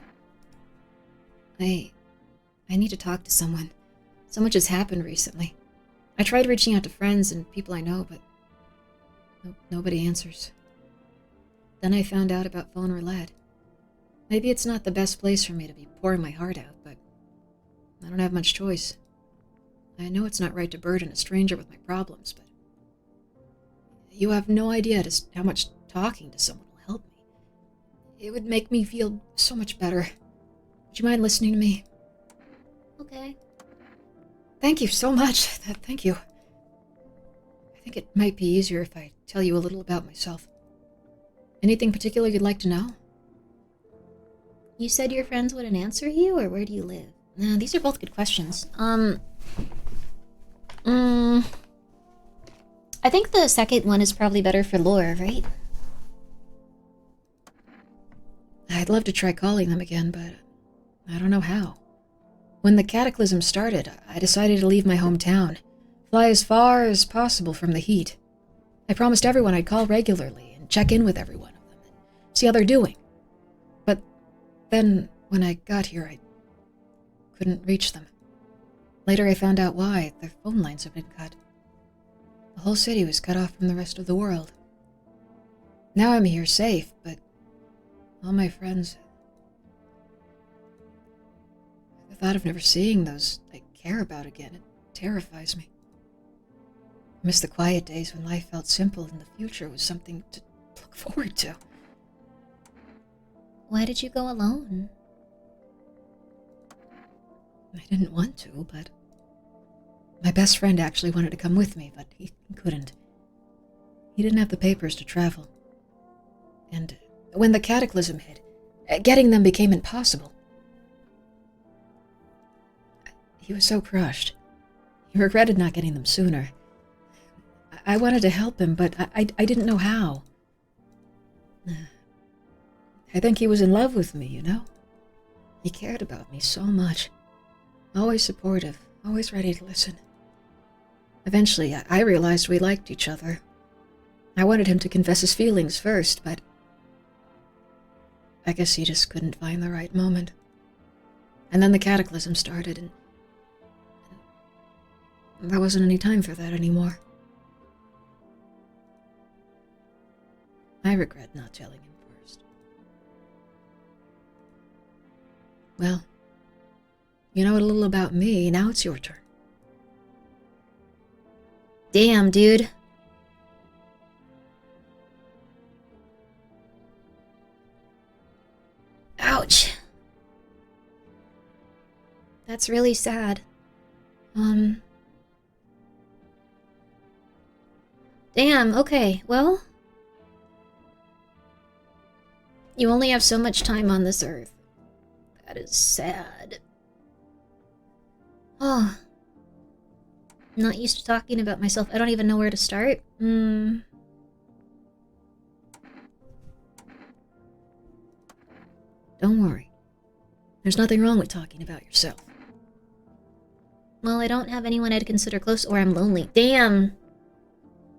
I need to talk to someone. So much has happened recently. I tried reaching out to friends and people I know, but nobody answers. Then I found out about phone roulette. Maybe it's not the best place for me to be pouring my heart out, but I don't have much choice. I know it's not right to burden a stranger with my problems, but you have no idea just how much talking to someone will help me. It would make me feel so much better. Would you mind listening to me? Okay. Thank you so much. Thank you. I think it might be easier if I tell you a little about myself. Anything particular you'd like to know? You said your friends wouldn't answer you, or where do you live? These are both good questions. I think the second one is probably better for lore, right? I'd love to try calling them again, but I don't know how. When the cataclysm started, I decided to leave my hometown, fly as far as possible from the heat. I promised everyone I'd call regularly and check in with every one of them and see how they're doing. But then, when I got here, I couldn't reach them. Later I found out why. Their phone lines had been cut. The whole city was cut off from the rest of the world. Now I'm here safe, but all my friends... The thought of never seeing those I care about again, it terrifies me. I miss the quiet days when life felt simple and the future was something to look forward to. Why did you go alone? I didn't want to, but... My best friend actually wanted to come with me, but he couldn't. He didn't have the papers to travel. And when the cataclysm hit, getting them became impossible. He was so crushed. He regretted not getting them sooner. I wanted to help him, but I didn't know how. I think he was in love with me, you know? He cared about me so much. Always supportive, always ready to listen. Eventually, I realized we liked each other. I wanted him to confess his feelings first, but I guess he just couldn't find the right moment. And then the cataclysm started, and there wasn't any time for that anymore. I regret not telling him first. Well, you know a little about me, now it's your turn. Damn, dude. Ouch. That's really sad. Damn, okay, well... You only have so much time on this earth. That is sad. Oh. I'm not used to talking about myself. I don't even know where to start. Don't worry. There's nothing wrong with talking about yourself. Well, I don't have anyone I'd consider close, or I'm lonely. Damn!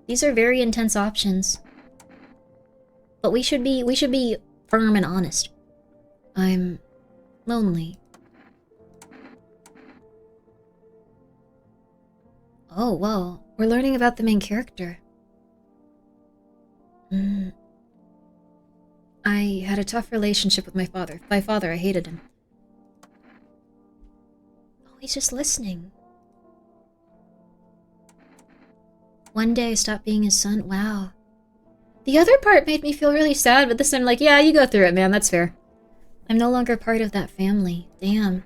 These are very intense options. But we should be firm and honest. I'm lonely. Oh, whoa. We're learning about the main character. I had a tough relationship with my father. By father, I hated him. Oh, he's just listening. One day I stopped being his son. Wow. The other part made me feel really sad, but this time I'm like, yeah, you go through it, man. That's fair. I'm no longer part of that family. Damn.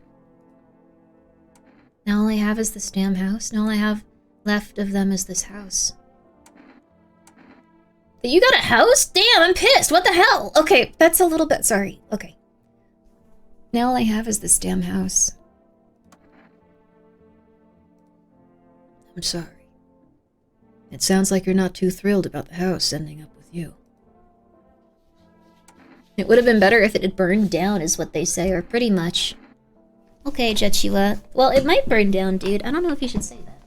Now all I have is this damn house. Now all I have left of them is this house. But you got a house? Damn, I'm pissed. What the hell? Okay, that's a little bit... Sorry. Okay. Now all I have is this damn house. I'm sorry. It sounds like you're not too thrilled about the house ending up with you. It would have been better if it had burned down, is what they say, or pretty much. Okay, Jetchua. Well, it might burn down, dude. I don't know if you should say that.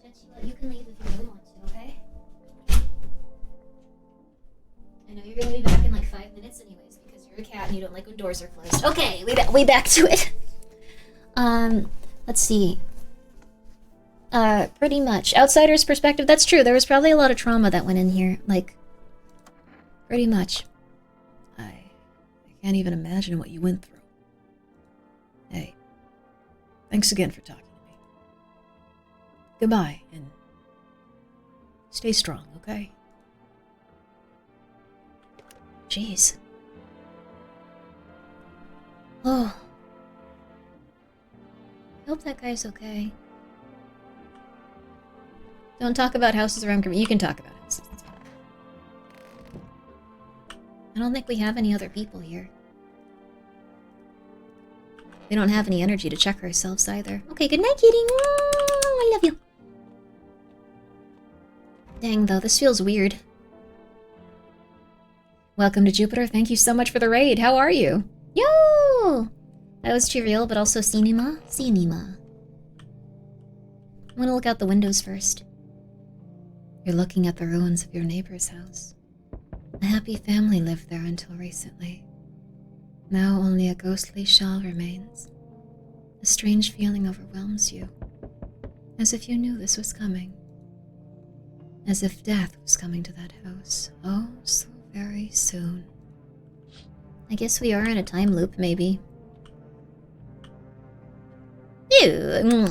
Jetchua, you can leave if you really want to, okay? I know you're gonna be back in like 5 minutes anyways, because you're a cat and you don't like when doors are closed. Okay, we back to it. Let's see. Pretty much. Outsider's perspective, that's true. There was probably a lot of trauma that went in here. Like, pretty much. I can't even imagine what you went through. Hey, thanks again for talking to me. Goodbye, and stay strong, okay? Jeez. Oh. I hope that guy's okay. Don't talk about houses around Grimmi. You can talk about houses. I don't think we have any other people here. We don't have any energy to check ourselves either. Okay, good night, kitty. I love you. Dang, though, this feels weird. Welcome to Jupiter. Thank you so much for the raid. How are you? Yo! That was trivial, but also cinema. Cinema. I want to look out the windows first. You're looking at the ruins of your neighbor's house. A happy family lived there until recently. Now only a ghostly shell remains. A strange feeling overwhelms you, as if you knew this was coming. As if death was coming to that house, oh, so very soon. I guess we are in a time loop, maybe. Ew.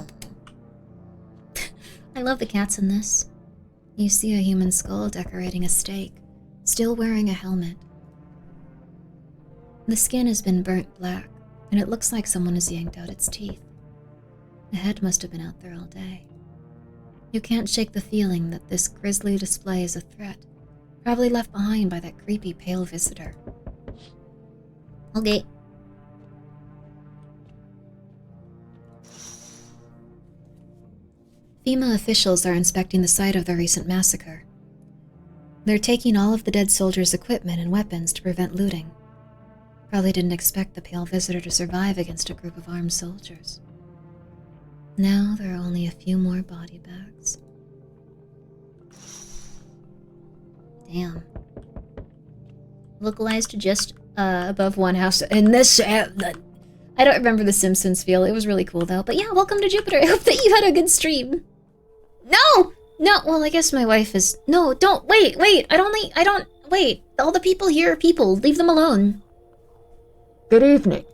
I love the cats in this. You see a human skull decorating a stake, still wearing a helmet. The skin has been burnt black, and it looks like someone has yanked out its teeth. The head must have been out there all day. You can't shake the feeling that this grisly display is a threat, probably left behind by that creepy pale visitor. Okay. FEMA officials are inspecting the site of the recent massacre. They're taking all of the dead soldiers' equipment and weapons to prevent looting. Probably didn't expect the pale visitor to survive against a group of armed soldiers. Now there are only a few more body bags. Damn. Localized to just above one house. And this... I don't remember the Simpsons feel. It was really cool though. But yeah, welcome to Jupiter. I hope that you had a good stream. No! No, well I guess my wife is... No, don't, wait, I don't, wait. All the people here are people. Leave them alone. Good evening.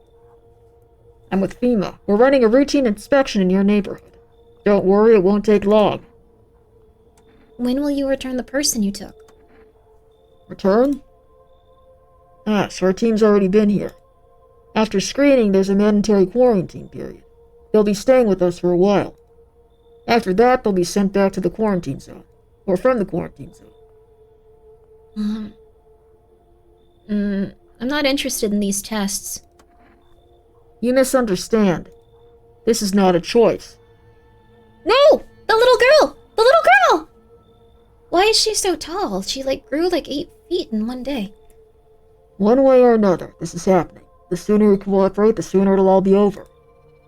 I'm with FEMA. We're running a routine inspection in your neighborhood. Don't worry, it won't take long. When will you return the person you took? Return? So our team's already been here. After screening, there's a mandatory quarantine period. They'll be staying with us for a while. After that, they'll be sent back to the quarantine zone. Or from the quarantine zone. I'm not interested in these tests. You misunderstand. This is not a choice. No! The little girl! The little girl! Why is she so tall? She, grew 8 feet in one day. One way or another, this is happening. The sooner you cooperate, the sooner it'll all be over.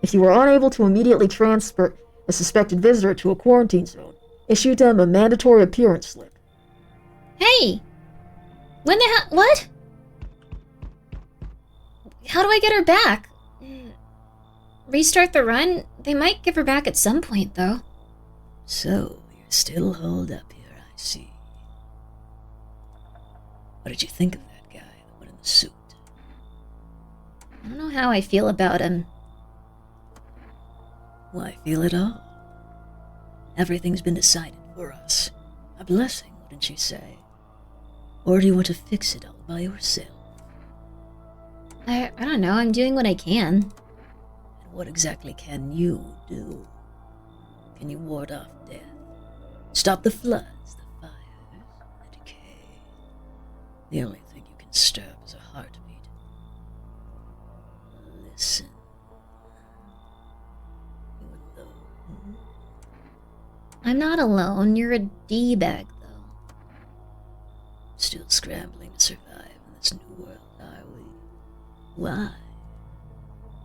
If you are unable to immediately transfer a suspected visitor to a quarantine zone, issue them a mandatory appearance slip. Hey! When the hell... What? How do I get her back? Restart the run? They might give her back at some point, though. So, you're still holed up here, I see. What did you think of that guy, the one in the suit? I don't know how I feel about him. Why feel it all? Everything's been decided for us. A blessing, wouldn't you say? Or do you want to fix it all by yourself? I don't know, I'm doing what I can. And what exactly can you do? Can you ward off death? Stop the floods, the fires, the decay? The only thing you can stir is a heartbeat. Listen. You alone? I'm not alone, you're a D-bag, though. Still scrambling to survive in this new world, are we? Why?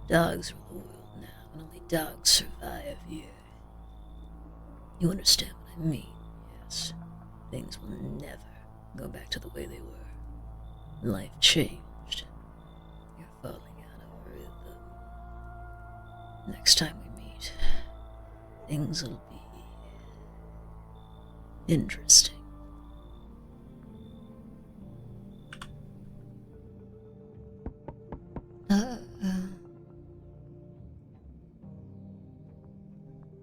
Dogs rule the world now, and only dogs survive here. You understand what I mean, yes? Things will never go back to the way they were. Life changed. You're falling out of rhythm. Next time we meet, things will be interesting.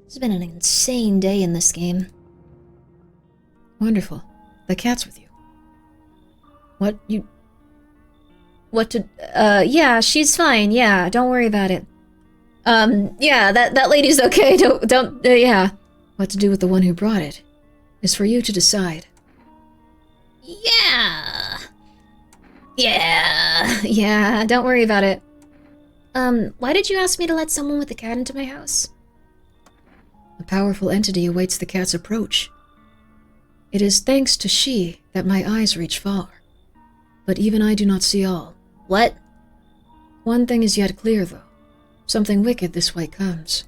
It's been an insane day in this game. Wonderful. The cat's with you. Yeah, she's fine, yeah, don't worry about it. Yeah, that lady's okay, yeah. What to do with the one who brought it is for you to decide. Yeah, don't worry about it. Why did you ask me to let someone with a cat into my house? A powerful entity awaits the cat's approach. It is thanks to she that my eyes reach far. But even I do not see all. What? One thing is yet clear, though. Something wicked this way comes.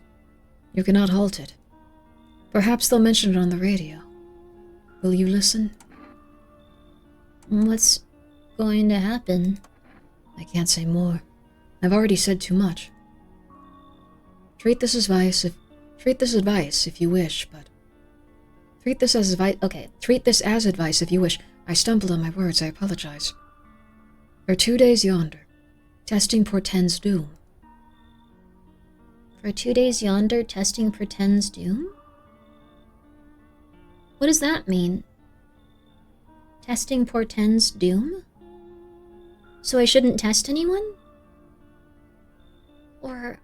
You cannot halt it. Perhaps they'll mention it on the radio. Will you listen? What's going to happen? I can't say more. I've already said too much. Treat this as advice if you wish, but... Treat this as advice if you wish. I stumbled on my words, I apologize. For 2 days yonder, testing portends doom. For 2 days yonder, testing portends doom? What does that mean? Testing portends doom? So I shouldn't test anyone? Or,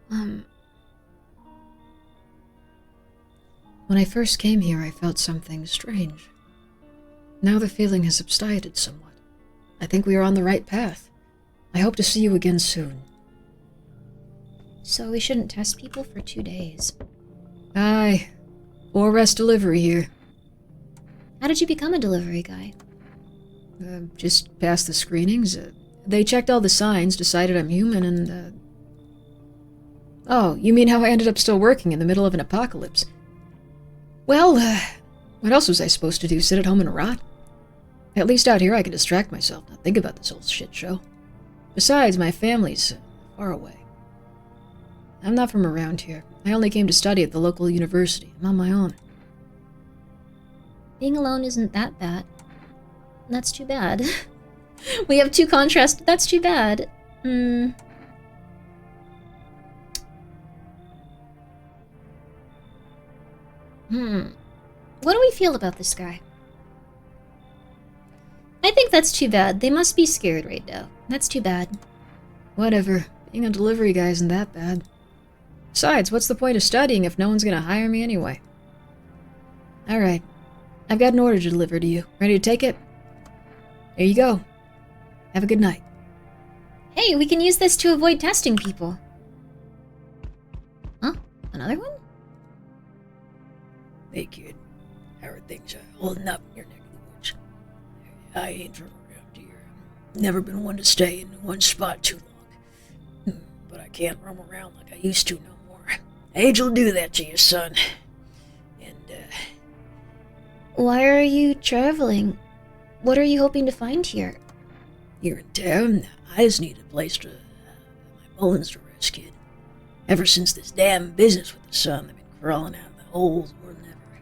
When I first came here, I felt something strange. Now the feeling has subsided somewhat. I think we are on the right path. I hope to see you again soon. So we shouldn't test people for 2 days. Aye. 4 rest delivery here. How did you become a delivery guy? Just passed the screenings. They checked all the signs, decided I'm human, and, Oh, you mean how I ended up still working in the middle of an apocalypse? Well, what else was I supposed to do, sit at home and rot? At least out here I can distract myself, not think about this whole shit show. Besides, my family's far away. I'm not from around here. I only came to study at the local university. I'm on my own. Being alone isn't that bad. That's too bad. We have 2 contrasts. That's too bad. What do we feel about this guy? I think that's too bad. They must be scared right now. That's too bad. Whatever. Being a delivery guy isn't that bad. Besides, what's the point of studying if no one's gonna hire me anyway? Alright. I've got an order to deliver to you. Ready to take it? Here you go. Have a good night. Hey, we can use this to avoid testing people. Huh? Another one? Hey, kid. How are things holding up in your neck of the woods? I ain't from around here. Never been one to stay in one spot too long. But I can't roam around like I used to no more. Age will do that to you, son. And, Why are you traveling? What are you hoping to find here? here in town, I just need a place to... my bones to rest, kid. Ever since this damn business with the sun, they've been crawling out of the holes more than ever.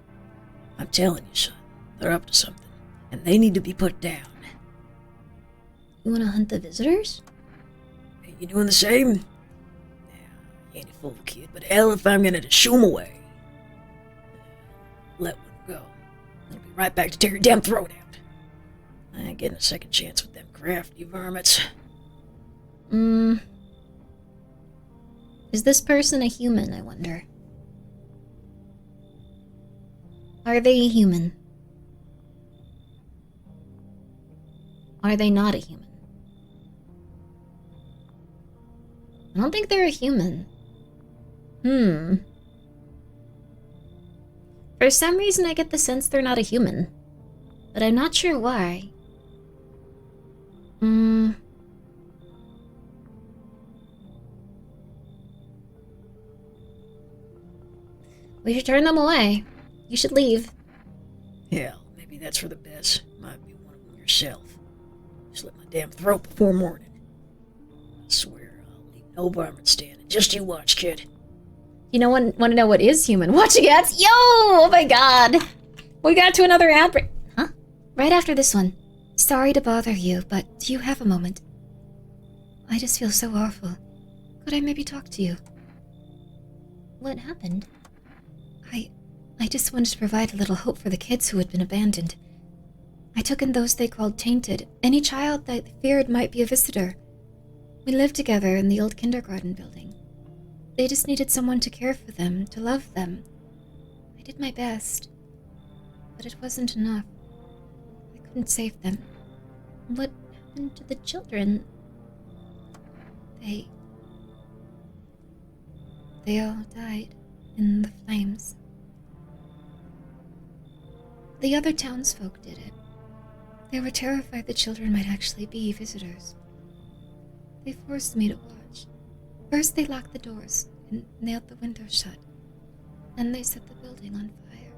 I'm telling you, son, they're up to something, and they need to be put down. You want to hunt the visitors? Are you doing the same? Now, you ain't a fool, kid, but hell if I'm gonna shoo 'em away. Let one go. I'll be right back to tear your damn throat out. I ain't getting a second chance with them crafty varmints. Is this person a human, I wonder? Are they a human? Are they not a human? I don't think they're a human. For some reason I get the sense they're not a human. But I'm not sure why. We should turn them away. You should leave. Hell, maybe that's for the best. Might be one of them yourself. Slit my damn throat before morning. I swear I'll leave no varmint standing. Just you watch, kid. You know, want to know what is human? Watching ads? Yo! Oh my god! We got to another ad break. Huh? Right after this one. Sorry to bother you, but do you have a moment? I just feel so awful. Could I maybe talk to you? What happened? I just wanted to provide a little hope for the kids who had been abandoned. I took in those they called tainted, any child that they feared might be a visitor. We lived together in the old kindergarten building. They just needed someone to care for them, to love them. I did my best, but it wasn't enough. I couldn't save them. What happened to the children? They all died in the flames. The other townsfolk did it. They were terrified the children might actually be visitors. They forced me to watch. First they locked the doors and nailed the windows shut. Then they set the building on fire.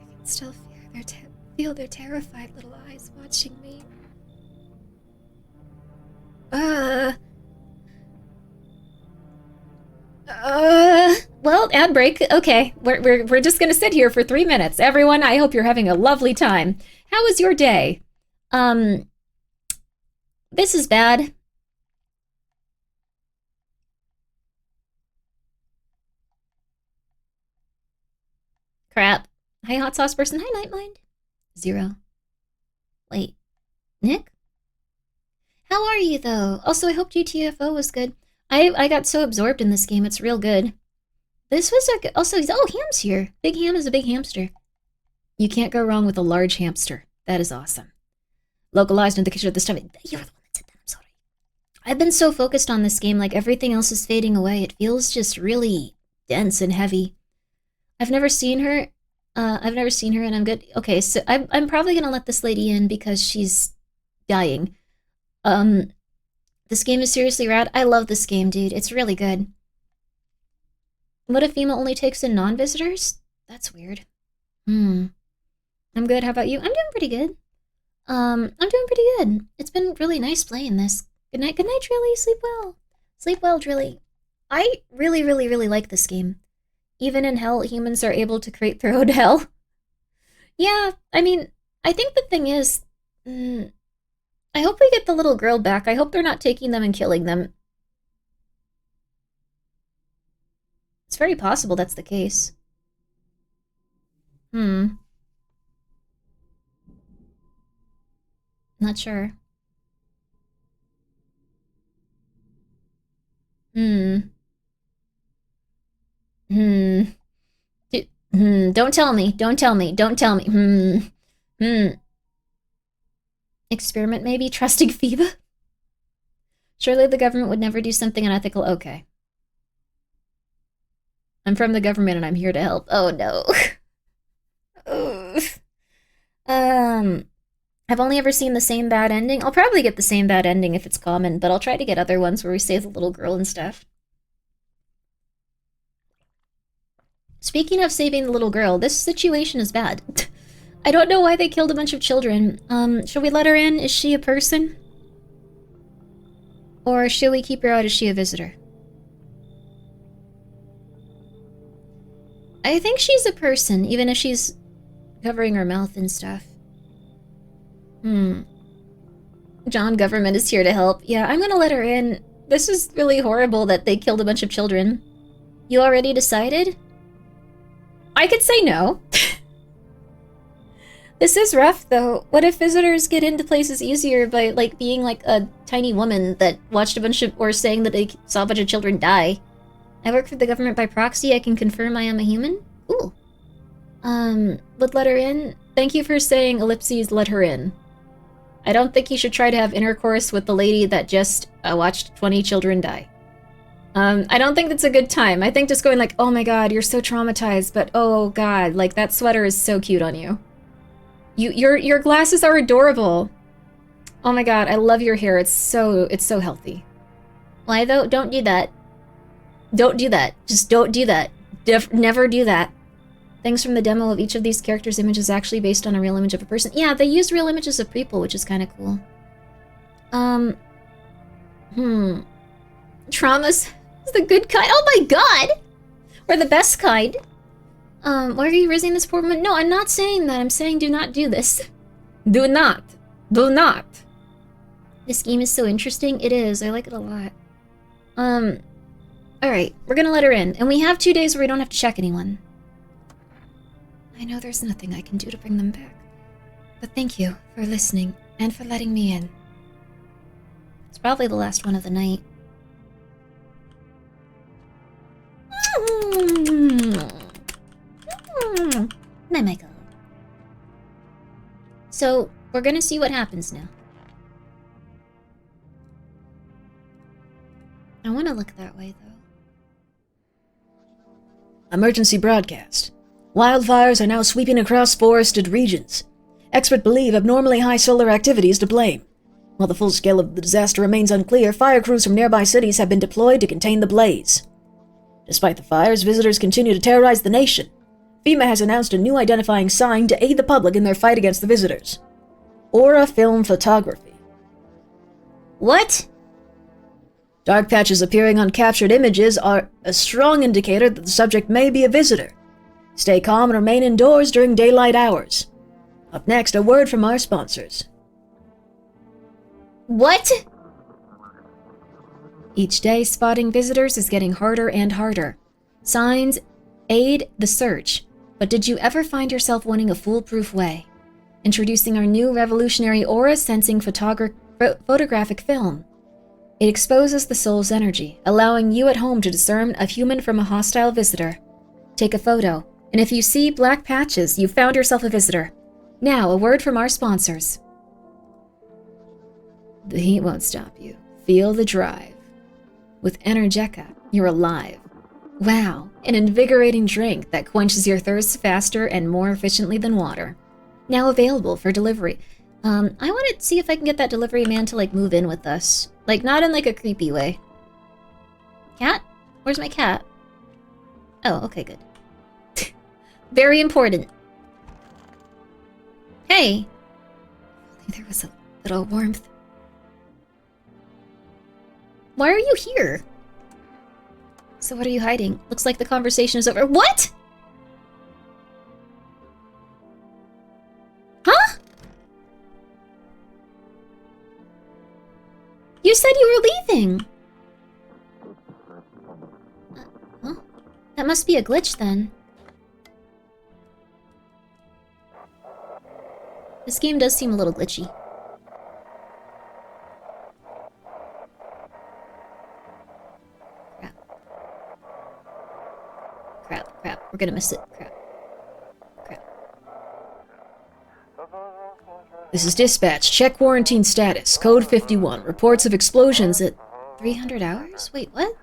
I can still feel their terrified little eyes watching me. Well, ad break. Okay, we're just gonna sit here for 3 minutes. Everyone, I hope you're having a lovely time. How was your day? This is bad. Crap. Hi, hot sauce person. Hi, Nightmind. 0. Wait, Nick? How are you, though? Also, I hope GTFO was good. I got so absorbed in this game, it's real good. This was a good... Also, oh, Ham's here. Big Ham is a big hamster. You can't go wrong with a large hamster. That is awesome. Localized in the kitchen at this time. You're the one that said that, I'm sorry. I've been so focused on this game, like everything else is fading away. It feels just really dense and heavy. I've never seen her. And I'm good. Okay, so I'm probably gonna let this lady in because she's dying. This game is seriously rad. I love this game, dude. It's really good. What if FEMA only takes in non-visitors? That's weird. I'm good. How about you? I'm doing pretty good. I'm doing pretty good. It's been really nice playing this. Good night, Drilly. Sleep well. Sleep well, Drilly. I really, really, really like this game. Even in hell, humans are able to create their own hell. Yeah, I mean, I think the thing is... I hope we get the little girl back. I hope they're not taking them and killing them. It's very possible that's the case. Not sure. Don't tell me. Don't tell me. Don't tell me. Experiment maybe? Trusting FEMA? Surely the government would never do something unethical. Okay. I'm from the government and I'm here to help. Oh no. I've only ever seen the same bad ending. I'll probably get the same bad ending if it's common, but I'll try to get other ones where we save the little girl and stuff. Speaking of saving the little girl, this situation is bad. I don't know why they killed a bunch of children. Should we let her in? Is she a person? Or should we keep her out? Is she a visitor? I think she's a person, even if she's covering her mouth and stuff. John government is here to help. Yeah, I'm gonna let her in. This is really horrible that they killed a bunch of children. You already decided? I could say no. This is rough, though. What if visitors get into places easier by, like, being like a tiny woman that watched a bunch of, or saying that they saw a bunch of children die? I work for the government by proxy. I can confirm I am a human? Ooh. Would let her in? Thank you for saying ellipses let her in. I don't think you should try to have intercourse with the lady that just watched 20 children die. I don't think that's a good time. I think just going like, oh my god, you're so traumatized, but oh god, like that sweater is so cute on you. Your glasses are adorable. Oh my god, I love your hair. It's so healthy. Why though? Don't do that. Don't do that. Just don't do that. Never do that. Things from the demo of each of these characters' images actually based on a real image of a person. Yeah, they used real images of people, which is kind of cool. Traumas is the good kind. Oh my god! Or the best kind. Why are you raising this poor woman? No, I'm not saying that. I'm saying do not do this. Do not. Do not. This game is so interesting. It is. I like it a lot. Alright. We're gonna let her in. And we have 2 days where we don't have to check anyone. I know there's nothing I can do to bring them back. But thank you for listening and for letting me in. It's probably the last one of the night. Night, Michael. So, we're gonna see what happens now. I want to look that way, though. Emergency broadcast. Wildfires are now sweeping across forested regions. Experts believe abnormally high solar activity is to blame. While the full scale of the disaster remains unclear, fire crews from nearby cities have been deployed to contain the blaze. Despite the fires, visitors continue to terrorize the nation. FEMA has announced a new identifying sign to aid the public in their fight against the visitors. Aura film photography. What? Dark patches appearing on captured images are a strong indicator that the subject may be a visitor. Stay calm and remain indoors during daylight hours. Up next, a word from our sponsors. What? Each day, spotting visitors is getting harder and harder. Signs aid the search, but did you ever find yourself wanting a foolproof way? Introducing our new revolutionary aura-sensing photographic film. It exposes the soul's energy, allowing you at home to discern a human from a hostile visitor. Take a photo, and if you see black patches, you've found yourself a visitor. Now, a word from our sponsors. The heat won't stop you. Feel the drive. With Energeca, you're alive. Wow, an invigorating drink that quenches your thirst faster and more efficiently than water. Now available for delivery. I want to see if I can get that delivery man to, move in with us. Not in, a creepy way. Cat? Where's my cat? Oh, okay, good. Very important. Hey! Only there was a little warmth. Why are you here? So what are you hiding? Looks like the conversation is over. What? Huh? You said you were leaving. Well, that must be a glitch then. This game does seem a little glitchy. Crap. We're gonna miss it. Crap. This is dispatch. Check quarantine status. Code 51. Reports of explosions at 300 hours? Wait, what?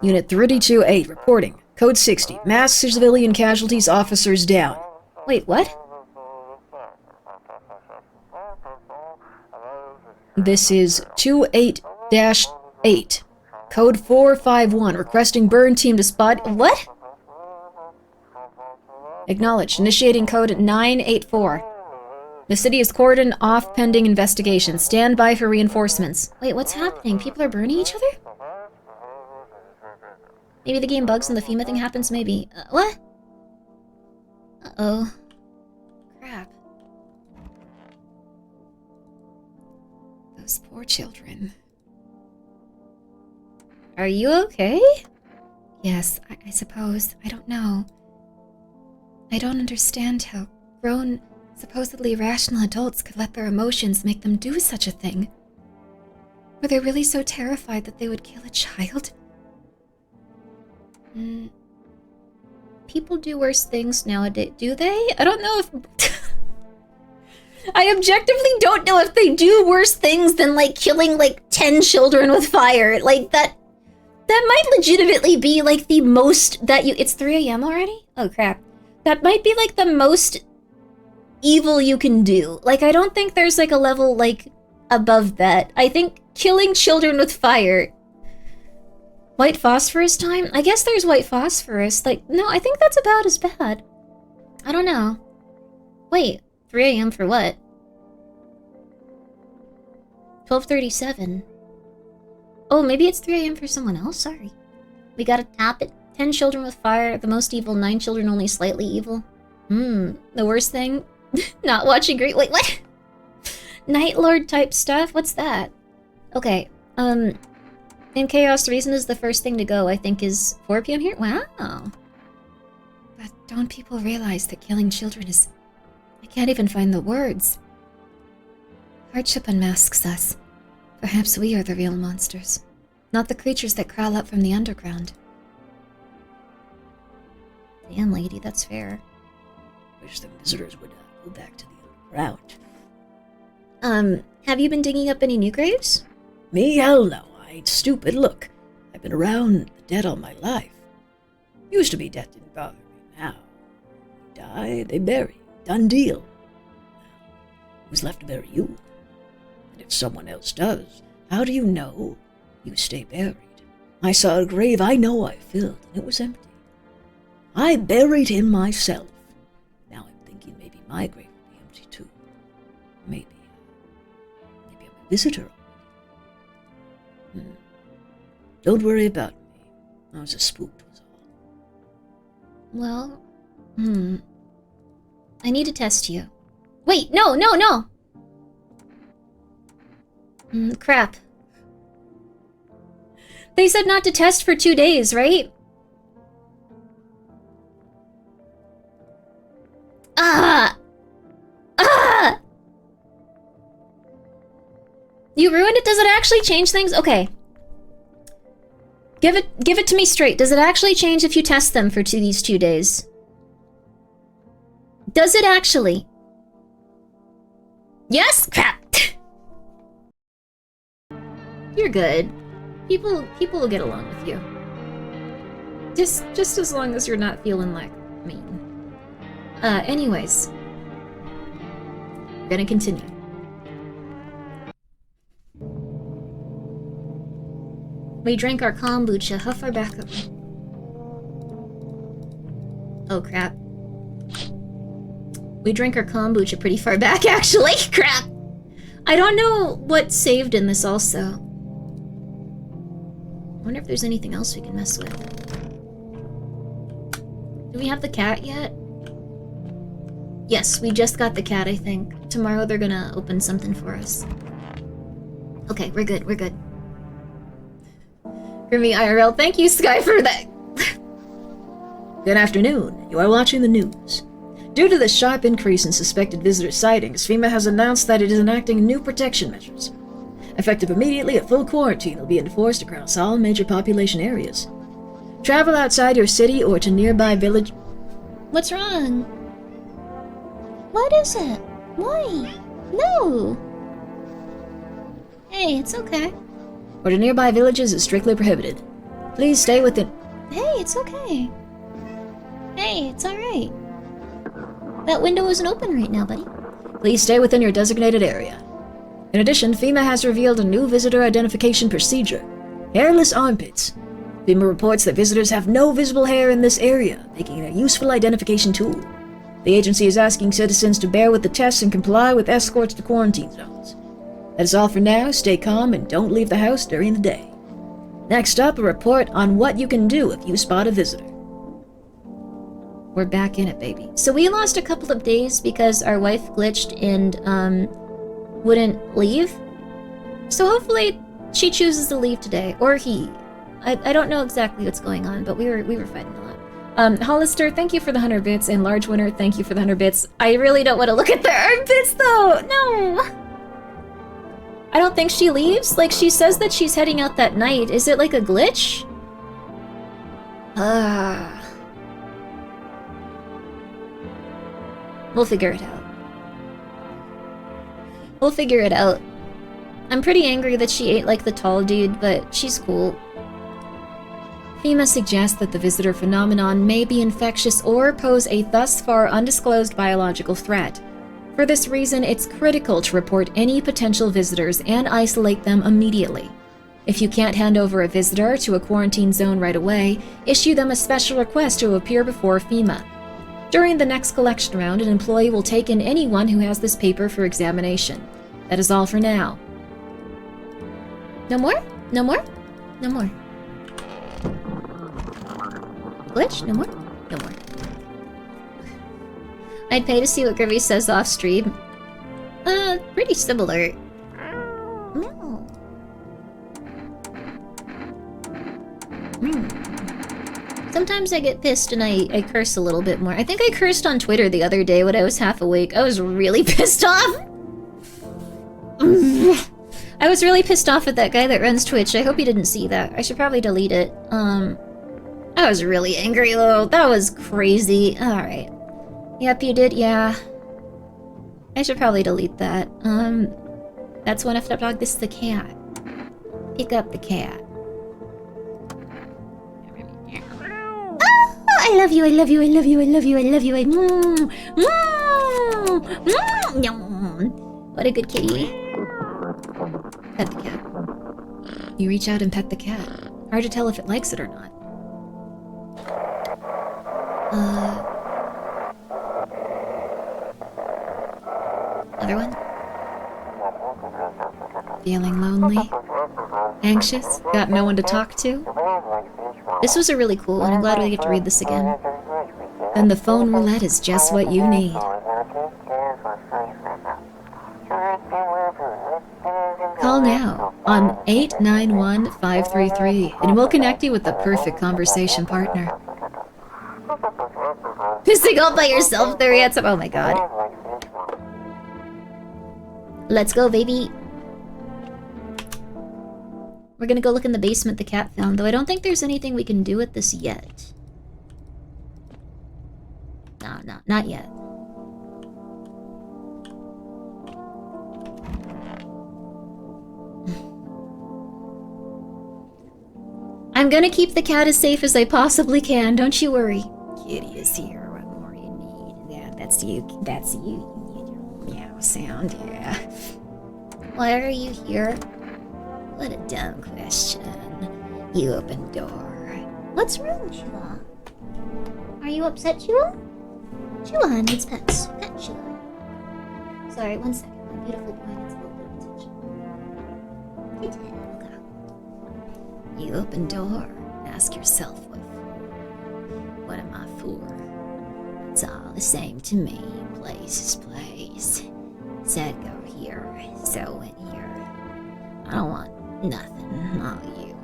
Unit 32-8 reporting. Code 60. Mass civilian casualties, officers down. Wait, what? This is 28-8. Code 451. Requesting burn team to spot... What? Acknowledged. Initiating code 984. The city is cordoned off pending investigation. Stand by for reinforcements. Wait, what's happening? People are burning each other? Maybe the game bugs and the FEMA thing happens, maybe. What? Uh-oh. Crap. Those poor children. Are you okay? Yes, I suppose. I don't know. I don't understand how grown, supposedly rational adults could let their emotions make them do such a thing. Were they really so terrified that they would kill a child? People do worse things nowadays, do they? I don't know if... I objectively don't know if they do worse things than, killing, 10 children with fire. That might legitimately be, the most that you... It's 3 a.m. already? Oh, crap. That might be, the most evil you can do. I don't think there's, a level, above that. I think killing children with fire... White phosphorus time? I guess there's white phosphorus. No, I think that's about as bad. I don't know. Wait, 3 a.m. for what? 12:37. Oh, maybe it's 3 a.m. for someone else? Sorry. We gotta tap it. 10 children with fire, the most evil, 9 children only slightly evil. The worst thing? Not watching great. Wait, what? Night Lord type stuff? What's that? Okay, in Chaos, Reason is the first thing to go, I think, is 4 p.m. here? Wow. But don't people realize that killing children is... I can't even find the words. Hardship unmasks us. Perhaps we are the real monsters, not the creatures that crawl up from the underground. Damn, lady, that's fair. Wish the visitors would go back to the underground. Have you been digging up any new graves? Me? Hell no. I ain't stupid. Look, I've been around the dead all my life. Used to be death didn't bother me. Now, you die, they bury you. done deal. Who's left to bury you? And if someone else does, how do you know you stay buried? I saw a grave I know I filled, and it was empty. I buried him myself. Now I'm thinking maybe my grave will be empty too. Maybe I'm a visitor. Don't worry about me. I was just spooked, was all. Well, I need to test you. Wait, no! Crap. They said not to test for 2 days, right? You ruined it? Does it actually change things? Okay. Give it to me straight. Does it actually change if you test them for these 2 days? Does it actually? Yes? Crap. You're good. People will get along with you. Just as long as you're not feeling like mean. Anyways. We're gonna continue. We drank our kombucha. How far back up? Oh, crap. We drank our kombucha pretty far back, actually. Crap. I don't know what's saved in this also. I wonder if there's anything else we can mess with. Do we have the cat yet? Yes, we just got the cat, I think. Tomorrow they're gonna open something for us. Okay, we're good. Grimmi IRL, thank you, Sky, for that. Good afternoon. You are watching the news. Due to the sharp increase in suspected visitor sightings, FEMA has announced that it is enacting new protection measures. Effective immediately, a full quarantine will be enforced across all major population areas. Travel outside your city or to nearby village... What's wrong? What is it? Why? No! Hey, it's okay. Or to nearby villages is strictly prohibited. Please stay within... Hey, it's okay. Hey, it's alright. That window isn't open right now, buddy. Please stay within your designated area. In addition, FEMA has revealed a new visitor identification procedure. Hairless armpits. FEMA reports that visitors have no visible hair in this area, making it a useful identification tool. The agency is asking citizens to bear with the tests and comply with escorts to quarantine zones. That is all for now. Stay calm and don't leave the house during the day. Next up, a report on what you can do if you spot a visitor. We're back in it, baby. So we lost a couple of days because our wife glitched and, wouldn't leave. So hopefully she chooses to leave today, or he. I don't know exactly what's going on, but we were fighting a lot. Hollister, thank you for the 100 bits, and Large Winner, thank you for the 100 bits. I really don't want to look at their armpits, though! No! I don't think she leaves. Like, she says that she's heading out that night. Is it like a glitch? We'll figure it out. We'll figure it out. I'm pretty angry that she ate like the tall dude, but she's cool. FEMA suggests that the visitor phenomenon may be infectious or pose a thus far undisclosed biological threat. For this reason, it's critical to report any potential visitors and isolate them immediately. If you can't hand over a visitor to a quarantine zone right away, issue them a special request to appear before FEMA. During the next collection round, an employee will take in anyone who has this paper for examination. That is all for now. No more? No more? No more. Glitch? No more? No more. I'd pay to see what Grimmi says off stream. Pretty similar. No. Sometimes I get pissed and I curse a little bit more. I think I cursed on Twitter the other day when I was half awake. I was really pissed off. I was really pissed off at that guy that runs Twitch. I hope he didn't see that. I should probably delete it. I was really angry though. That was crazy. Alright. Yep, you did, yeah. I should probably delete that. That's one F dog. This is the cat. Pick up the cat. I love you, I love you, I love you, I love you, I love you, What a good kitty. Pet the cat. You reach out and pet the cat. Hard to tell if it likes it or not. Other one? Feeling lonely? Anxious? Got no one to talk to? This was a really cool one. I'm glad we get to read this again. Then the phone roulette is just what you need. Call now on 891-533 and we'll connect you with the perfect conversation partner. Missing all by yourself there yet? Oh my god. Let's go, baby. We're gonna go look in the basement the cat found, though I don't think there's anything we can do with this yet. No, not yet. I'm gonna keep the cat as safe as I possibly can, don't you worry. Kitty is here, what more you need? Yeah, that's you, you need your meow sound, yeah. Why are you here? What a dumb question. You open door. What's wrong, Chua? Are you upset, Chua? Chua needs pets. Pet Chua. Sorry, one second. My beautiful boy needs a little bit of attention. You open door. Ask yourself what for. What am I for? It's all the same to me. Place is place. Said go here, so went here. I don't want nothing, all you.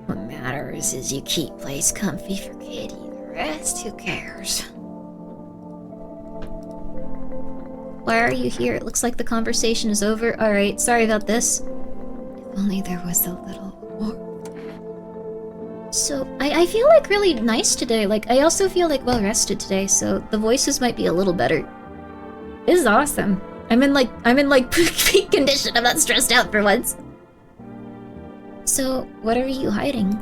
What matters is you keep place comfy for Kitty. The rest, who cares? Why are you here? It looks like the conversation is over. Alright, sorry about this. If only there was a little more. So, I feel like really nice today. Like, I also feel like well rested today, so the voices might be a little better. This is awesome. I'm in like peak condition. I'm not stressed out for once. So, what are you hiding?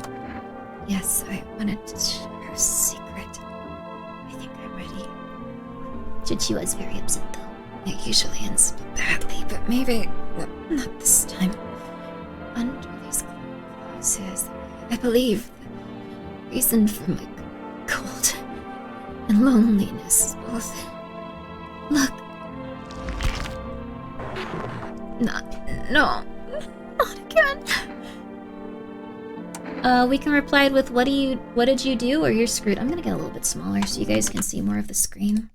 Yes, I wanted to share a secret. I think I'm ready. Chichi was very upset though. It usually ends badly, but maybe not this time. Under these clothes, I believe the reason for my cold and loneliness both. Look. No, not again. We can reply with what did you do, or you're screwed. I'm gonna get a little bit smaller so you guys can see more of the screen.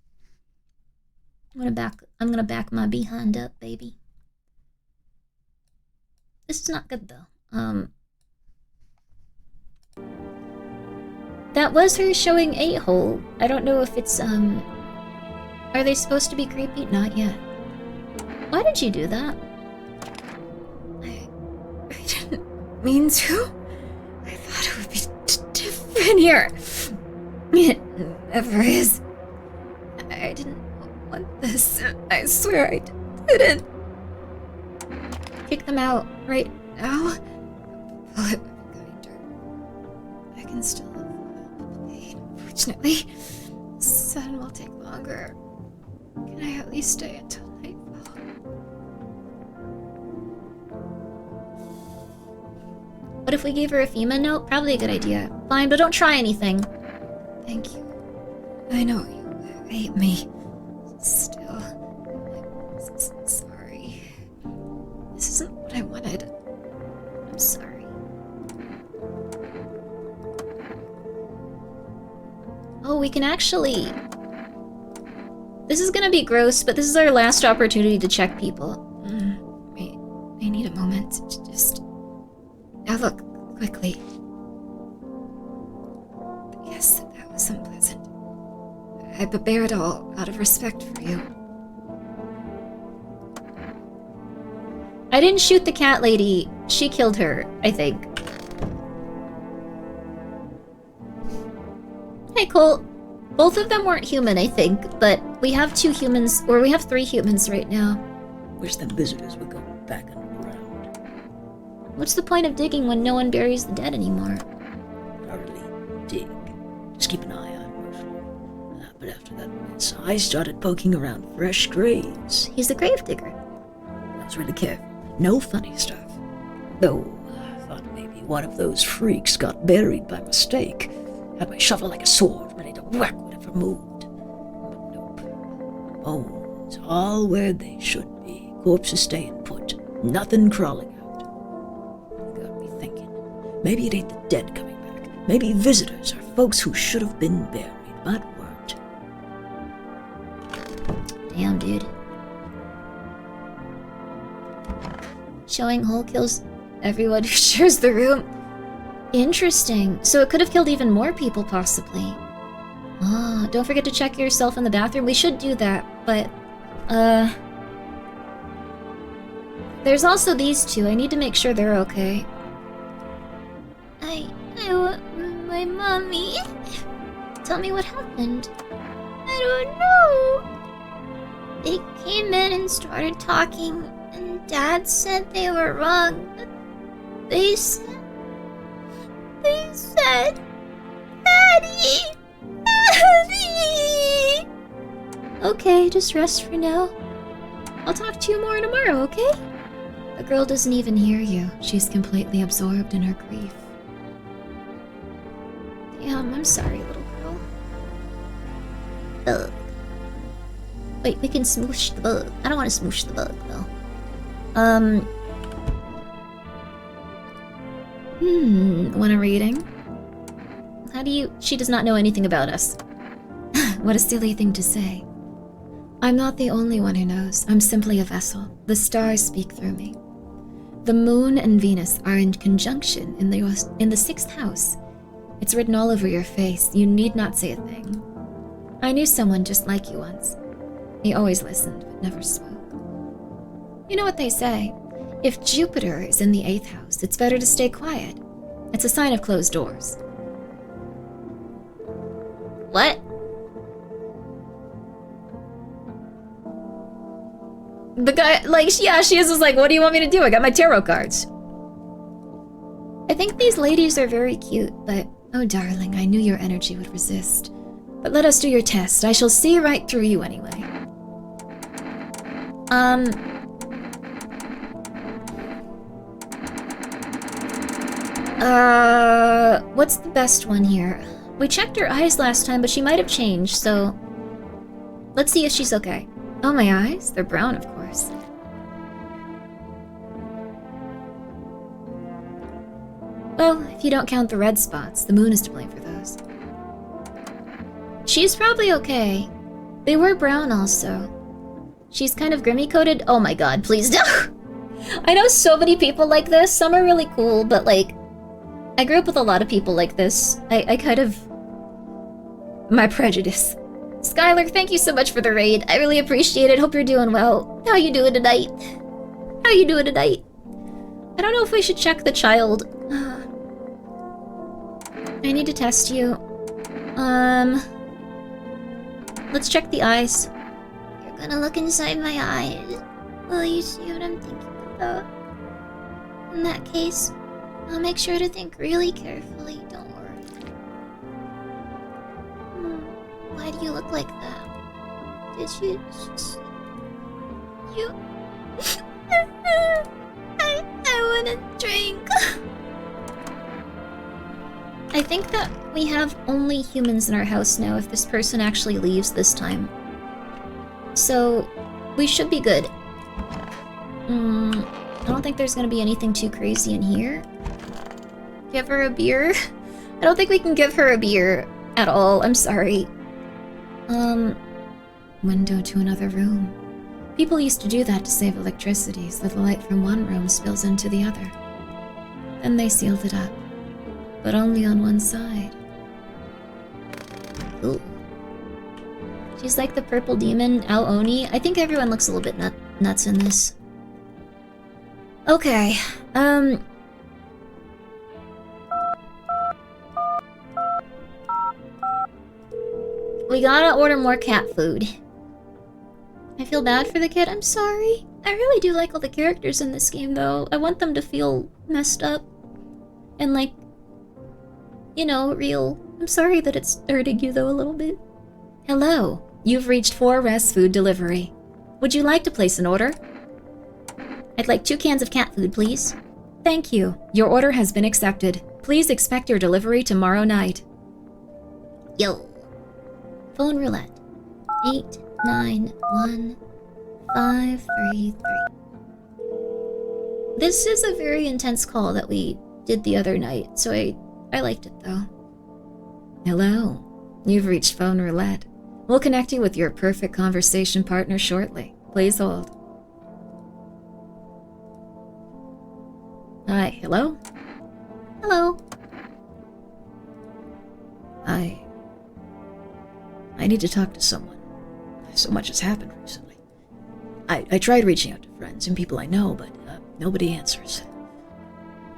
I'm gonna back my behind up, baby. This is not good though. That was her showing 8-hole. I don't know if it's are they supposed to be creepy? Not yet. Why did you do that? I didn't mean to. I thought it would be different here. It never is. I didn't want this. I swear I didn't. Kick them out right now. Bullet kinder. I can still feel the pain. Unfortunately, sun will take longer. Can I at least stay until nightfall? What if we gave her a FEMA note? Probably a good idea. Fine, but don't try anything. Thank you. I know you hate me. Still, I'm sorry. This isn't what I wanted. I'm sorry. Oh, we can actually... This is gonna be gross, but this is our last opportunity to check people. I need a moment to just... Now look, quickly. Yes, that was unpleasant. I bear it all out of respect for you. I didn't shoot the cat lady. She killed her, I think. Hey, Cole. Both of them weren't human, I think, but we have 2 humans, or we have 3 humans right now. Wish them visitors would go back underground. What's the point of digging when no one buries the dead anymore? Not really dig. Just keep an eye on Marshall. But after that mess, I started poking around fresh graves. He's a gravedigger. I was really careful. No funny stuff. Though, I thought maybe one of those freaks got buried by mistake. Had my shovel like a sword, ready to whack whatever moved. But nope. Bones, all where they should be. Corpses staying put. Nothing crawling out. It got me thinking. Maybe it ain't the dead coming back. Maybe visitors or folks who should have been buried, but weren't. Damn, dude. Showing hole kills everyone who shares the room. Interesting. So it could have killed even more people, possibly. Ah, don't forget to check yourself in the bathroom. We should do that, but... There's also these two. I need to make sure they're okay. I want my mommy. Tell me what happened. I don't know. They came in and started talking, and Dad said they were wrong. They said, Daddy! Daddy! Okay, just rest for now. I'll talk to you more tomorrow, okay? The girl doesn't even hear you. She's completely absorbed in her grief. Damn, I'm sorry, little girl. Bug. Wait, we can smoosh the bug. I don't want to smoosh the bug, though. Want a reading? How do you... She does not know anything about us. What a silly thing to say. I'm not the only one who knows. I'm simply a vessel. The stars speak through me. The moon and Venus are in conjunction in the sixth house. It's written all over your face. You need not say a thing. I knew someone just like you once. He always listened, but never spoke. You know what they say. If Jupiter is in the 8th house, it's better to stay quiet. It's a sign of closed doors. What? The guy, like, yeah, she is just like, what do you want me to do? I got my tarot cards. I think these ladies are very cute, but, oh darling, I knew your energy would resist. But let us do your test. I shall see right through you anyway. What's the best one here? We checked her eyes last time, but she might have changed, so... Let's see if she's okay. Oh, my eyes? They're brown, of course. Well, if you don't count the red spots, the moon is to blame for those. She's probably okay. They were brown also. She's kind of Grimmi coated. Oh my god, please don't. I know so many people like this. Some are really cool, but like, I grew up with a lot of people like this. I kind of... My prejudice. Skylar, thank you so much for the raid. I really appreciate it. Hope you're doing well. How you doing tonight? How you doing tonight? I don't know if we should check the child. I need to test you. Let's check the eyes. You're gonna look inside my eyes. Will you see what I'm thinking about? In that case, I'll make sure to think really carefully. Don't worry. Why do you look like that? Did you... You... I wanna drink. I think that we have only humans in our house now if this person actually leaves this time. So, we should be good. I don't think there's gonna be anything too crazy in here. Give her a beer? I don't think we can give her a beer at all. I'm sorry. Window to another room. People used to do that to save electricity so the light from one room spills into the other. Then they sealed it up. But only on one side. Ooh. She's like the purple demon, Ao-Oni. I think everyone looks a little bit nuts in this. Okay, we gotta order more cat food. I feel bad for the kid, I'm sorry. I really do like all the characters in this game, though. I want them to feel messed up. And like, you know, real. I'm sorry that it's hurting you, though, a little bit. Hello, you've reached 4S Food Delivery. Would you like to place an order? I'd like 2 cans of cat food, please. Thank you. Your order has been accepted. Please expect your delivery tomorrow night. Yo. Phone roulette. 891533. This is a very intense call that we did the other night, so I liked it though. Hello. You've reached phone roulette. We'll connect you with your perfect conversation partner shortly. Please hold. Hi, hello? Hello. I need to talk to someone. So much has happened recently. I tried reaching out to friends and people I know, but nobody answers.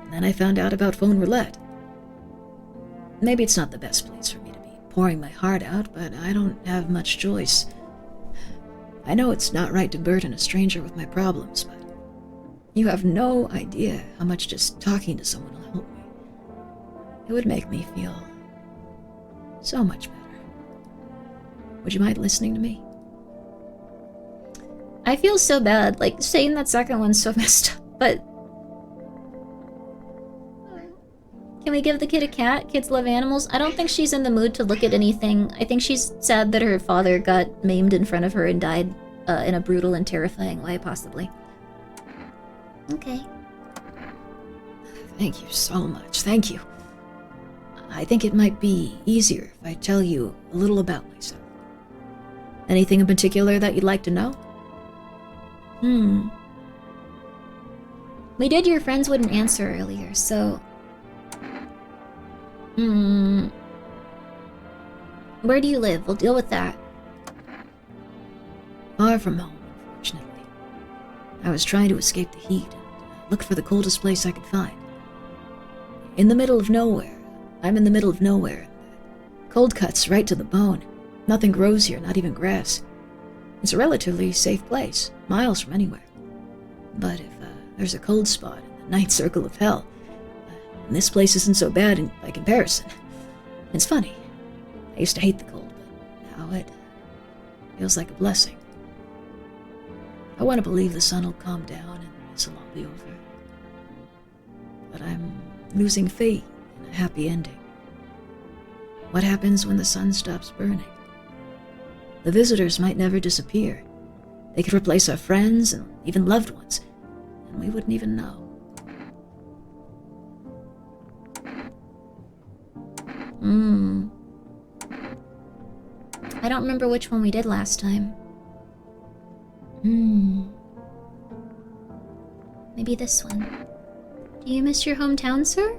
And then I found out about phone roulette. Maybe it's not the best place for me to be pouring my heart out, but I don't have much choice. I know it's not right to burden a stranger with my problems, but you have no idea how much just talking to someone will help me. It would make me feel so much better. Would you mind listening to me? I feel so bad, like, saying that second one's so messed up, but... Can we give the kid a cat? Kids love animals. I don't think she's in the mood to look at anything. I think she's sad that her father got maimed in front of her and died in a brutal and terrifying way, possibly. Okay. Thank you so much. Thank you. I think it might be easier if I tell you a little about myself. Anything in particular that you'd like to know? We did your friends wouldn't answer earlier, so... Where do you live? We'll deal with that. Far from home, unfortunately. I was trying to escape the heat and looked for the coldest place I could find. In the middle of nowhere. I'm in the middle of nowhere. Cold cuts right to the bone. Nothing grows here, not even grass. It's a relatively safe place, miles from anywhere. But if there's a cold spot in the ninth circle of hell, and this place isn't so bad by comparison. It's funny. I used to hate the cold, but now it feels like a blessing. I want to believe the sun will calm down and this will all be over. But I'm losing faith in a happy ending. What happens when the sun stops burning? The visitors might never disappear. They could replace our friends and even loved ones, and we wouldn't even know. I don't remember which one we did last time. Maybe this one. Do you miss your hometown, sir?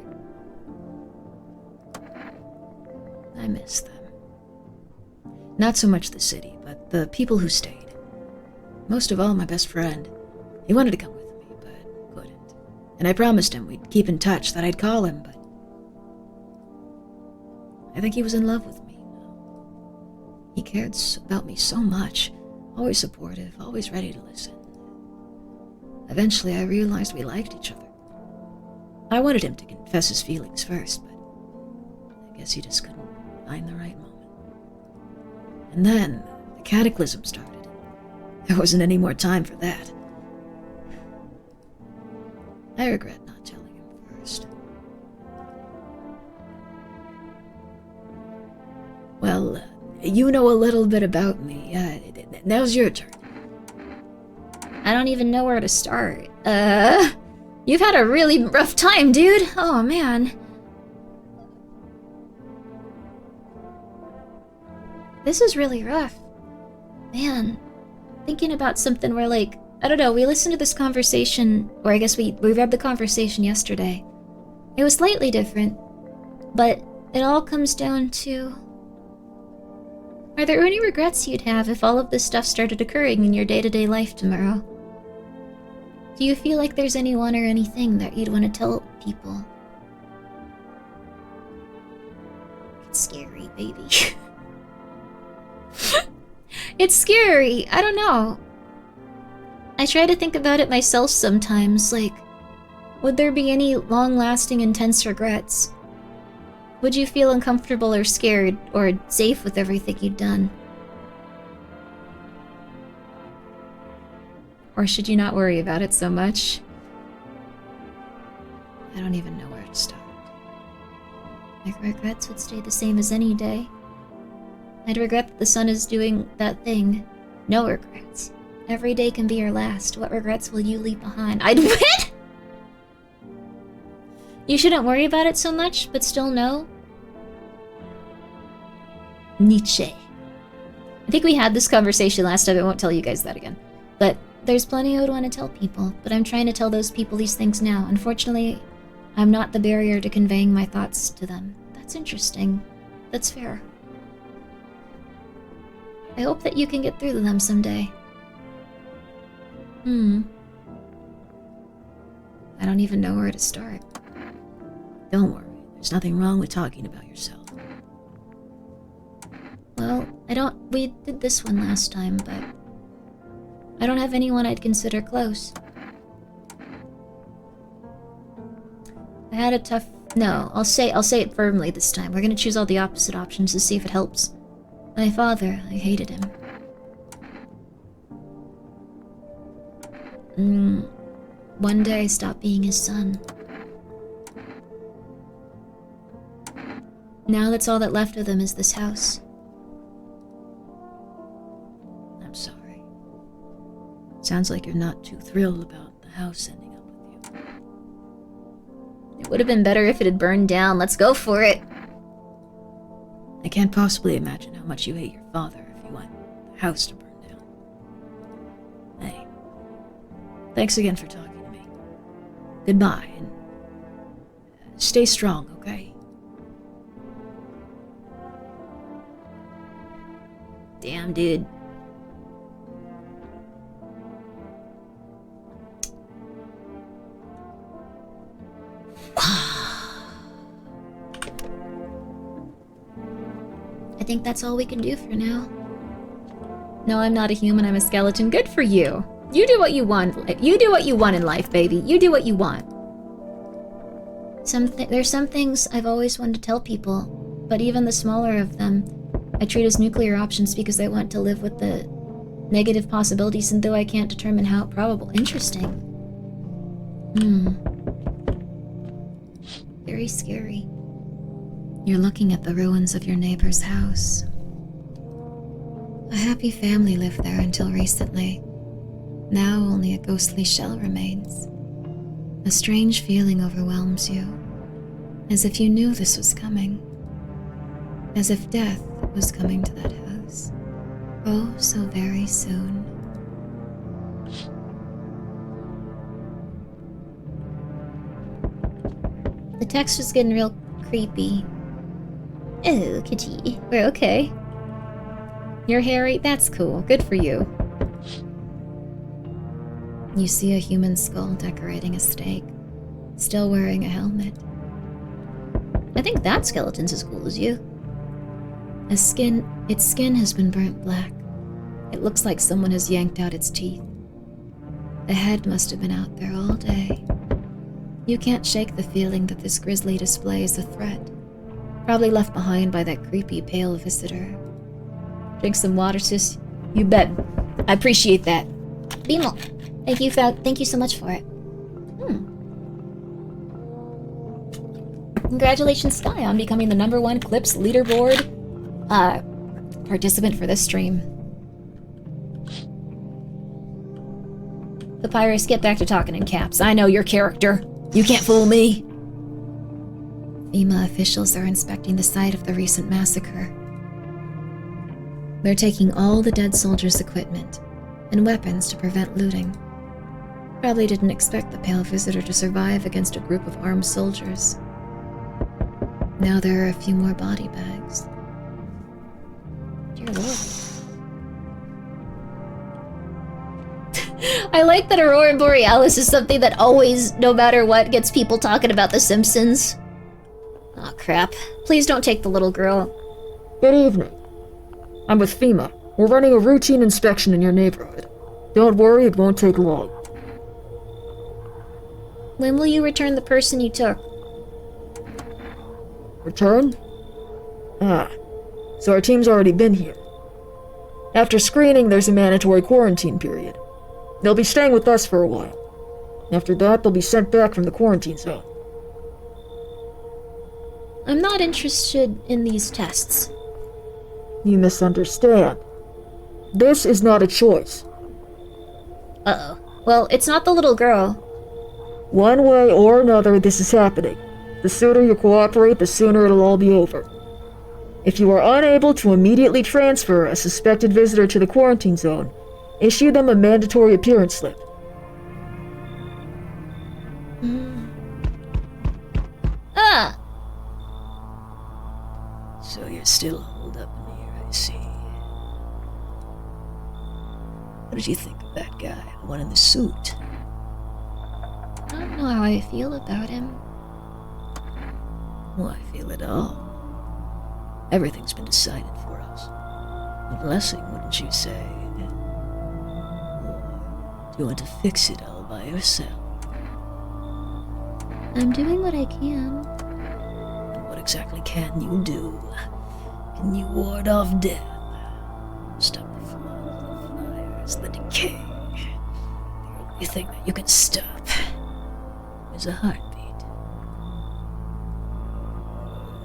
I miss them. Not so much the city, but the people who stayed. Most of all, my best friend. He wanted to come with me, but couldn't. And I promised him we'd keep in touch, that I'd call him, but... I think he was in love with me. He cared about me so much. Always supportive, always ready to listen. Eventually, I realized we liked each other. I wanted him to confess his feelings first, but I guess he just couldn't find the right moment. And then, the cataclysm started. There wasn't any more time for that. I regret not telling him first. Well, you know a little bit about me. Now's your turn. I don't even know where to start. You've had a really rough time, dude. Oh, man. This is really rough. Man, thinking about something where, like, I don't know, we listened to this conversation, or I guess we read the conversation yesterday. It was slightly different, but it all comes down to... Are there any regrets you'd have if all of this stuff started occurring in your day-to-day life tomorrow? Do you feel like there's anyone or anything that you'd want to tell people? It's scary, baby. It's scary. I don't know. I try to think about it myself sometimes, like, would there be any long-lasting, intense regrets? Would you feel uncomfortable or scared or safe with everything you'd done? Or should you not worry about it so much? I don't even know where to start. My regrets would stay the same as any day. I'd regret that the sun is doing that thing. No regrets. Every day can be your last. What regrets will you leave behind? I'd win! You shouldn't worry about it so much, but still know. Nietzsche. I think we had this conversation last time. I won't tell you guys that again. But there's plenty I would want to tell people, but I'm trying to tell those people these things now. Unfortunately, I'm not the barrier to conveying my thoughts to them. That's interesting. That's fair. I hope that you can get through to them someday. I don't even know where to start. Don't worry, there's nothing wrong with talking about yourself. Well, we did this one last time, but I don't have anyone I'd consider close. I had a tough... No, I'll say it firmly this time. We're gonna choose all the opposite options to see if it helps. My father, I hated him. One day I stopped being his son. Now that's all that left of them is this house. I'm sorry. Sounds like you're not too thrilled about the house ending up with you. It would have been better if it had burned down. Let's go for it. I can't possibly imagine how much you hate your father if you want the house to burn down. Hey, thanks again for talking to me. Goodbye, and stay strong, okay? Damn, dude. I think that's all we can do for now. No, I'm not a human, I'm a skeleton. Good for you. You do what you want. You do what you want in life, baby. You do what you want. There's some things I've always wanted to tell people, but even the smaller of them, I treat as nuclear options because I want to live with the negative possibilities, and though I can't determine how probable. Interesting. Very scary. You're looking at the ruins of your neighbor's house. A happy family lived there until recently. Now only a ghostly shell remains. A strange feeling overwhelms you, as if you knew this was coming. As if death was coming to that house. Oh, so very soon. The text was getting real creepy. Oh, kitty. We're okay. You're hairy? That's cool. Good for you. You see a human skull decorating a stake, still wearing a helmet. I think that skeleton's as cool as you. Its skin has been burnt black. It looks like someone has yanked out its teeth. The head must have been out there all day. You can't shake the feeling that this grisly display is a threat. Probably left behind by that creepy pale visitor. Drink some water, sis? You bet. I appreciate that. Beamo, thank you so much for it. Congratulations, Sky, on becoming the #1 Clips leaderboard participant for this stream. Papyrus, get back to talking in caps. I know your character. You can't fool me. FEMA officials are inspecting the site of the recent massacre. They're taking all the dead soldiers' equipment and weapons to prevent looting. Probably didn't expect the pale visitor to survive against a group of armed soldiers. Now there are a few more body bags. Dear Lord. I like that Aurora Borealis is something that always, no matter what, gets people talking about The Simpsons. Aw, crap. Please don't take the little girl. Good evening. I'm with FEMA. We're running a routine inspection in your neighborhood. Don't worry, it won't take long. When will you return the person you took? Return? So our team's already been here. After screening, there's a mandatory quarantine period. They'll be staying with us for a while. After that, they'll be sent back from the quarantine zone. I'm not interested in these tests. You misunderstand. This is not a choice. Uh-oh. Well, it's not the little girl. One way or another, this is happening. The sooner you cooperate, the sooner it'll all be over. If you are unable to immediately transfer a suspected visitor to the quarantine zone, issue them a mandatory appearance slip. Ah! So you're still holed up in here, I see. What did you think of that guy, the one in the suit? I don't know how I feel about him. Well, I feel it all. Everything's been decided for us. A blessing, wouldn't you say? Or do you want to fix it all by yourself? I'm doing what I can. And what exactly can you do? Can you ward off death? Stop the flood, the fires, the decay? The only thing that you can stop is a heartbeat.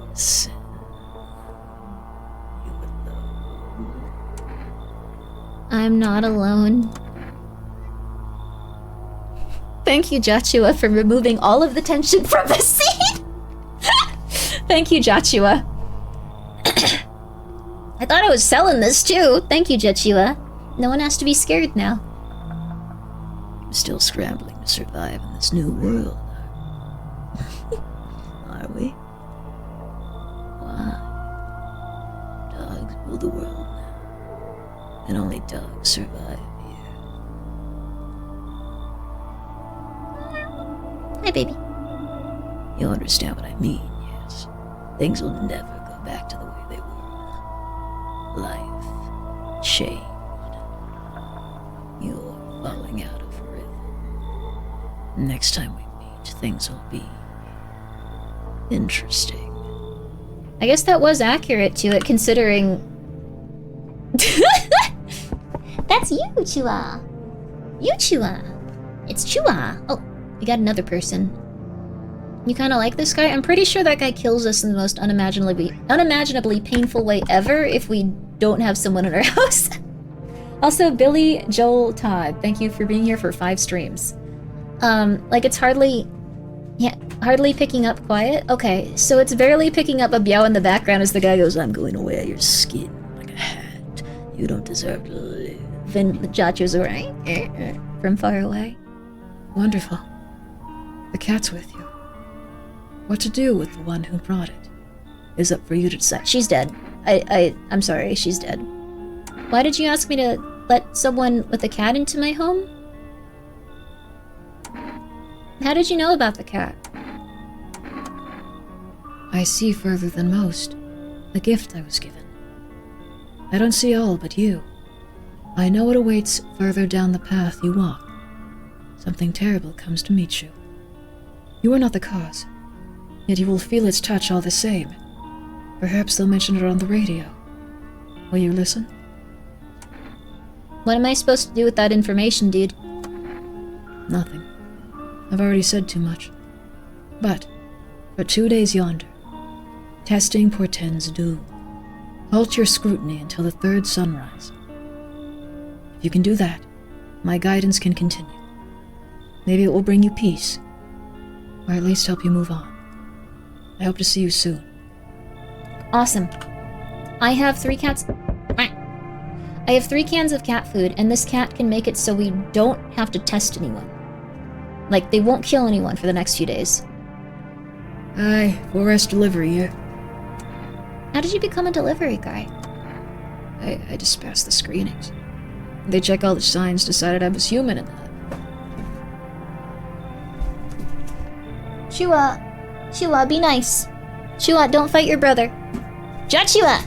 Listen. You alone. I'm not alone. Thank you, Joshua, for removing all of the tension from the scene. Thank you, Joshua. I thought I was selling this too. Thank you, Joshua. No one has to be scared now. I'm still scrambling to survive in this new world. Are we? Why? Dogs rule the world now. And only dogs survive here. Hi, baby. You understand what I mean, yes? Things will never go back to the way they were. Life changed. You're falling out of rhythm. Next time we meet, things will be interesting. I guess that was accurate to it, considering... That's you, Chua. You, Chua. It's Chua. Oh, we got another person. You kind of like this guy? I'm pretty sure that guy kills us in the most unimaginably painful way ever if we don't have someone in our house. Also, Billy Joel Todd, thank you for being here for 5 streams. Like it's hardly picking up quiet. Okay, so it's barely picking up a meow in the background as the guy goes, I'm going to wear your skin like a hat. You don't deserve to live. and the Jacho's right from far away. Wonderful. The cat's with you. What to do with the one who brought it is up for you to decide. She's dead. I'm sorry, she's dead. Why did you ask me to let someone with a cat into my home? How did you know about the cat? I see further than most. The gift I was given. I don't see all but you. I know what awaits further down the path you walk. Something terrible comes to meet you. You are not the cause, yet you will feel its touch all the same. Perhaps they'll mention it on the radio. Will you listen? What am I supposed to do with that information, dude? Nothing. I've already said too much. But, for 2 days yonder, testing portends doom. Halt your scrutiny until the third sunrise. If you can do that, my guidance can continue. Maybe it will bring you peace, or at least help you move on. I hope to see you soon. Awesome. I have 3 cats. I have 3 cans of cat food, and this cat can make it so we don't have to test anyone. Like, they won't kill anyone for the next few days. Aye, 4S delivery, yeah. How did you become a delivery guy? I just passed the screenings. They check all the signs, decided I was human in that. Shua, be nice. Shua, don't fight your brother. Joshua,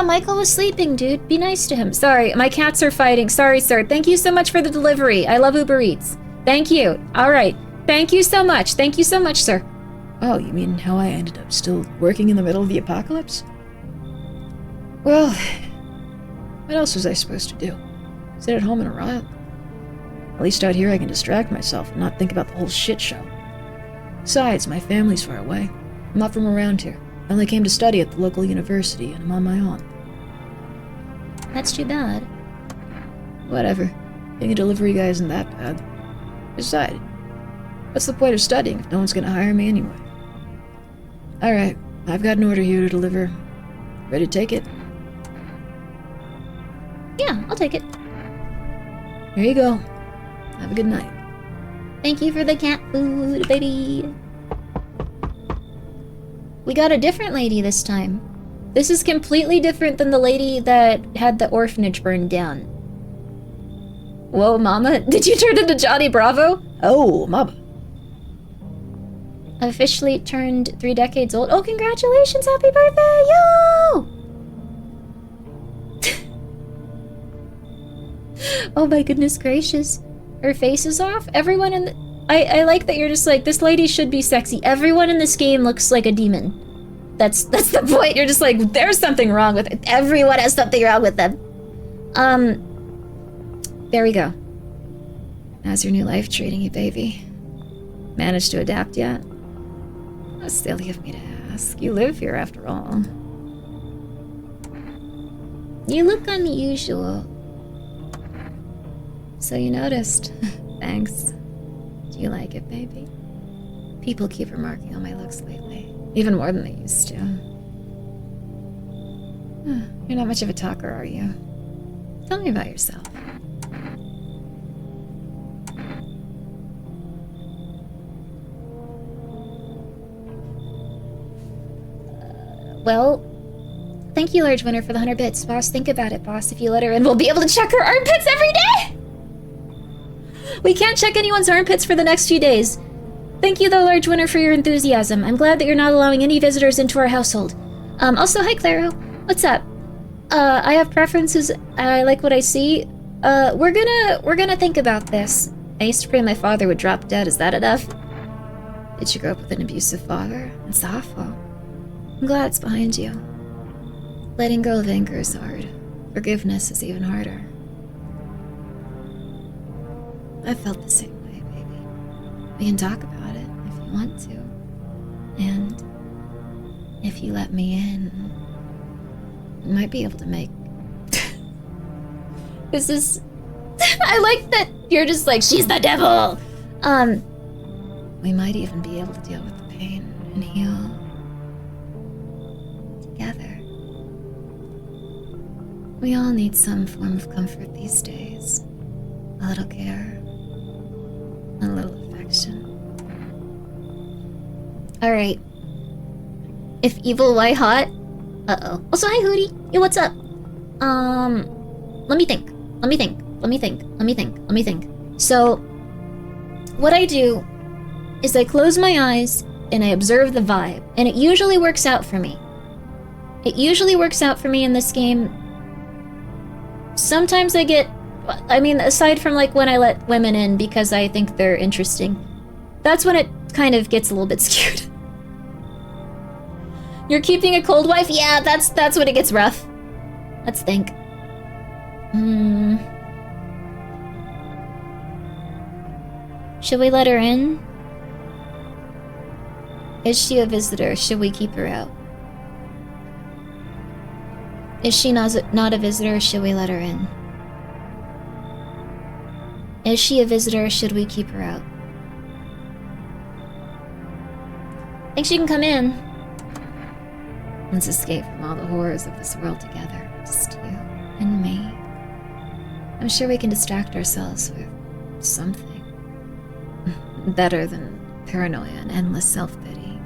Michael was sleeping, dude. Be nice to him. Sorry, my cats are fighting. Sorry, sir. Thank you so much for the delivery. I love Uber Eats. Thank you. All right. Thank you so much. Thank you so much, sir. Oh, you mean how I ended up still working in the middle of the apocalypse? Well, what else was I supposed to do? Sit at home and rot? At least out here I can distract myself and not think about the whole shit show. Besides, my family's far away. I'm not from around here. I only came to study at the local university, and I'm on my own. That's too bad. Whatever. Being a delivery guy isn't that bad. Besides, what's the point of studying if no one's gonna hire me anyway? Alright, I've got an order here to deliver. Ready to take it? Yeah, I'll take it. Here you go. Have a good night. Thank you for the cat food, baby. We got a different lady this time. This is completely different than the lady that had the orphanage burned down. Whoa, Mama, did you turn into Johnny Bravo? Oh, Mama. Officially turned 3 decades old. Oh, congratulations, happy birthday, yo! Oh my goodness gracious. Her face is off. Everyone in the... I like that you're just like, this lady should be sexy. Everyone in this game looks like a demon. That's the point. You're just like, there's something wrong with it. Everyone has something wrong with them. There we go. How's your new life treating you, baby? Managed to adapt yet? That's silly of me to ask. You live here after all. You look unusual. So you noticed. Thanks. Do you like it, baby? People keep remarking on my looks lately. Even more than they used to. You're not much of a talker, are you? Tell me about yourself. Well, thank you, Large Winner, for the 100 bits. Boss, think about it, boss. If you let her in, we'll be able to check her armpits every day! We can't check anyone's armpits for the next few days. Thank you, though, Large Winner, for your enthusiasm. I'm glad that you're not allowing any visitors into our household. Also, hi, Claro. What's up? I have preferences. I like what I see. We're gonna think about this. I used to pray my father would drop dead. Is that enough? Did you grow up with an abusive father? It's awful. I'm glad it's behind you. Letting go of anger is hard. Forgiveness is even harder. I felt the same way, baby. We can talk about it if you want to. And if you let me in, we might be able to make... This is... I like that you're just like, she's the devil! We might even be able to deal with the pain and heal together. We all need some form of comfort these days. A little care. A little affection. Alright. If evil, why hot? Uh-oh. Also, hi, Hootie. Yo, what's up? Let me think. So, what I do is I close my eyes and I observe the vibe, and it usually works out for me. It usually works out for me in this game. Sometimes I get... I mean, aside from like when I let women in because I think they're interesting, that's when it kind of gets a little bit skewed. You're keeping a cold wife? Yeah, that's when it gets rough. Let's think. Should we let her in? Is she a visitor? Should we keep her out? Is she not a visitor? Should we let her in? Is she a visitor? Should we keep her out? Think she can come in? Let's escape from all the horrors of this world together. Just you and me. I'm sure we can distract ourselves with something. Better than paranoia and endless self-pity.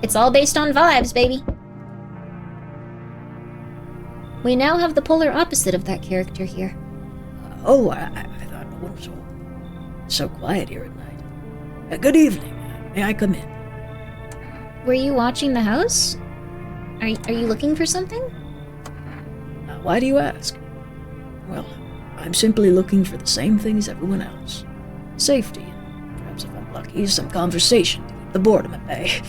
It's all based on vibes, baby. We now have the polar opposite of that character here. Oh, I thought no one was so quiet here at night. Good evening. May I come in? Were you watching the house? Are you looking for something? Why do you ask? Well, I'm simply looking for the same thing as everyone else. Safety, and perhaps if I'm lucky, some conversation to keep the boredom at bay.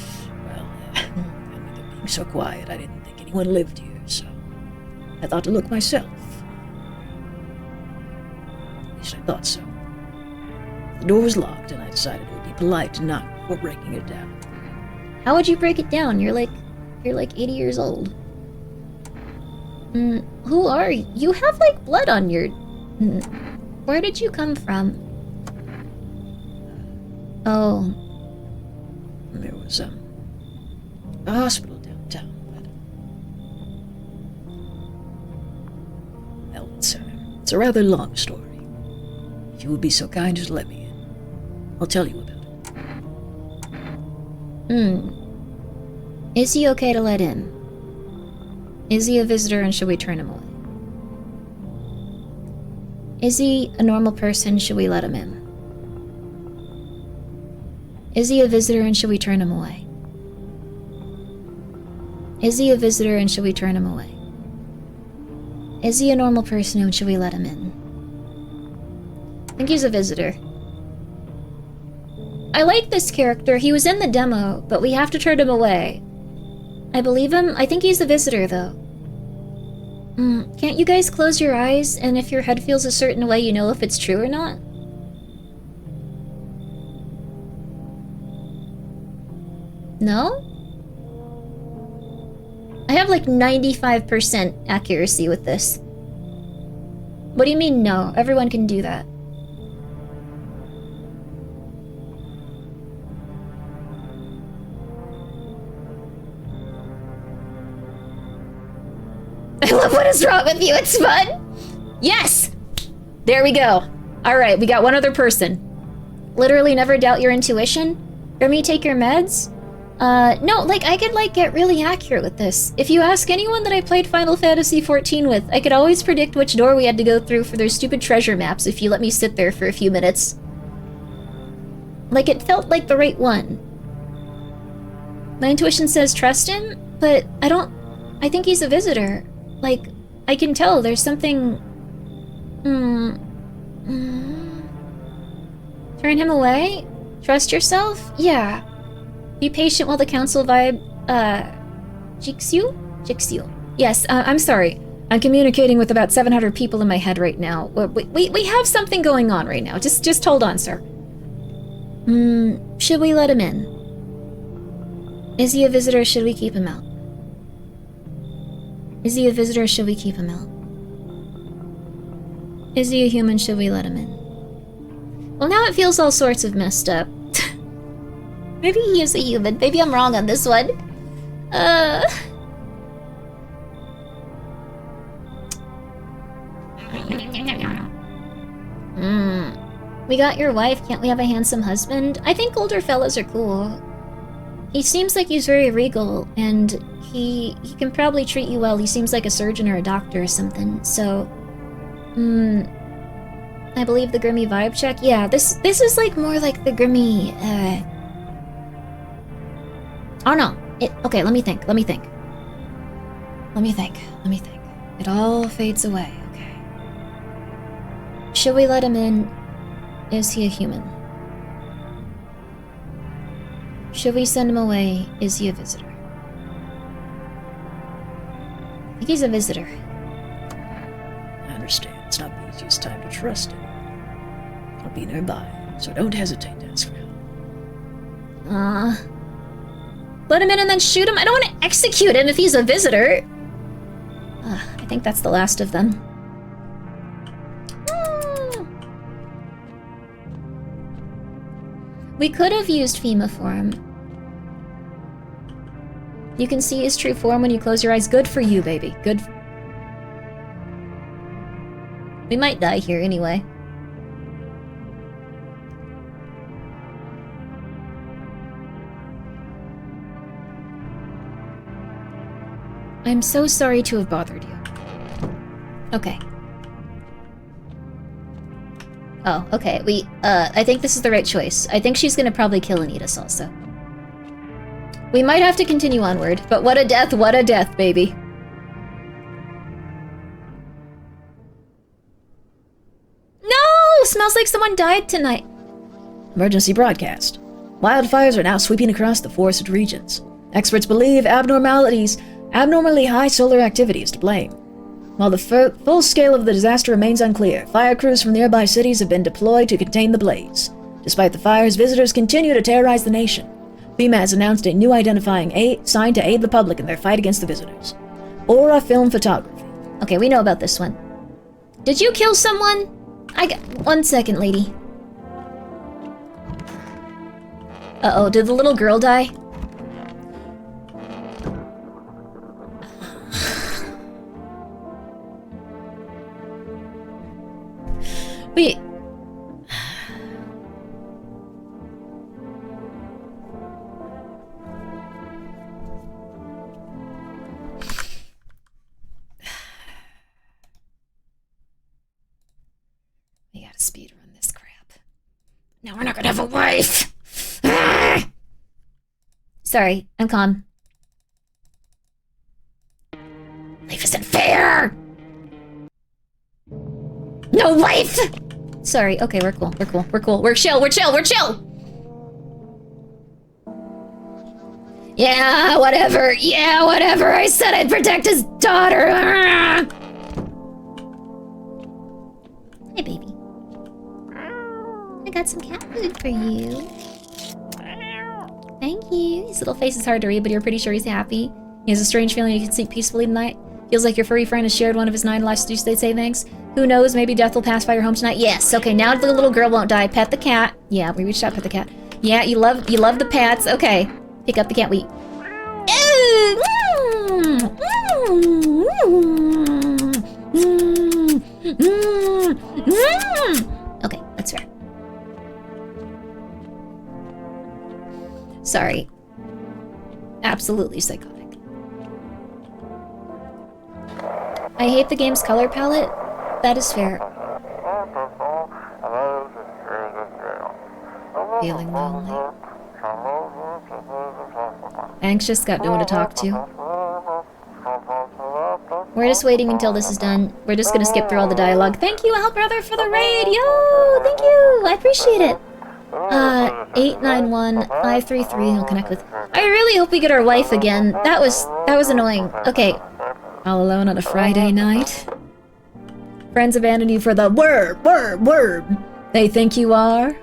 Well, and with it being so quiet, I didn't think anyone lived here, so I thought to look myself. least I thought so. The door was locked, and I decided it would be polite to knock before breaking it down. How would you break it down? You're like 80 years old. Who are you? You have like blood on your... Where did you come from? Oh. There was, a hospital downtown, but... Well, it's a rather long story. If you would be so kind as to let me in, I'll tell you about it. Is he okay to let in? Is he a visitor and should we turn him away? Is he a normal person? Should we let him in? Is he a visitor and should we turn him away? Is he a visitor and should we turn him away? Is he a normal person and should we let him in? I think he's a visitor. I like this character. He was in the demo, but we have to turn him away. I believe him. I think he's a visitor, though. Can't you guys close your eyes, and if your head feels a certain way, you know if it's true or not? No? I have like 95% accuracy with this. What do you mean, no? Everyone can do that. I love what is wrong with you, it's fun! Yes! There we go. Alright, we got one other person. Literally never doubt your intuition? Grimmi, take your meds? No, like, I could, like, get really accurate with this. If you ask anyone that I played Final Fantasy XIV with, I could always predict which door we had to go through for their stupid treasure maps if you let me sit there for a few minutes. Like, it felt like the right one. My intuition says trust him, but I think he's a visitor. Like, I can tell there's something... Turn him away? Trust yourself? Yeah. Be patient while the council vibe, Jixu? Yes, I'm sorry. I'm communicating with about 700 people in my head right now. We have something going on right now. Just hold on, sir. Should we let him in? Is he a visitor or should we keep him out? Is he a visitor or should we keep him out? Is he a human? Should we let him in? Well, now it feels all sorts of messed up. Maybe he is a human. Maybe I'm wrong on this one. We got your wife. Can't we have a handsome husband? I think older fellas are cool. He seems like he's very regal, and he can probably treat you well. He seems like a surgeon or a doctor or something. So, I believe the Grimmi vibe check. Yeah, this is like more like the Grimmi. Oh no. Okay, let me think. It all fades away, okay. Should we let him in? Is he a human? Should we send him away? Is he a visitor? I think he's a visitor. I understand. It's not the easiest time to trust him. I'll be nearby, so don't hesitate to ask for help. Let him in and then shoot him? I don't want to execute him if he's a visitor. I think that's the last of them. We could have used FEMA form. You can see his true form when you close your eyes. Good for you, baby. Good. We might die here anyway. I'm so sorry to have bothered you. Okay. Oh, okay. I think this is the right choice. I think she's gonna probably kill Anitas also. We might have to continue onward, but what a death, baby. No! Smells like someone died tonight. Emergency broadcast. Wildfires are now sweeping across the forested regions. Experts believe abnormally high solar activity is to blame. While the full scale of the disaster remains unclear, fire crews from nearby cities have been deployed to contain the blaze. Despite the fires, visitors continue to terrorize the nation. FEMA has announced a new identifying sign to aid the public in their fight against the visitors. Aura Film Photography. Okay, we know about this one. Did you kill someone? One second, lady. Uh-oh, did the little girl die? Wait. We gotta speedrun this crap. Now we're not gonna have a wife! Sorry, I'm calm. Life isn't fair! No wife! Sorry, okay, we're cool, we're cool, we're cool. We're chill, we're chill, we're chill! Yeah, whatever, I said I'd protect his daughter! Hey, baby. I got some cat food for you. Thank you. His little face is hard to read, but you're pretty sure he's happy. He has a strange feeling you can sleep peacefully tonight. Feels like your furry friend has shared one of his 9 lives. Do you say savings? Who knows? Maybe death will pass by your home tonight. Yes. Okay. Now the little girl won't die. Pet the cat. Yeah, we reached out. Pet the cat. Yeah, you love the pets. Okay. Pick up the cat. We. Okay, that's fair. Sorry. Absolutely psychotic. I hate the game's color palette. That is fair. Feeling lonely. Anxious, got no one to talk to. We're just waiting until this is done. We're just gonna skip through all the dialogue. Thank you, Al Brother, for the raid! Yo! Thank you! I appreciate it! 891-533 he'll connect with. I really hope we get our wife again. That was annoying. Okay. All alone on a Friday night? Friends abandon you for the word. They think you are?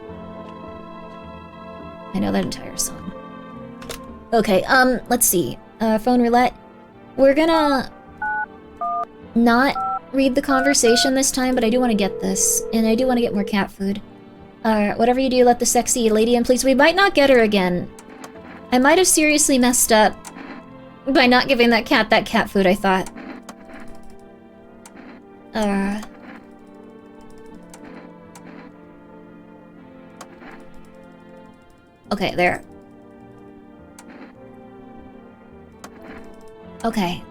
I know that entire song. Okay, let's see. Phone roulette. We're gonna not read the conversation this time, but I do want to get this. And I do want to get more cat food. Whatever you do, let the sexy lady in, please. We might not get her again. I might have seriously messed up by not giving that cat food, I thought. Okay, there. Okay,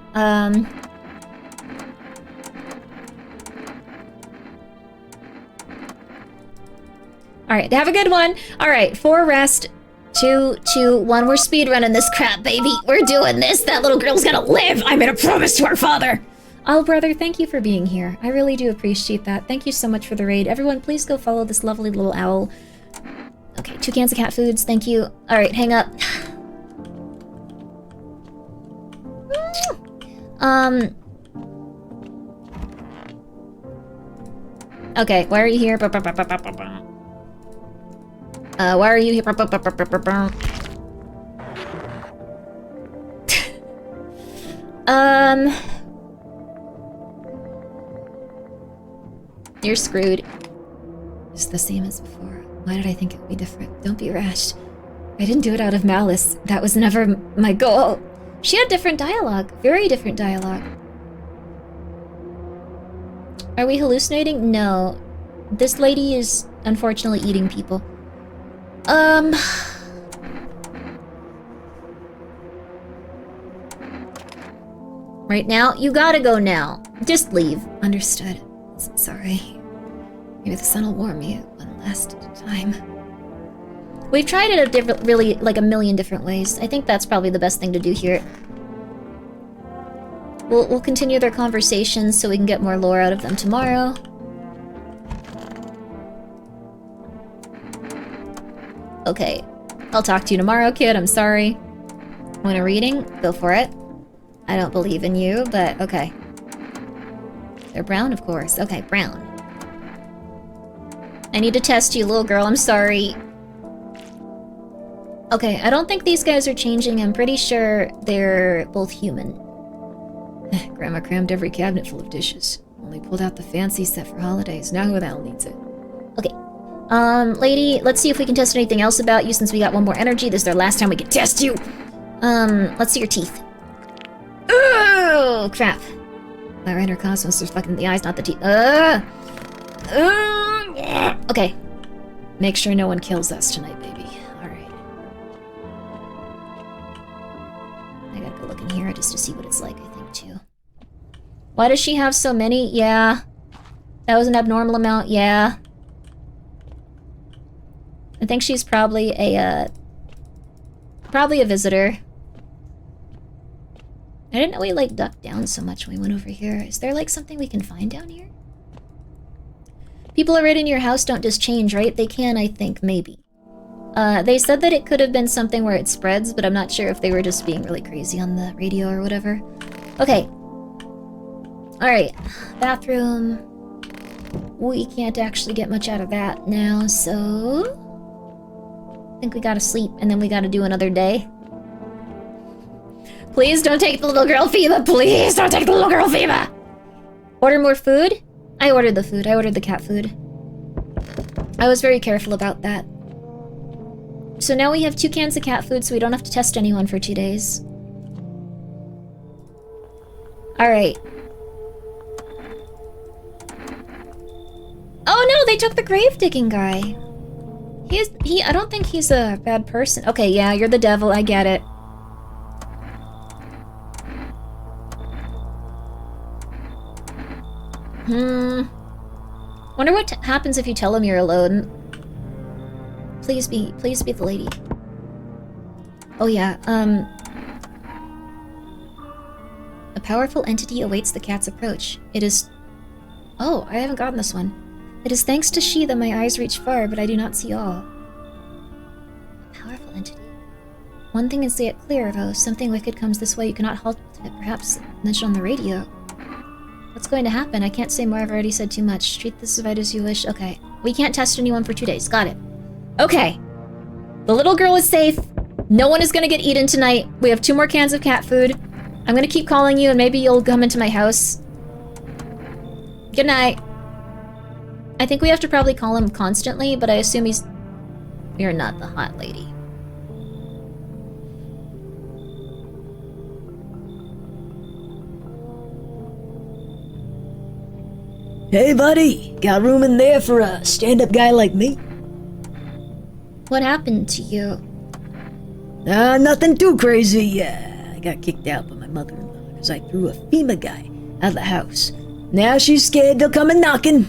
Alright, have a good one. Alright, 4 rest. 2, 2, 1. We're speedrunning this crap, baby. We're doing this. That little girl's gonna live. I made a promise to her father. Oh, brother, thank you for being here. I really do appreciate that. Thank you so much for the raid. Everyone, please go follow this lovely little owl. Okay, 2 cans of cat foods. Thank you. Alright, hang up. Okay, why are you here? Why are you here? You're screwed. It's the same as before. Why did I think it would be different? Don't be rash. I didn't do it out of malice. That was never my goal. She had different dialogue. Very different dialogue. Are we hallucinating? No. This lady is unfortunately eating people. Right now? You gotta go now. Just leave. Understood. Sorry. Maybe the sun will warm me one last time. We've tried it really, like a million different ways. I think that's probably the best thing to do here. We'll continue their conversations so we can get more lore out of them tomorrow. Okay. I'll talk to you tomorrow, kid. I'm sorry. Want a reading? Go for it. I don't believe in you, but okay. They're brown, of course. Okay, brown. I need to test you, little girl. I'm sorry. Okay, I don't think these guys are changing. I'm pretty sure they're both human. Grandma crammed every cabinet full of dishes. Only pulled out the fancy set for holidays. Now who the hell needs it? Okay. Lady, let's see if we can test anything else about you since we got one more energy. This is our last time we can test you. Let's see your teeth. Oh, crap. My Reiner Cosmos is fucking the eyes, not the teeth. Okay. Make sure no one kills us tonight, baby. Alright. I gotta go look in here just to see what it's like, I think, too. Why does she have so many? Yeah. That was an abnormal amount, yeah. I think she's probably a visitor. I didn't know we, like, ducked down so much when we went over here. Is there, like, something we can find down here? People already in your house don't just change, right? They can, I think, maybe. They said that it could have been something where it spreads, but I'm not sure if they were just being really crazy on the radio or whatever. Okay. Alright. Bathroom. We can't actually get much out of that now, so... I think we gotta sleep, and then we gotta do another day. Please don't take the little girl fever! Please don't take the little girl fever! Order more food? I ordered the food. I ordered the cat food. I was very careful about that. So now we have 2 cans of cat food, so we don't have to test anyone for 2 days. Alright. Oh no, they took the grave digging guy. I don't think he's a bad person. Okay, yeah, you're the devil, I get it. Wonder what happens if you tell him you're alone. Please be the lady. Oh yeah, a powerful entity awaits the cat's approach. It is... Oh, I haven't gotten this one. It is thanks to she that my eyes reach far, but I do not see all. A powerful entity. One thing is yet clear, though. Something wicked comes this way. You cannot halt it. Perhaps mentioned on the radio. What's going to happen? I can't say more. I've already said too much. Treat this fight as you wish. Okay. We can't test anyone for 2 days. Got it. Okay. The little girl is safe. No one is gonna get eaten tonight. We have 2 more cans of cat food. I'm gonna keep calling you and maybe you'll come into my house. Good night. I think we have to probably call him constantly, but I assume he's... You're not the hot lady. Hey, buddy. Got room in there for a stand-up guy like me? What happened to you? Nothing too crazy. I got kicked out by my mother-in-law because I threw a FEMA guy out of the house. Now she's scared they'll come a-knocking.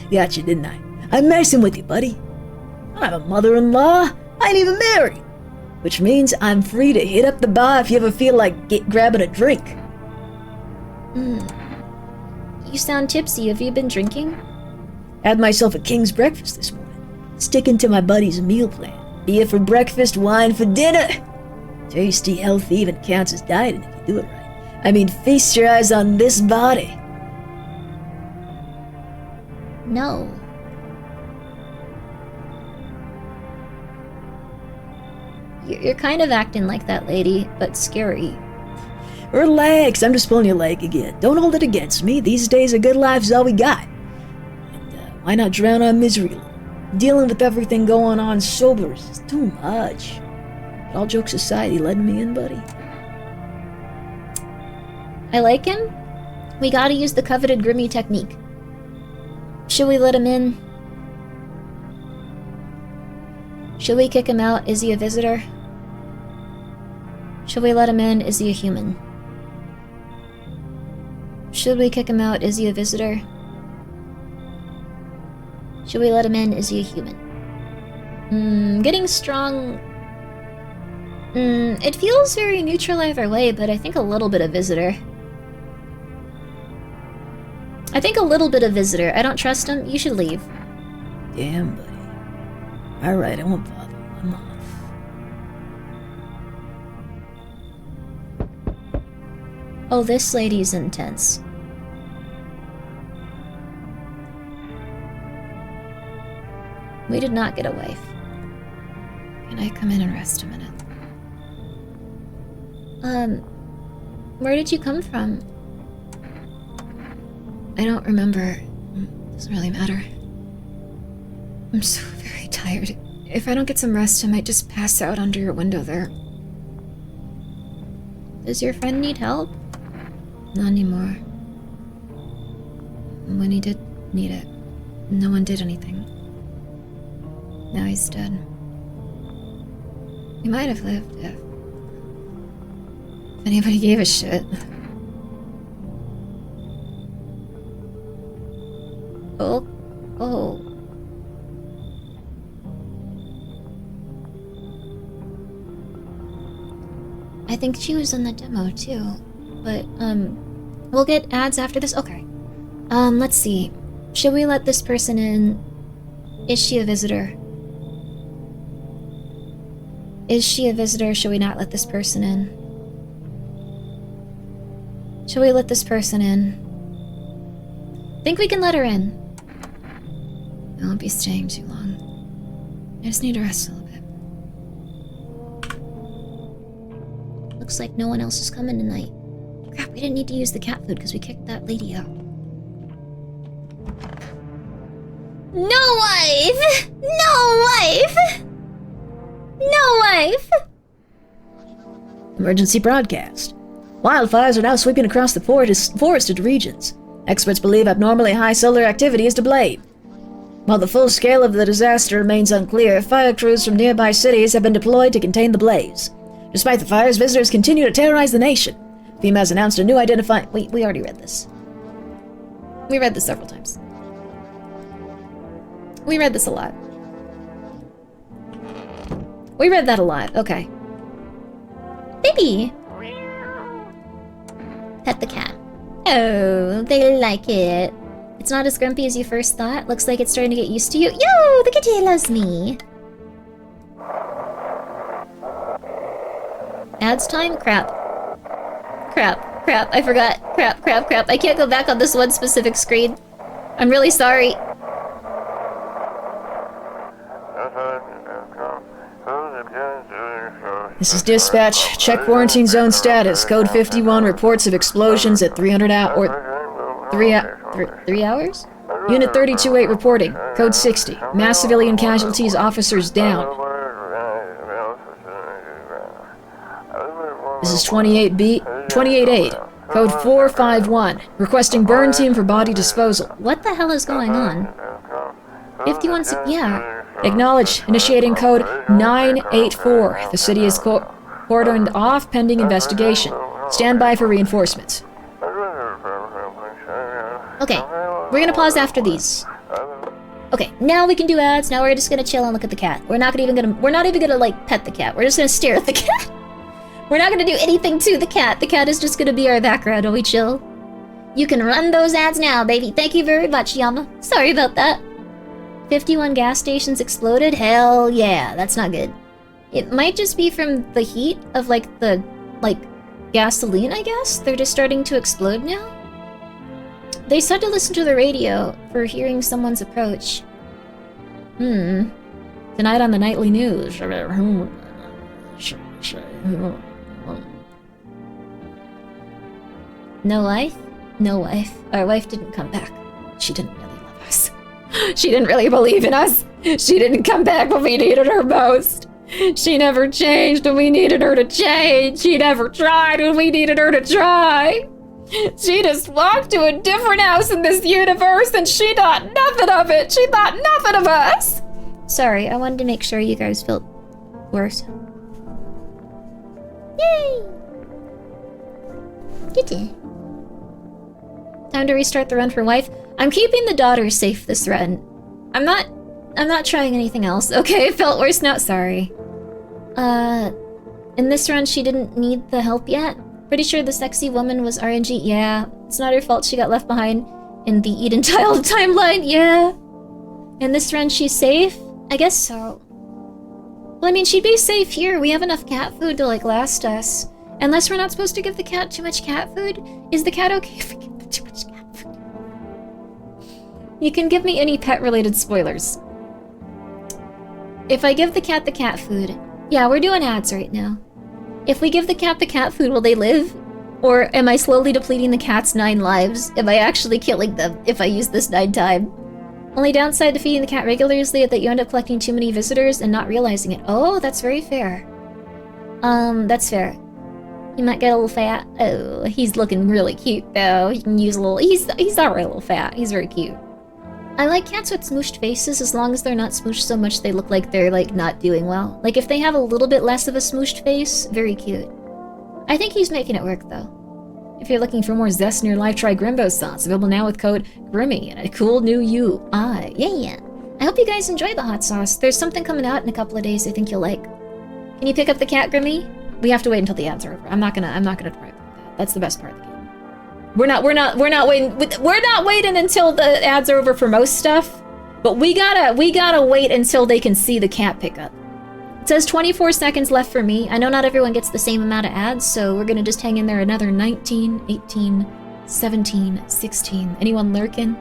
Gotcha, didn't I? I'm messing with you, buddy. I don't have a mother-in-law. I ain't even married. Which means I'm free to hit up the bar if you ever feel like grabbing a drink. You sound tipsy. Have you been drinking? Had myself a king's breakfast this morning. Sticking to my buddy's meal plan. Beer for breakfast, wine for dinner. Tasty, healthy, even counts as dieting if you do it right. I mean, feast your eyes on this body. No. You're kind of acting like that lady, but scary. Relax, I'm just pulling your leg again. Don't hold it against me. These days a good life's all we got. And why not drown our misery? Dealing with everything going on sober is too much. But all jokes aside, you letting me in, buddy? I like him. We gotta use the coveted Grimmi technique. Should we let him in? Should we kick him out? Is he a visitor? Should we let him in? Is he a human? Should we kick him out? Is he a visitor? Should we let him in? Is he a human? Getting strong... it feels very neutral either way, but I think a little bit of visitor. I think a little bit of visitor. I don't trust him. You should leave. Damn, buddy. Alright, I won't bother you. I'm off. Oh, this lady's intense. We did not get a wife. Can I come in and rest a minute? Where did you come from? I don't remember. Doesn't really matter. I'm so very tired. If I don't get some rest, I might just pass out under your window there. Does your friend need help? Not anymore. When he did need it, no one did anything. Now he's dead. He might have lived if anybody gave a shit. Oh. I think she was in the demo too, but we'll get ads after this. Okay. Let's see. Should we let this person in? Is she a visitor? Is she a visitor? Should we not let this person in? Should we let this person in? Think we can let her in. I won't be staying too long. I just need to rest a little bit. Looks like no one else is coming tonight. Crap, we didn't need to use the cat food because we kicked that lady out. No wife! No wife! No wife! Emergency broadcast. Wildfires are now sweeping across the forested regions. Experts believe abnormally high solar activity is to blame. While the full scale of the disaster remains unclear, fire crews from nearby cities have been deployed to contain the blaze. Despite the fires, visitors continue to terrorize the nation. FEMA has announced a new identifying... We already read this. We read this several times. We read this a lot. We read that a lot. Okay. Baby! Pet the cat. Oh, they like it. It's not as grumpy as you first thought. Looks like it's starting to get used to you. Yo, the kitty loves me. Ads time? Crap. Crap. I forgot. Crap. I can't go back on this one specific screen. I'm really sorry. This is dispatch. Check quarantine zone status. Code 51 reports of explosions at 300 3 hours? Unit 328 reporting. Code 60. Mass civilian casualties, officers down. This is 28-8. Code 451. Requesting burn team for body disposal. What the hell is going on? 51... yeah. Acknowledge. Initiating code 984. The city is cordoned off pending investigation. Stand by for reinforcements. Okay, we're gonna pause after these. Okay, now we can do ads. Now we're just gonna chill and look at the cat. We're not even gonna like pet the cat. We're just gonna stare at the cat. We're not gonna do anything to the cat. The cat is just gonna be our background while we chill. You can run those ads now, baby. Thank you very much, Yama. Sorry about that. 51 gas stations exploded? Hell yeah, that's not good. It might just be from the heat of the gasoline, I guess? They're just starting to explode now? They said to listen to the radio for hearing someone's approach. Tonight on the nightly news. No wife? No wife. Our wife didn't come back. She didn't really love us. She didn't really believe in us. She didn't come back when we needed her most. She never changed when we needed her to change. She never tried when we needed her to try. She just walked to a different house in this universe and she thought nothing of it. She thought nothing of us. Sorry, I wanted to make sure you guys felt worse. Yay! Kitty. Time to restart the run for wife. I'm keeping the daughter safe this run. I'm not trying anything else. Okay, it felt worse now. Sorry. In this run, she didn't need the help yet. Pretty sure the sexy woman was RNG. Yeah, it's not her fault she got left behind in the Eden Tile timeline. Yeah. In this run, she's safe? I guess so. Well, I mean, she'd be safe here. We have enough cat food to, last us. Unless we're not supposed to give the cat too much cat food? Is the cat okay if we give it too much cat food? You can give me any pet-related spoilers. If I give the cat food... Yeah, we're doing ads right now. If we give the cat food, will they live? Or am I slowly depleting the cat's 9 lives? Am I actually killing them if I use this 9 time? Only downside to feeding the cat regularly is that you end up collecting too many visitors and not realizing it. Oh, that's very fair. That's fair. He might get a little fat. Oh, he's looking really cute though. He can use a little... He's already a little fat. He's very cute. I like cats with smooshed faces as long as they're not smooshed so much they look like they're, like, not doing well. Like, if they have a little bit less of a smooshed face, very cute. I think he's making it work, though. If you're looking for more zest in your life, try Grimbo sauce, available now with code Grimmi and a cool new UI. Yeah. I hope you guys enjoy the hot sauce. There's something coming out in a couple of days I think you'll like. Can you pick up the cat, Grimmi? We have to wait until the ads are over. I'm not gonna deprive them of that. That's the best part of the game. We're not waiting until the ads are over for most stuff, but we gotta wait until they can see the cat pickup. It says 24 seconds left for me. I know not everyone gets the same amount of ads, so we're gonna just hang in there another 19, 18, 17, 16. Anyone lurking?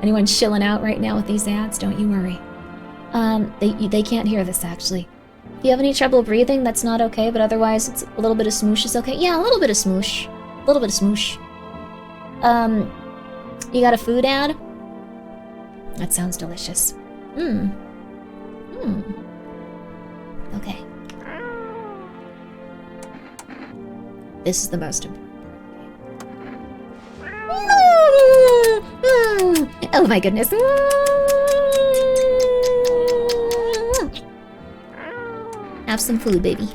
Anyone chilling out right now with these ads? Don't you worry. They can't hear this, actually. If you have any trouble breathing, that's not okay, but otherwise it's a little bit of smoosh is okay. Yeah, a little bit of smoosh. A little bit of smoosh. You got a food ad? That sounds delicious. Okay. This is the most important part of the game. Oh my goodness. Have some food, baby.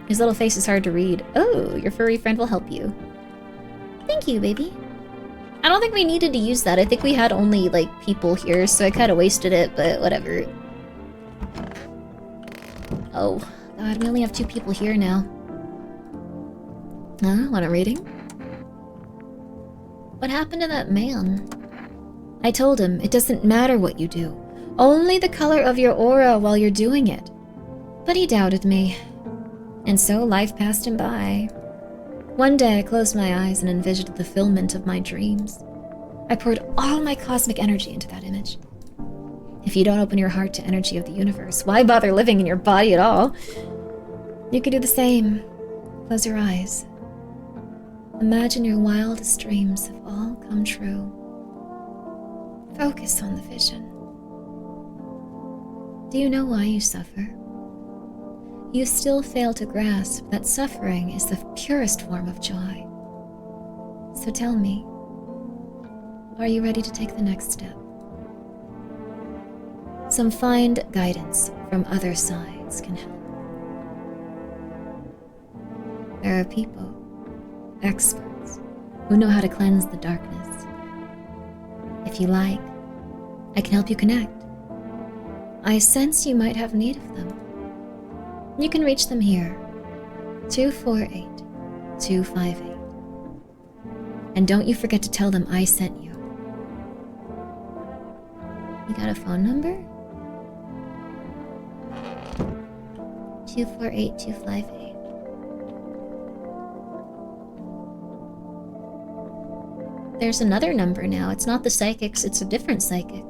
His little face is hard to read. Oh, your furry friend will help you. Thank you, baby. I don't think we needed to use that. I think we had only, like, people here, so I kind of wasted it, but whatever. Oh, God, we only have 2 people here now. Want a reading? What happened to that man? I told him, it doesn't matter what you do. Only the color of your aura while you're doing it. But he doubted me. And so life passed him by. One day I closed my eyes and envisioned the fulfillment of my dreams. I poured all my cosmic energy into that image. If you don't open your heart to energy of the universe, why bother living in your body at all? You could do the same. Close your eyes. Imagine your wildest dreams have all come true. Focus on the vision. Do you know why you suffer? You still fail to grasp that suffering is the purest form of joy. So tell me, are you ready to take the next step? Some find guidance from other sides can help. There are people, experts, who know how to cleanse the darkness. If you like, I can help you connect. I sense you might have need of them. You can reach them here, 248-258. And don't you forget to tell them I sent you. You got a phone number? 248-258. There's another number now. It's not the psychics, it's a different psychic.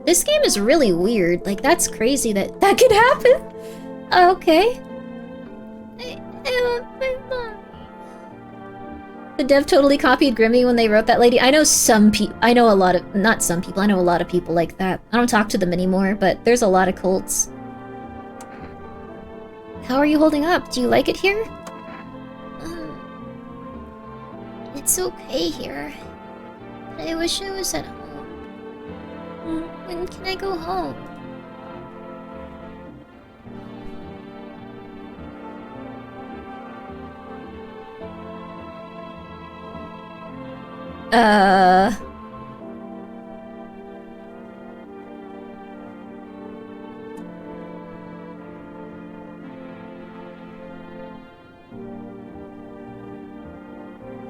This game is really weird. Like, that's crazy that that could happen. Okay. The dev totally copied Grimmi when they wrote that lady. I know some people. I know a lot of... Not some people. I know a lot of people like that. I don't talk to them anymore, but there's a lot of cults. How are you holding up? Do you like it here? It's okay here. But I wish I was at home. When can I go home?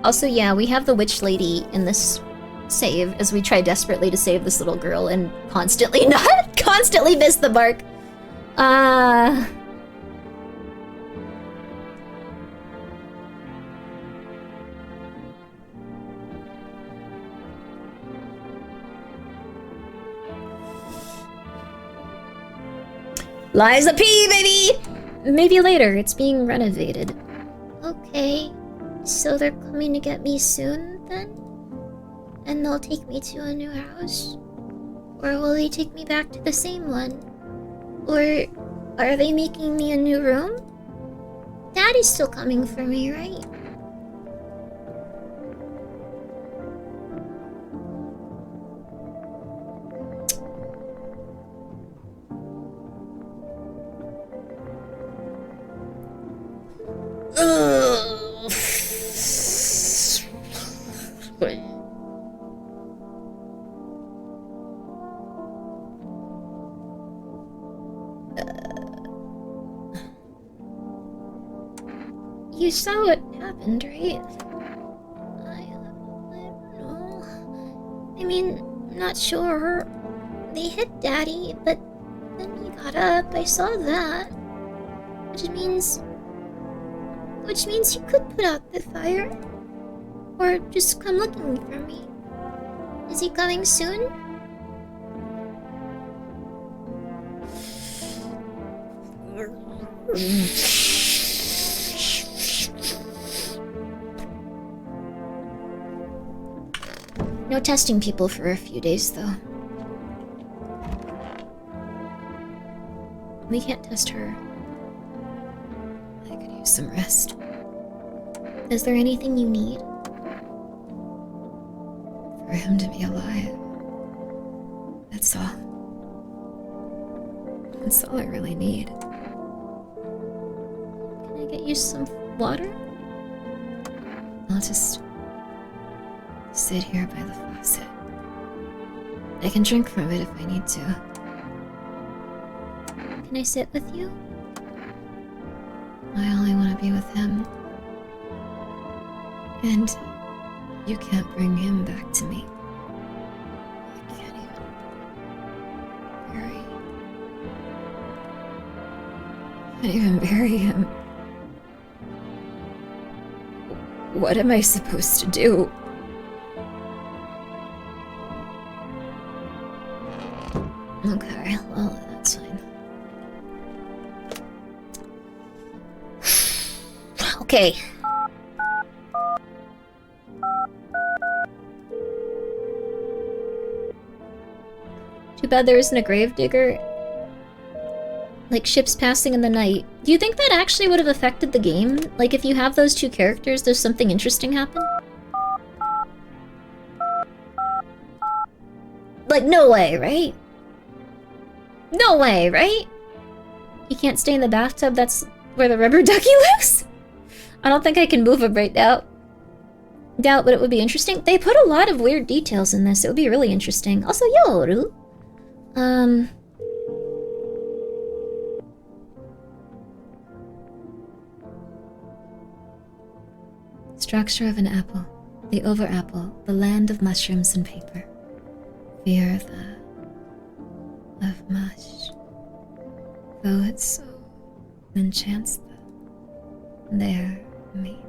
Also, yeah, we have the witch lady in this save as we try desperately to save this little girl and constantly miss the mark. Liza P, baby! Maybe later, it's being renovated. Okay, so they're coming to get me soon, then? And they'll take me to a new house? Or will they take me back to the same one? Or are they making me a new room? Daddy's still coming for me, right? You saw what happened, right? I don't know. I mean, I'm not sure. They hit Daddy, but then he got up. I saw that. Which means he could put out the fire. Or just come looking for me. Is he coming soon? No testing people for a few days, though. We can't test her. I could use some rest. Is there anything you need? For him to be alive. That's all. That's all I really need. Can I get you some water? I'll just sit here by the faucet. I can drink from it if I need to. Can I sit with you? I only want to be with him. And you can't bring him back to me. I can't even bury him. What am I supposed to do? Okay, well, that's fine. Okay. Too bad there isn't a gravedigger. Like ships passing in the night. Do you think that actually would have affected the game? Like if you have those two characters, does something interesting happen? Like, no way, right? No way, right? You can't stay in the bathtub, that's where the rubber ducky lives? I don't think I can move him right now. Doubt, but it would be interesting. They put a lot of weird details in this. It would be really interesting. Also, Yoru. Structure of an apple. The over apple. The land of mushrooms and paper. Fear of mush. Though its soul enchants them, their mate.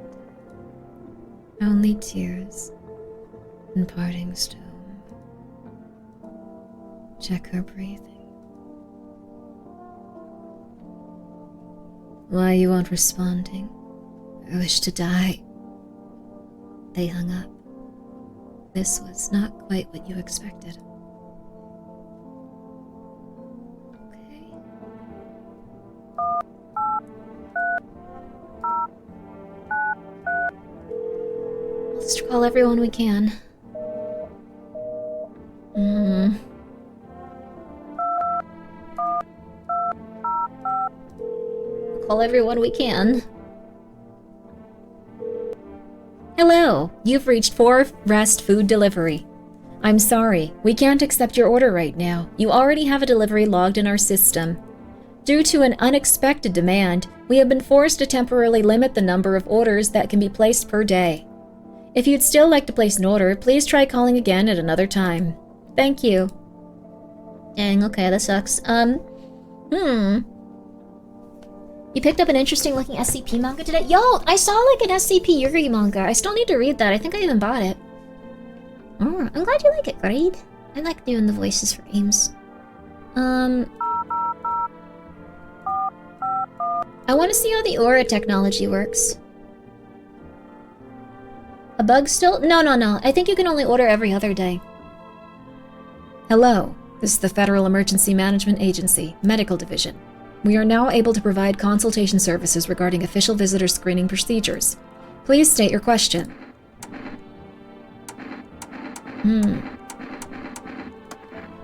Only tears and parting's doom. Check her breathing. Why you aren't responding? I wish to die. They hung up. This was not quite what you expected. Okay. We'll just call everyone we can. Call everyone we can. Hello, you've reached 4 Rest Food Delivery. I'm sorry, we can't accept your order right now. You already have a delivery logged in our system. Due to an unexpected demand, we have been forced to temporarily limit the number of orders that can be placed per day. If you'd still like to place an order, please try calling again at another time. Thank you. Dang, okay, that sucks. You picked up an interesting looking SCP manga today? Yo, I saw like an SCP Yuri manga. I still need to read that. I think I even bought it. I'm glad you like it, Grade. I like doing the voices for games. I want to see how the aura technology works. A bug still? No. I think you can only order every other day. Hello, this is the Federal Emergency Management Agency, Medical Division. We are now able to provide consultation services regarding official visitor screening procedures. Please state your question.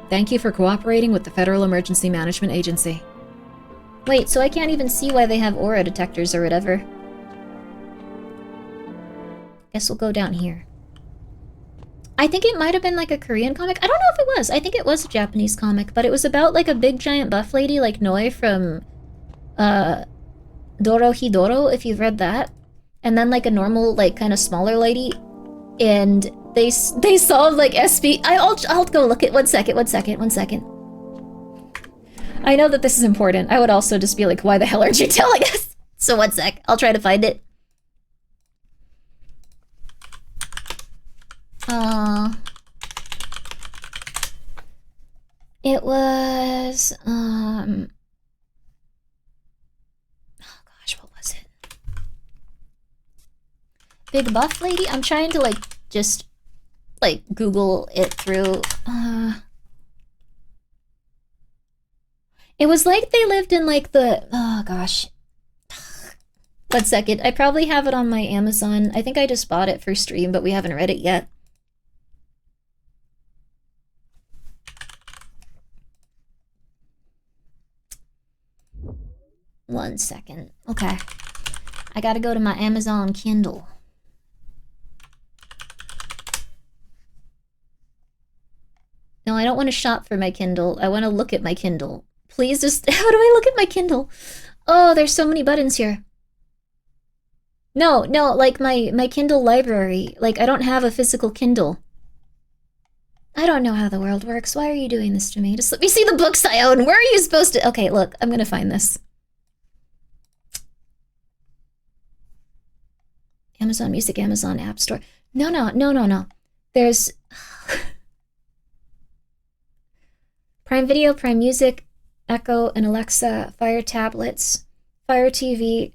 Thank you for cooperating with the Federal Emergency Management Agency. Wait, so I can't even see why they have aura detectors or whatever. Guess we'll go down here. I think it might have been like a Korean comic. I don't know if it was. I think it was a Japanese comic, but it was about like a big giant buff lady like Noi from Dorohedoro, if you've read that. And then like a normal, like kind of smaller lady. And they solved like I'll go look at one second. I know that this is important. I would also just be like, why the hell aren't you telling us? So one sec. I'll try to find it. It was, oh gosh, what was it? Big buff lady? I'm trying to like, just, like, Google it through, It was like they lived in like the, oh gosh. 1 second, I probably have it on my Amazon. I think I just bought it for stream, but we haven't read it yet. One second. Okay. I gotta go to my Amazon Kindle. No, I don't want to shop for my Kindle. I want to look at my Kindle. Please just... How do I look at my Kindle? Oh, there's so many buttons here. No, like my Kindle library. Like, I don't have a physical Kindle. I don't know how the world works. Why are you doing this to me? Just let me see the books I own. Where are you supposed to... Okay, look. I'm gonna find this. Amazon Music, Amazon App Store. No. There's... Prime Video, Prime Music, Echo, and Alexa, Fire tablets, Fire TV,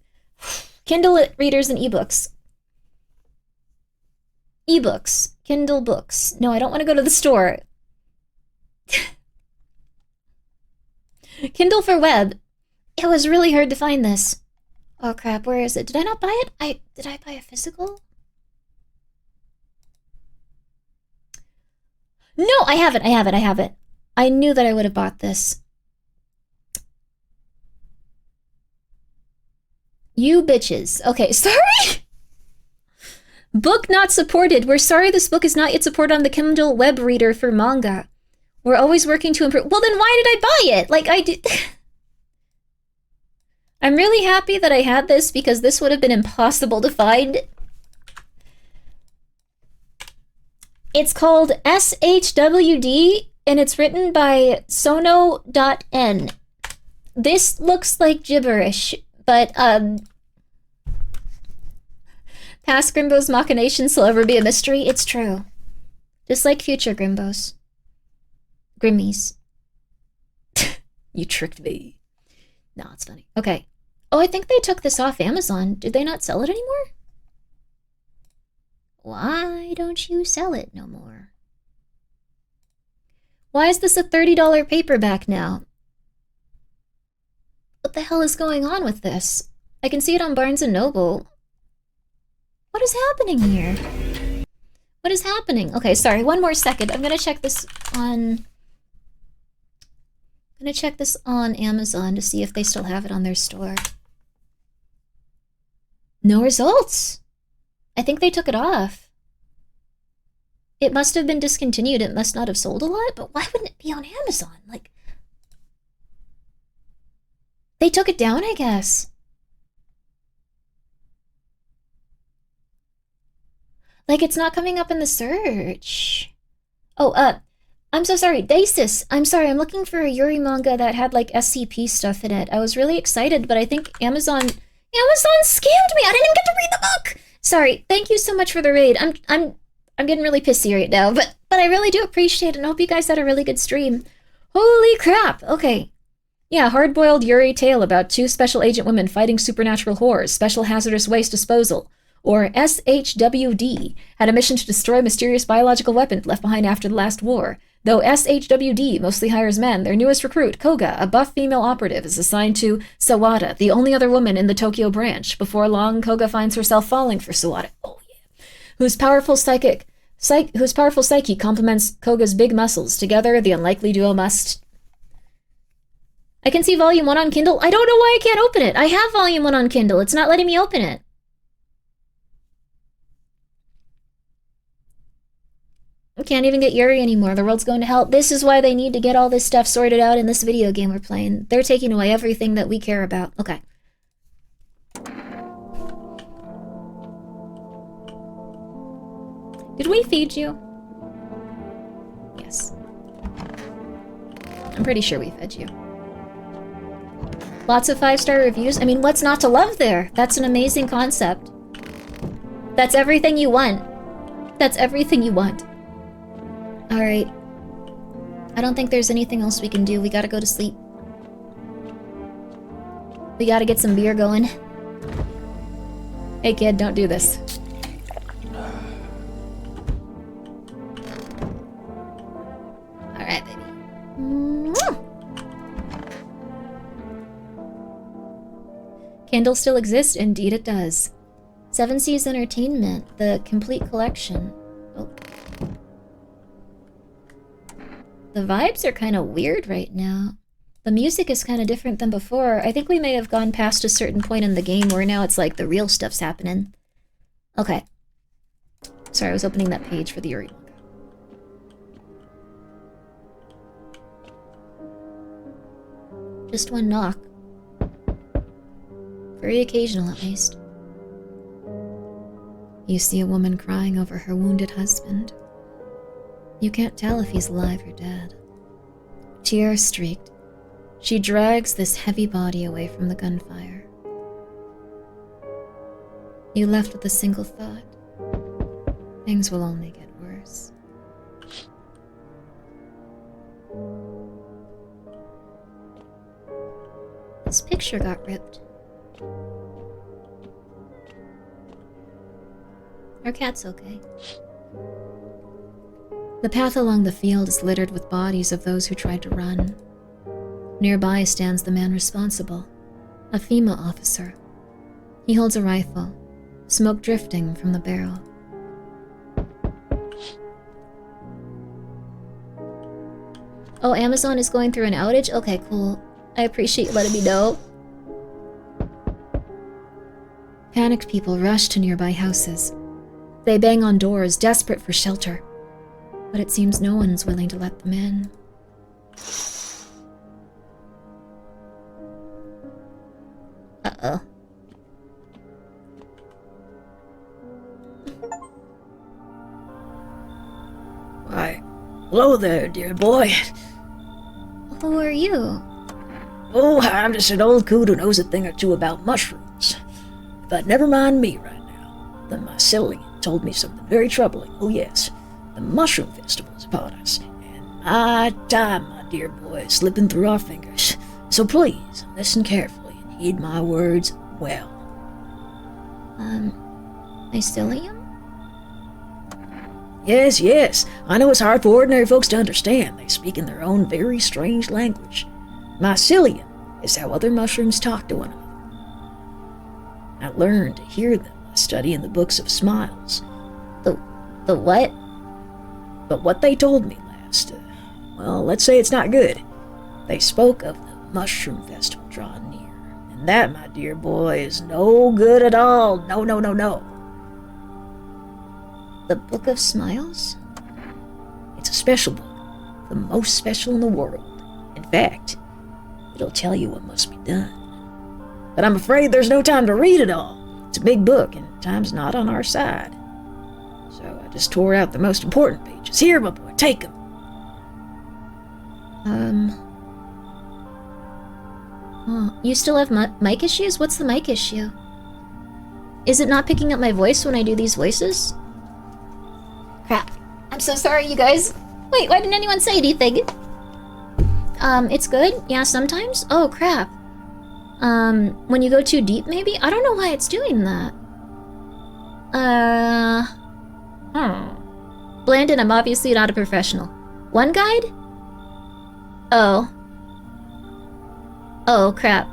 Kindle readers, and ebooks. Ebooks. Kindle books. No, I don't want to go to the store. Kindle for web. It was really hard to find this. Oh crap, where is it? Did I not buy it? Did I buy a physical? No, I have it. I knew that I would have bought this. You bitches. Okay, sorry! Book not supported. We're sorry this book is not yet supported on the Kindle web reader for manga. We're always working to improve. Well, then why did I buy it? Like, I did... I'm really happy that I had this because this would have been impossible to find. It's called SHWD, and it's written by Sono.N. This looks like gibberish, but, past Grimbo's machinations will ever be a mystery. It's true. Just like future Grimbos. Grimmies. You tricked me. No, it's funny. Okay. Oh, I think they took this off Amazon. Did they not sell it anymore? Why don't you sell it no more? Why is this a $30 paperback now? What the hell is going on with this? I can see it on Barnes & Noble. What is happening here? What is happening? Okay, sorry, one more second. I'm gonna check this on... Amazon to see if they still have it on their store. No results. I think they took it off. It must have been discontinued. It must not have sold a lot, but why wouldn't it be on Amazon? Like, they took it down, I guess. Like, it's not coming up in the search. Oh, I'm so sorry. Dasis. I'm sorry. I'm looking for a Yuri manga that had, like, SCP stuff in it. I was really excited, but I think Amazon scammed me. I didn't even get to read the book. Sorry. Thank you so much for the raid. I'm getting really pissy right now, but I really do appreciate it, and I hope you guys had a really good stream. Holy crap. Okay. Yeah, hard-boiled Yuri tale about 2 special agent women fighting supernatural horrors, special hazardous waste disposal, or SHWD, had a mission to destroy mysterious biological weapons left behind after the last war. Though SHWD mostly hires men, their newest recruit, Koga, a buff female operative, is assigned to Sawada, the only other woman in the Tokyo branch. Before long, Koga finds herself falling for Sawada, whose powerful psyche complements Koga's big muscles. Together, the unlikely duo must... I can see Volume 1 on Kindle. I don't know why I can't open it. I have Volume 1 on Kindle. It's not letting me open it. I can't even get Yuri anymore. The world's going to hell. This is why they need to get all this stuff sorted out in this video game we're playing. They're taking away everything that we care about. Okay. Did we feed you? Yes. I'm pretty sure we fed you. Lots of 5-star reviews. I mean, what's not to love there? That's an amazing concept. That's everything you want. That's everything you want. Alright. I don't think there's anything else we can do. We gotta go to sleep. We gotta get some beer going. Hey kid, don't do this. Alright, baby. Kindle still exists? Indeed it does. 7 Seas Entertainment, the complete collection. Oh. The vibes are kind of weird right now. The music is kind of different than before. I think we may have gone past a certain point in the game where now it's like the real stuff's happening. Okay. Sorry, I was opening that page for the Yuri manga. Just one knock. Very occasional, at least. You see a woman crying over her wounded husband. You can't tell if he's alive or dead. Tear-streaked, she drags this heavy body away from the gunfire. You left with a single thought. Things will only get worse. This picture got ripped. Our cat's okay. The path along the field is littered with bodies of those who tried to run. Nearby stands the man responsible, a FEMA officer. He holds a rifle, smoke drifting from the barrel. Oh, Amazon is going through an outage? Okay, cool. I appreciate you letting me know. Panicked people rush to nearby houses. They bang on doors, desperate for shelter. But it seems no one's willing to let them in. Uh-oh. Why, hello there, dear boy. Who are you? Oh, I'm just an old coot who knows a thing or two about mushrooms. But never mind me right now. The mycelium told me something very troubling. Oh yes, the mushroom festival is upon us, and my time, my dear boy, is slipping through our fingers. So please, listen carefully and heed my words well. Mycelium? Yes, yes, I know it's hard for ordinary folks to understand. They speak in their own very strange language. Mycelium is how other mushrooms talk to one another. I learned to hear them by studying the books of smiles. The what? But what they told me last, well, let's say it's not good. They spoke of the mushroom festival drawing near. And that, my dear boy, is no good at all. No, no, no, no. The Book of Smiles? It's a special book. The most special in the world. In fact, it'll tell you what must be done. But I'm afraid there's no time to read it all. It's a big book, and time's not on our side. So I just tore out the most important pages. Here, my boy, take them. You still have mic issues? What's the mic issue? Is it not picking up my voice when I do these voices? Crap. I'm so sorry, you guys. Wait, why didn't anyone say anything? It's good? Yeah, sometimes? Oh, crap. When you go too deep, maybe? I don't know why it's doing that. Blandon, I'm obviously not a professional. One guide? Oh. Oh, crap.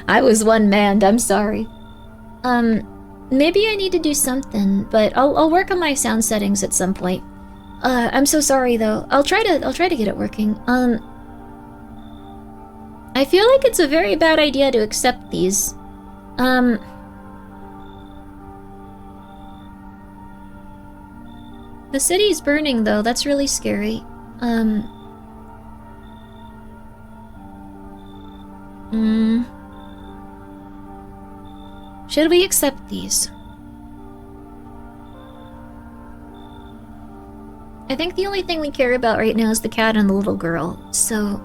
I was one-manned, I'm sorry. Maybe I need to do something, but I'll work on my sound settings at some point. I'm so sorry though. I'll try to get it working. I feel like it's a very bad idea to accept these. The city's burning though, that's really scary. Should we accept these? I think the only thing we care about right now is the cat and the little girl, so...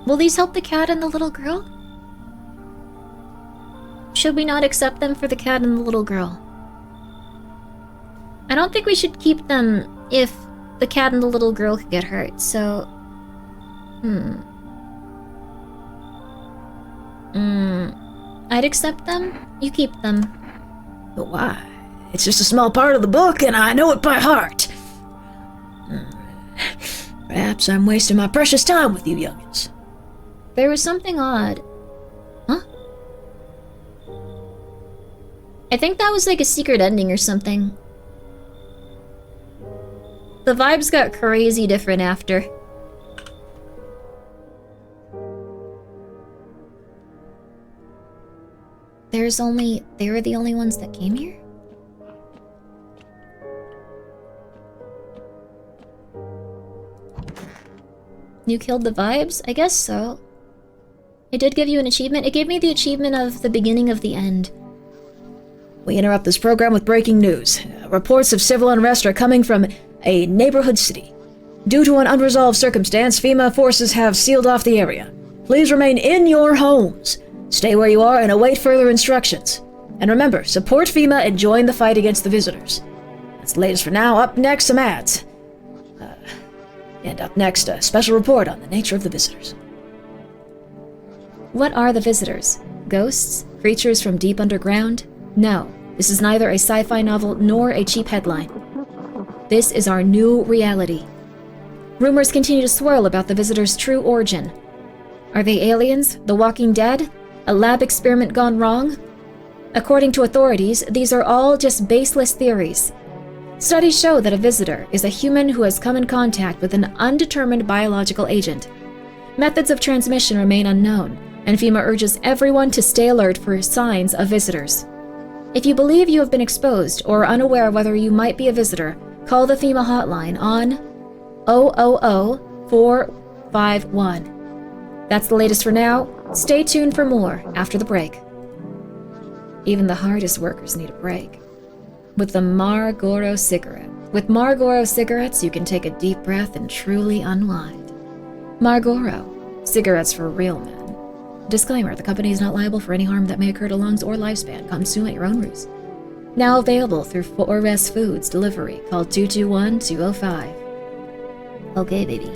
Will these help the cat and the little girl? Should we not accept them for the cat and the little girl? I don't think we should keep them if the cat and the little girl could get hurt, so... I'd accept them. You keep them. But why? It's just a small part of the book, and I know it by heart. Perhaps I'm wasting my precious time with you youngins. There was something odd. Huh? I think that was like a secret ending or something. The vibes got crazy different after. They were the only ones that came here? You killed the vibes? I guess so. It did give you an achievement. It gave me the achievement of the beginning of the end. We interrupt this program with breaking news. Reports of civil unrest are coming from a neighborhood city. Due to an unresolved circumstance, FEMA forces have sealed off the area. Please remain in your homes. Stay where you are and await further instructions. And remember, support FEMA and join the fight against the visitors. That's the latest for now. Up next, some ads. And up next, a special report on the nature of the visitors. What are the visitors? Ghosts? Creatures from deep underground? No, this is neither a sci-fi novel nor a cheap headline. This is our new reality. Rumors continue to swirl about the visitors' true origin. Are they aliens? The Walking Dead? A lab experiment gone wrong? According to authorities, these are all just baseless theories. Studies show that a visitor is a human who has come in contact with an undetermined biological agent. Methods of transmission remain unknown, and FEMA urges everyone to stay alert for signs of visitors. If you believe you have been exposed or are unaware whether you might be a visitor, call the FEMA hotline on 000-451. That's the latest for now. Stay tuned for more after the break. Even the hardest workers need a break. With the Marlboro cigarette. With Marlboro cigarettes, you can take a deep breath and truly unwind. Marlboro, cigarettes for real men. Disclaimer, the company is not liable for any harm that may occur to lungs or lifespan. Consume at your own risk. Now available through 4S Foods delivery. Call 221-205. Okay, baby.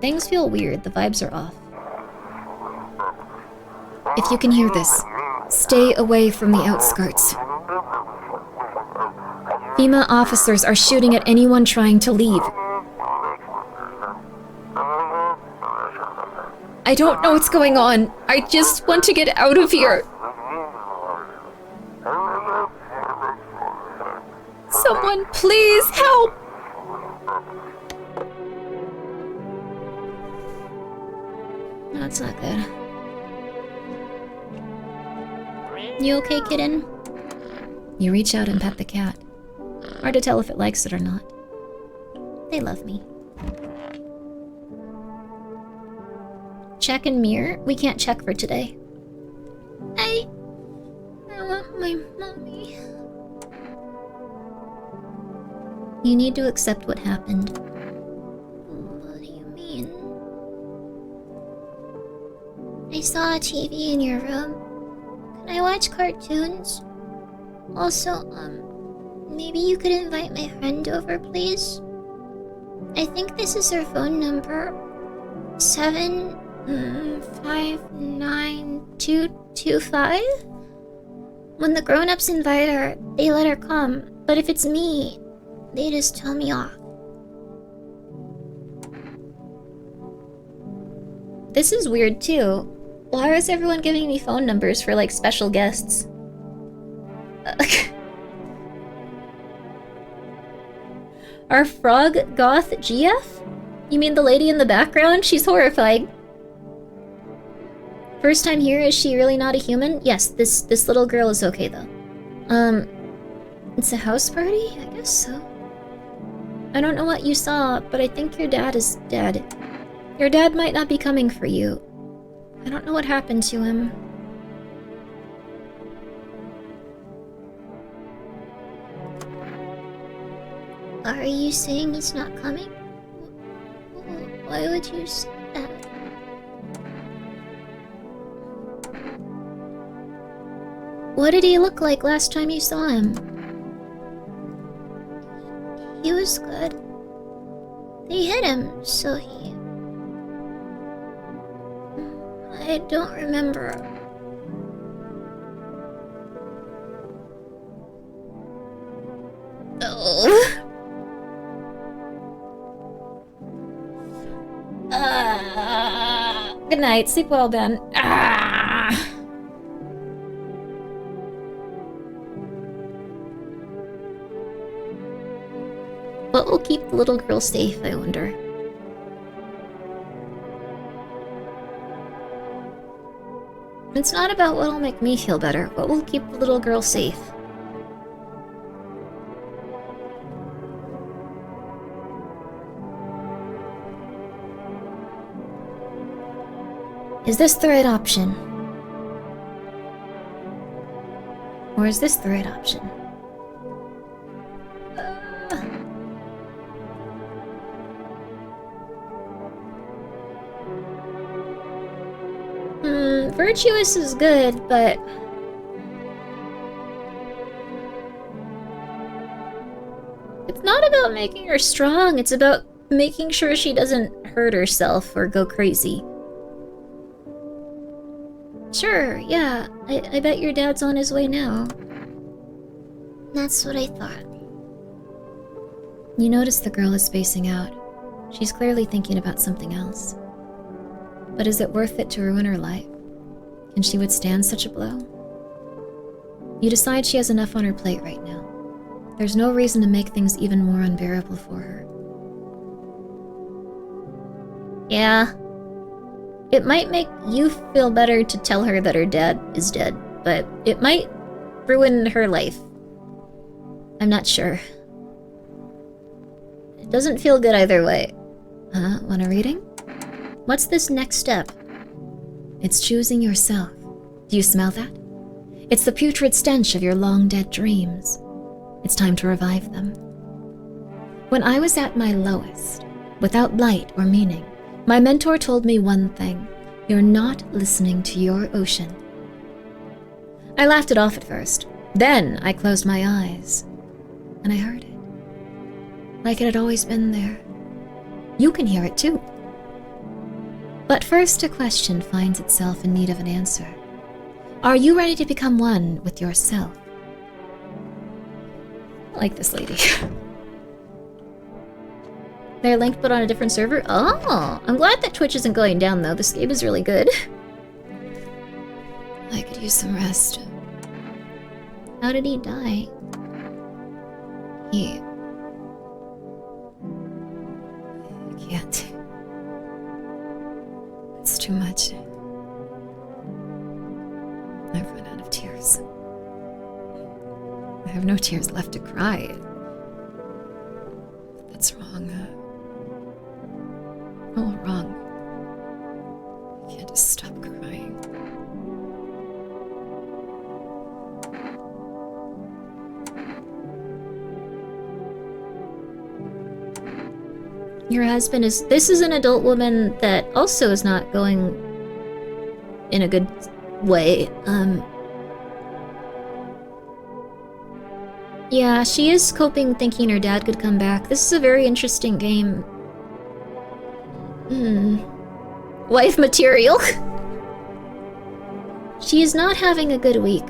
Things feel weird. The vibes are off. If you can hear this, stay away from the outskirts. FEMA officers are shooting at anyone trying to leave. I don't know what's going on. I just want to get out of here. Someone, please help! That's not good. You okay, kitten? You reach out and pet the cat. Hard to tell if it likes it or not. They love me. Check and mirror? We can't check for today. I want my mommy. You need to accept what happened. What do you mean? I saw a TV in your room. Can I watch cartoons? Also, maybe you could invite my friend over, please? I think this is her phone number. 75925. When the grown-ups invite her, they let her come. But if it's me, they just tell me off. This is weird too. Why is everyone giving me phone numbers for like special guests? Our frog goth GF? You mean the lady in the background? She's horrifying. First time here, is she really not a human? Yes, this little girl is okay though. It's a house party? I guess so. I don't know what you saw, but I think your dad is dead. Your dad might not be coming for you. I don't know what happened to him. Are you saying he's not coming? Why would you say that? What did he look like last time you saw him? He was good. They hit him, so he... I don't remember. Oh. Good night. Sleep well, Ben. What will keep the little girl safe, I wonder? It's not about what'll make me feel better. What will keep the little girl safe? Is this the right option? Or is this the right option? Virtuous is good, but... it's not about making her strong, it's about making sure she doesn't hurt herself or go crazy. Sure, yeah, I bet your dad's on his way now. That's what I thought. You notice the girl is spacing out. She's clearly thinking about something else. But is it worth it to ruin her life? Can she withstand such a blow? You decide she has enough on her plate right now. There's no reason to make things even more unbearable for her. Yeah. It might make you feel better to tell her that her dad is dead, but it might ruin her life. I'm not sure. It doesn't feel good either way. Want a reading? What's this next step? It's choosing yourself. Do you smell that? It's the putrid stench of your long-dead dreams. It's time to revive them. When I was at my lowest, without light or meaning, my mentor told me one thing. You're not listening to your ocean. I laughed it off at first. Then I closed my eyes, and I heard it. Like it had always been there. You can hear it too. But first, a question finds itself in need of an answer. Are you ready to become one with yourself? I like this lady. They're linked but on a different server? Oh, I'm glad that Twitch isn't going down though. This game is really good. I could use some rest. How did he die? I can't. It's too much. I've run out of tears. I have no tears left to cry. But that's wrong. All wrong. I can't just stop crying. Your husband is... This is an adult woman that also is not going in a good way. Yeah, she is coping thinking her dad could come back. This is a very interesting game. Wife material. She is not having a good week.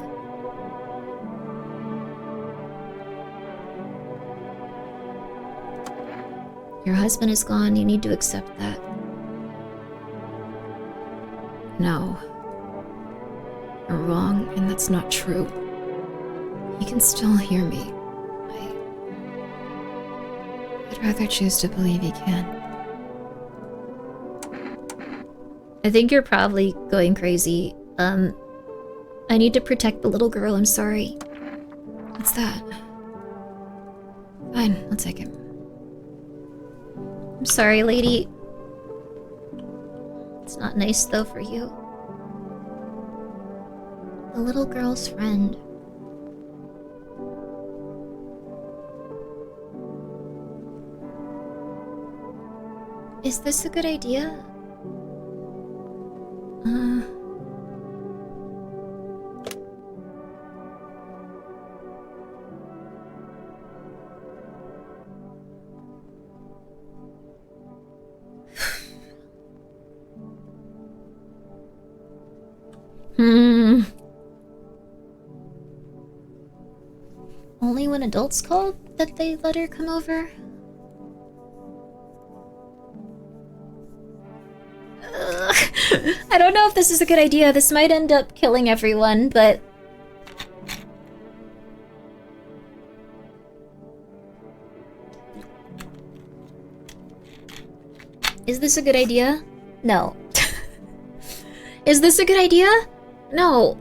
Your husband is gone, you need to accept that. No. You're wrong, and that's not true. He can still hear me. I'd rather choose to believe he can. I think you're probably going crazy. I need to protect the little girl, I'm sorry. What's that? Fine, I'll take him. I'm sorry, lady. It's not nice, though, for you. The little girl's friend. Is this a good idea? Only when adults called that they let her come over? I don't know if this is a good idea. This might end up killing everyone, but... Is this a good idea? No. Is this a good idea? No.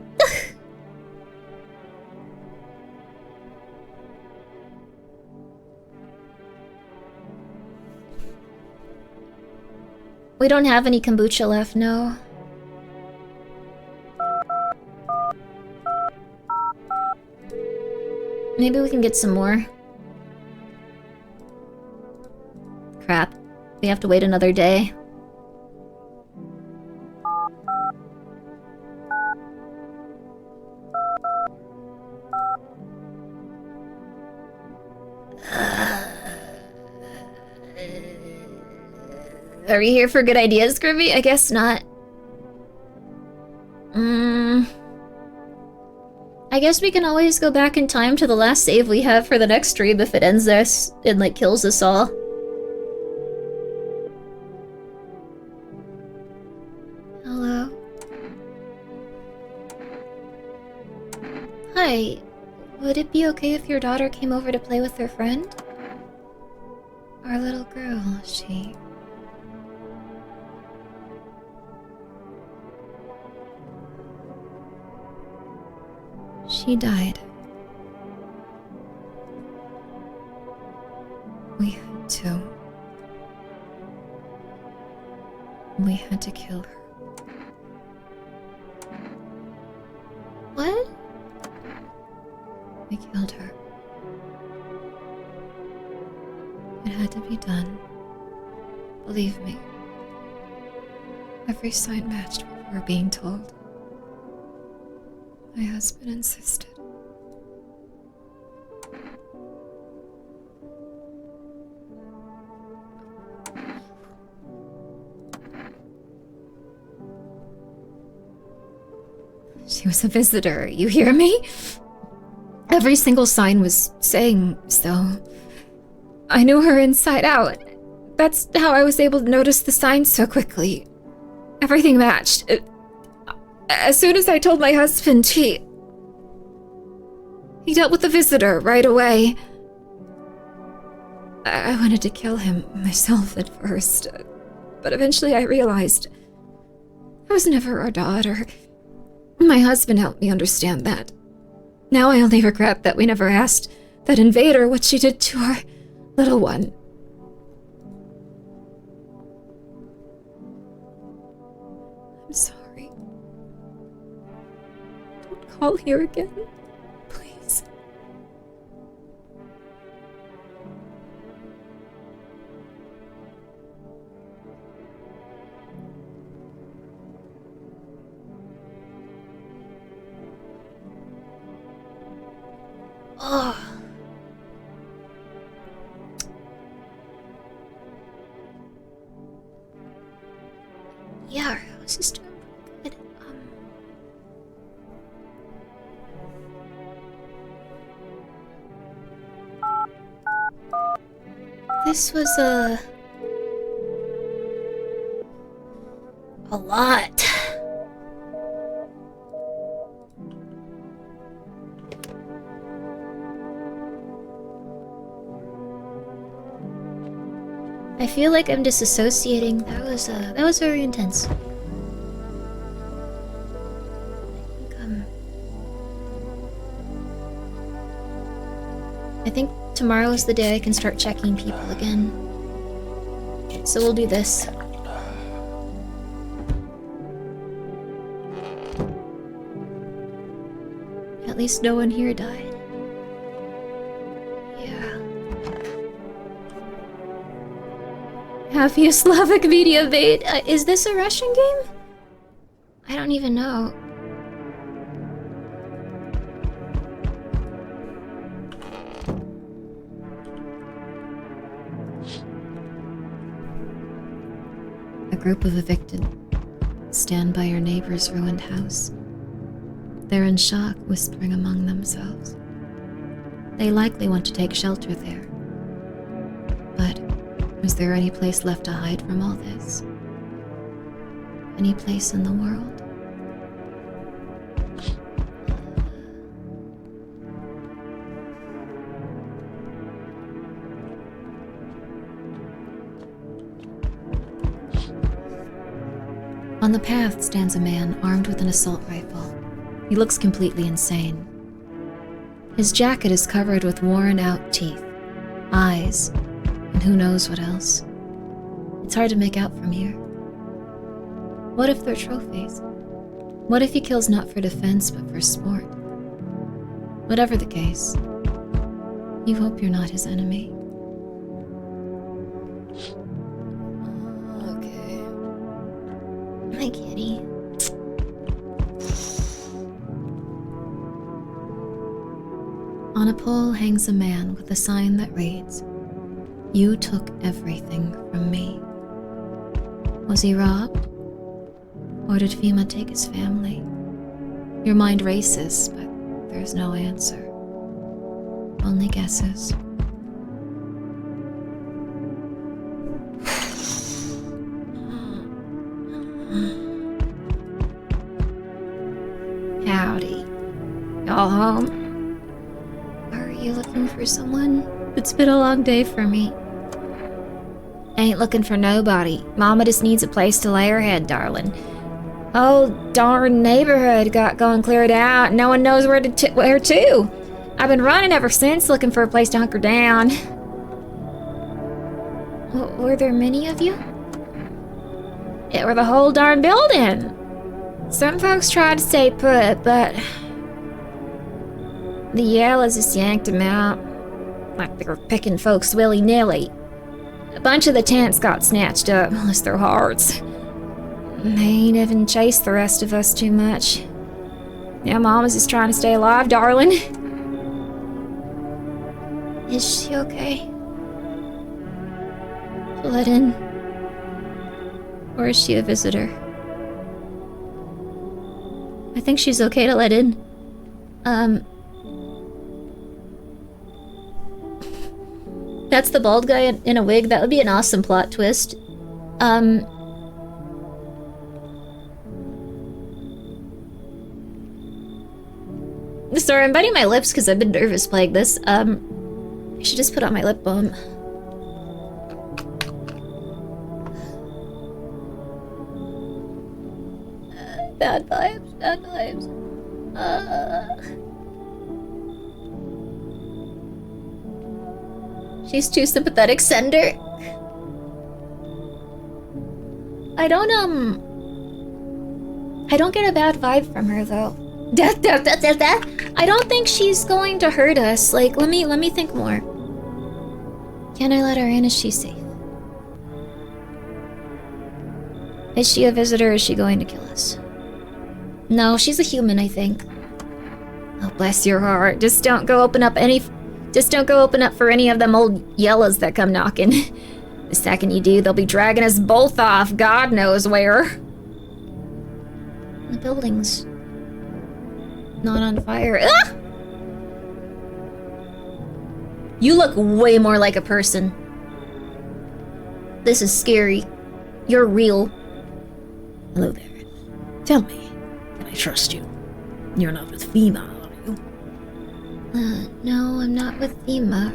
We don't have any kombucha left, no. Maybe we can get some more. Crap. We have to wait another day. Are we here for good ideas, Grimmi? I guess not. I guess we can always go back in time to the last save we have for the next stream if it ends us and, like, kills us all. Hello? Hi. Would it be okay if your daughter came over to play with her friend? Our little girl, she... She died. We had to. We had to kill her. What? We killed her. It had to be done. Believe me. Every sign matched what we were being told. My husband insisted. She was a visitor, you hear me? Every single sign was saying so. I knew her inside out. That's how I was able to notice the signs so quickly. Everything matched. As soon as I told my husband, he dealt with the visitor right away. I wanted to kill him myself at first, but eventually I realized I was never our daughter. My husband helped me understand that. Now I only regret that we never asked that invader what she did to our little one. I'm sorry. Don't call here again, please. Oh, this is good. This was a lot. I feel like I'm disassociating. That was very intense. I think tomorrow is the day I can start checking people again. So we'll do this. At least no one here died. Yeah. Happy Slavic media bait. Is this a Russian game? I don't even know. A group of evicted stand by your neighbor's ruined house. They're in shock, whispering among themselves. They likely want to take shelter there. But is there any place left to hide from all this? Any place in the world? On the path stands a man armed with an assault rifle. He looks completely insane. His jacket is covered with worn-out teeth, eyes, and who knows what else. It's hard to make out from here. What if they're trophies? What if he kills not for defense but for sport? Whatever the case, you hope you're not his enemy. My kitty. On a pole hangs a man with a sign that reads, "You took everything from me." Was he robbed? Or did FEMA take his family? Your mind races, but there's no answer. Only guesses. Howdy. Y'all home? Are you looking for someone? It's been a long day for me. Ain't looking for nobody. Mama just needs a place to lay her head, darling. Whole darn neighborhood got going cleared out. No one knows where to. I've been running ever since, looking for a place to hunker down. Were there many of you? It were the whole darn building. Some folks tried to stay put, but the yellows just yanked them out. Like they were picking folks willy-nilly. A bunch of the tents got snatched up, bless their hearts. They ain't even chased the rest of us too much. Now Mama's just trying to stay alive, darling. Is she okay? Let in. Or is she a visitor? I think she's okay to let in. That's the bald guy in a wig. That would be an awesome plot twist. Sorry, I'm biting my lips because I've been nervous playing this. I should just put on my lip balm. Bad vibes, bad vibes. She's too sympathetic, send her. I don't get a bad vibe from her, though. I don't think she's going to hurt us. Like, let me think more. Can I let her in? Is she safe? Is she a visitor or is she going to kill us? No, she's a human, I think. Oh, bless your heart. Just don't go open up for any of them old yellows that come knocking. The second you do, they'll be dragging us both off, God knows where. The building's not on fire. Ah! You look way more like a person. This is scary. You're real. Hello there. Tell me, can I trust you? You're not with FEMA, are you? No, I'm not with FEMA.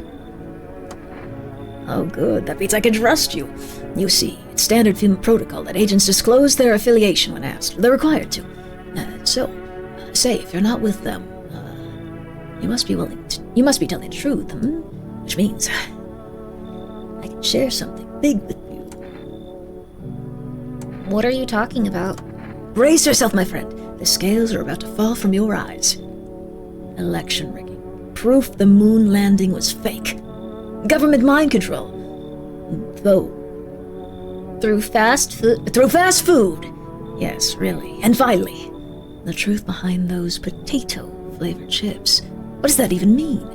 Oh, good. That means I can trust you. You see, it's standard FEMA protocol that agents disclose their affiliation when asked. They're required to. Say, if you're not with them, you must be telling the truth, Which means I can share something big with you. What are you talking about? Brace yourself, my friend. The scales are about to fall from your eyes. Election rigging. Proof the moon landing was fake. Government mind control. Vote. Through fast food? Through fast food! Yes, really. And finally, the truth behind those potato-flavored chips. What does that even mean?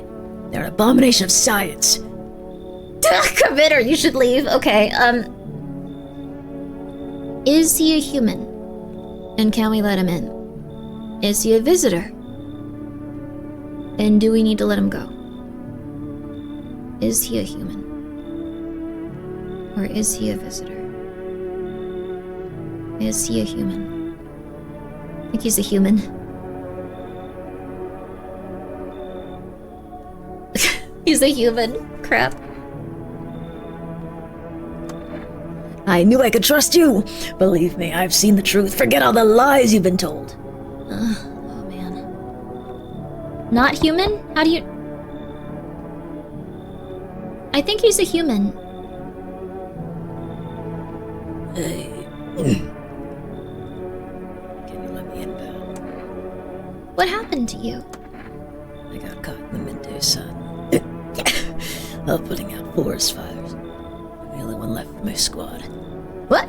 They're an abomination of science. Committer, you should leave. Okay, Is he a human? And can we let him in? Is he a visitor? And do we need to let him go? Is he a human? Or is he a visitor? Is he a human? I think he's a human. He's a human. Crap. I knew I could trust you. Believe me, I've seen the truth. Forget all the lies you've been told. Oh man. Not human? How do you... I think he's a human. Hey. Can you let me in, pal? What happened to you? I got caught in the midday sun. Of putting out forest fires. I'm the only one left from my squad. What?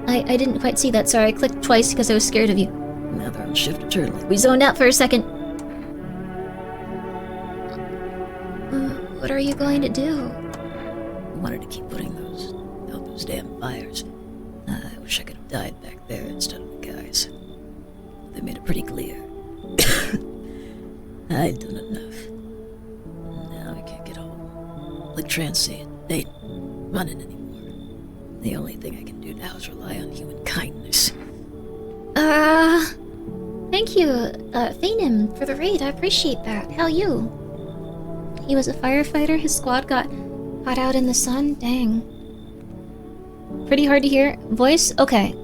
I didn't quite see that. Sorry, I clicked twice because I was scared of you. Now they're on shift eternally. We zoned out for a second. What are you going to do? I wanted to keep putting out those damn fires. I wish I could have died back there instead of the guys. They made it pretty clear. I'd done enough. Now I can't get home. Like Transient, they ain't running anymore. The only thing I can do now is rely on human kindness. Thank you, Phanim, for the raid. I appreciate that. How you? He was a firefighter. His squad got caught out in the sun. Dang. Pretty hard to hear. Voice? Okay.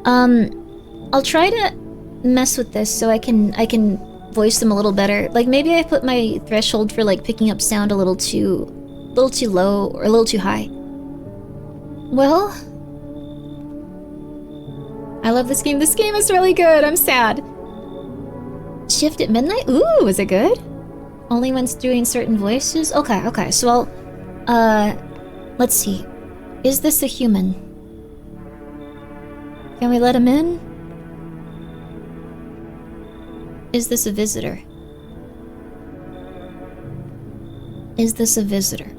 I'll try to mess with this so I can voice them a little better. Like maybe I put my threshold for like picking up sound a little too low or a little too high. Well, I love this game. This game is really good. I'm sad. Shift at midnight? Ooh, is it good? Only when doing certain voices? Okay. So I'll, let's see. Is this a human? Can we let him in? Is this a visitor? Is this a visitor?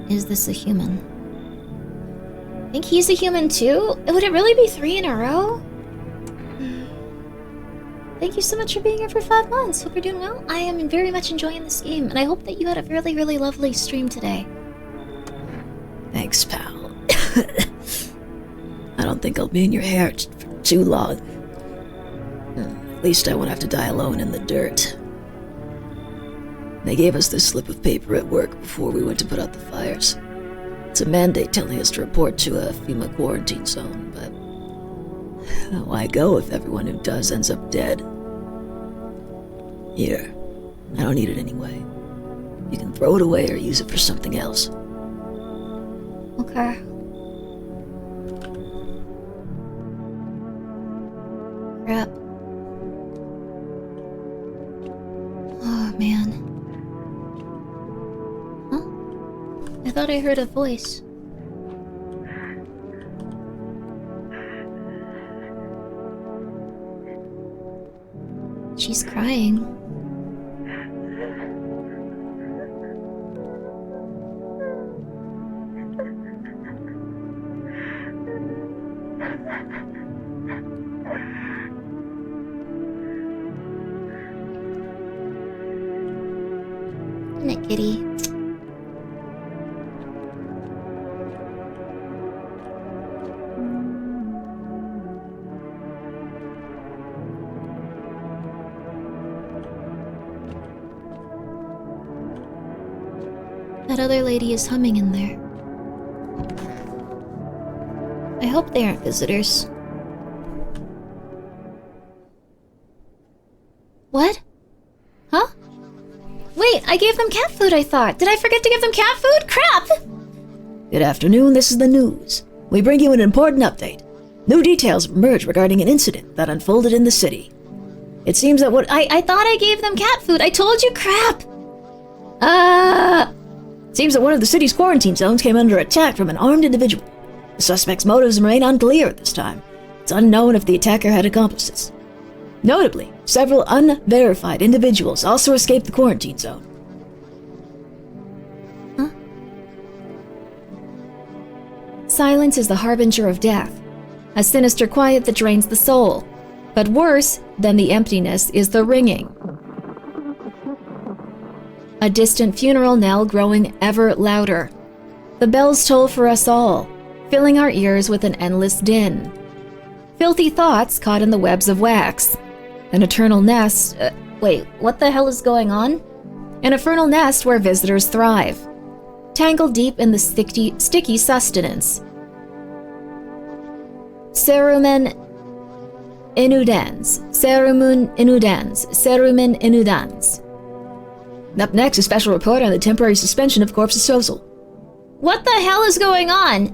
Is this a human? I think he's a human too? Would it really be 3 in a row? Thank you so much for being here for 5 months. Hope you're doing well. I am very much enjoying this game, and I hope that you had a really, really lovely stream today. Thanks, pal. I don't think I'll be in your hair for too long. At least I won't have to die alone in the dirt. They gave us this slip of paper at work before we went to put out the fires. It's a mandate telling us to report to a FEMA quarantine zone, but why go if everyone who does ends up dead? Here, I don't need it anyway. You can throw it away or use it for something else. Okay. Crap. Oh, man. Huh? I thought I heard a voice. She's crying. Isn't it, kitty? That other lady is humming in there. I hope they aren't visitors. What? Huh? Wait, I gave them cat food, I thought. Did I forget to give them cat food? Crap! Good afternoon, this is the news. We bring you an important update. New details have emerged regarding an incident that unfolded in the city. It seems that I thought I gave them cat food. I told you, crap! Seems that one of the city's quarantine zones came under attack from an armed individual. The suspect's motives remain unclear at this time. It's unknown if the attacker had accomplices. Notably, several unverified individuals also escaped the quarantine zone. Huh? Silence is the harbinger of death, a sinister quiet that drains the soul. But worse than the emptiness is the ringing. A distant funeral knell growing ever louder. The bells toll for us all, filling our ears with an endless din. Filthy thoughts caught in the webs of wax. An eternal nest... Wait, what the hell is going on? An infernal nest where visitors thrive. Tangled deep in the sticky sustenance. Cerumen inudans. Cerumen inudans. Cerumen inudans. Up next, a special report on the temporary suspension of corpse disposal. What the hell is going on?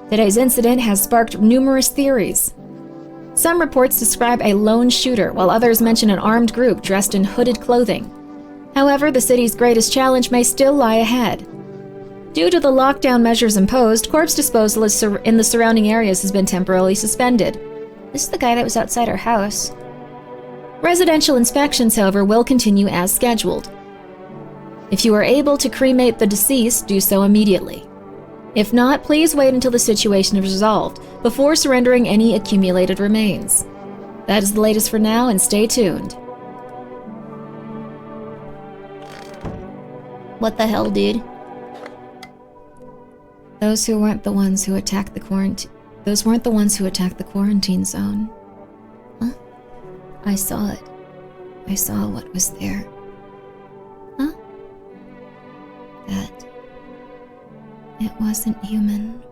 Today's incident has sparked numerous theories. Some reports describe a lone shooter, while others mention an armed group dressed in hooded clothing. However, the city's greatest challenge may still lie ahead. Due to the lockdown measures imposed, corpse disposal in the surrounding areas has been temporarily suspended. This is the guy that was outside our house. Residential inspections, however, will continue as scheduled. If you are able to cremate the deceased, do so immediately. If not, please wait until the situation is resolved before surrendering any accumulated remains. That is the latest for now, and stay tuned. What the hell, dude? Those weren't the ones who attacked the quarantine zone. Huh? I saw it. I saw what was there. Huh? That it wasn't human.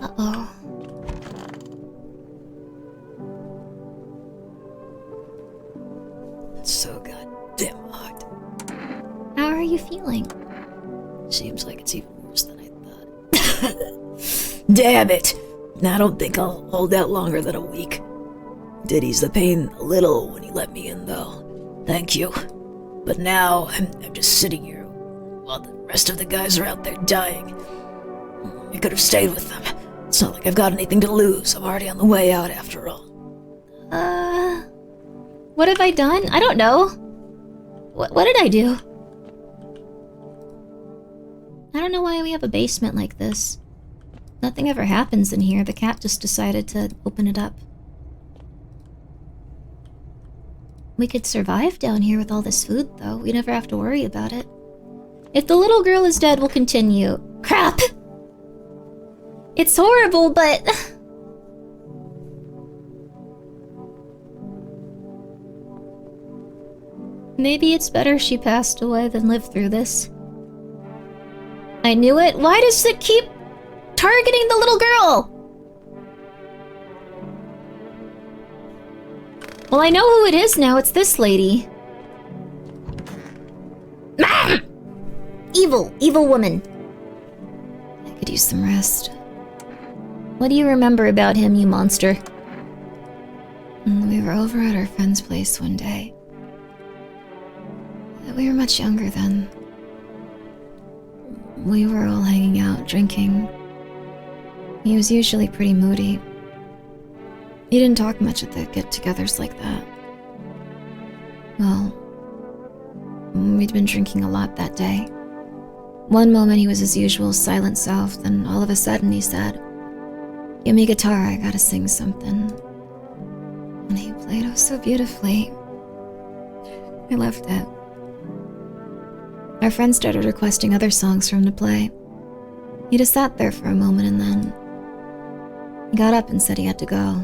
Uh-oh. It's so goddamn hot. How are you feeling? Seems like it's even worse than I thought. Damn it! I don't think I'll hold out longer than a week. Did ease the pain a little when you let me in, though. Thank you. But now, I'm just sitting here while the rest of the guys are out there dying. I could have stayed with them. It's not like I've got anything to lose. I'm already on the way out after all. What have I done? I don't know. What did I do? I don't know why we have a basement like this. Nothing ever happens in here. The cat just decided to open it up. We could survive down here with all this food, though. We never have to worry about it. If the little girl is dead, we'll continue. Crap! It's horrible, but... Maybe it's better she passed away than live through this. I knew it. Why does it keep targeting the little girl? Well, I know who it is now. It's this lady. Evil woman. I could use some rest. What do you remember about him, you monster? We were over at our friend's place one day. We were much younger then. We were all hanging out, drinking. He was usually pretty moody. He didn't talk much at the get-togethers like that. Well, we'd been drinking a lot that day. One moment he was his usual silent self, then all of a sudden he said, Give me a guitar, I gotta sing something. And he played oh so beautifully. I loved it. Our friend started requesting other songs for him to play. He just sat there for a moment and then he got up and said he had to go.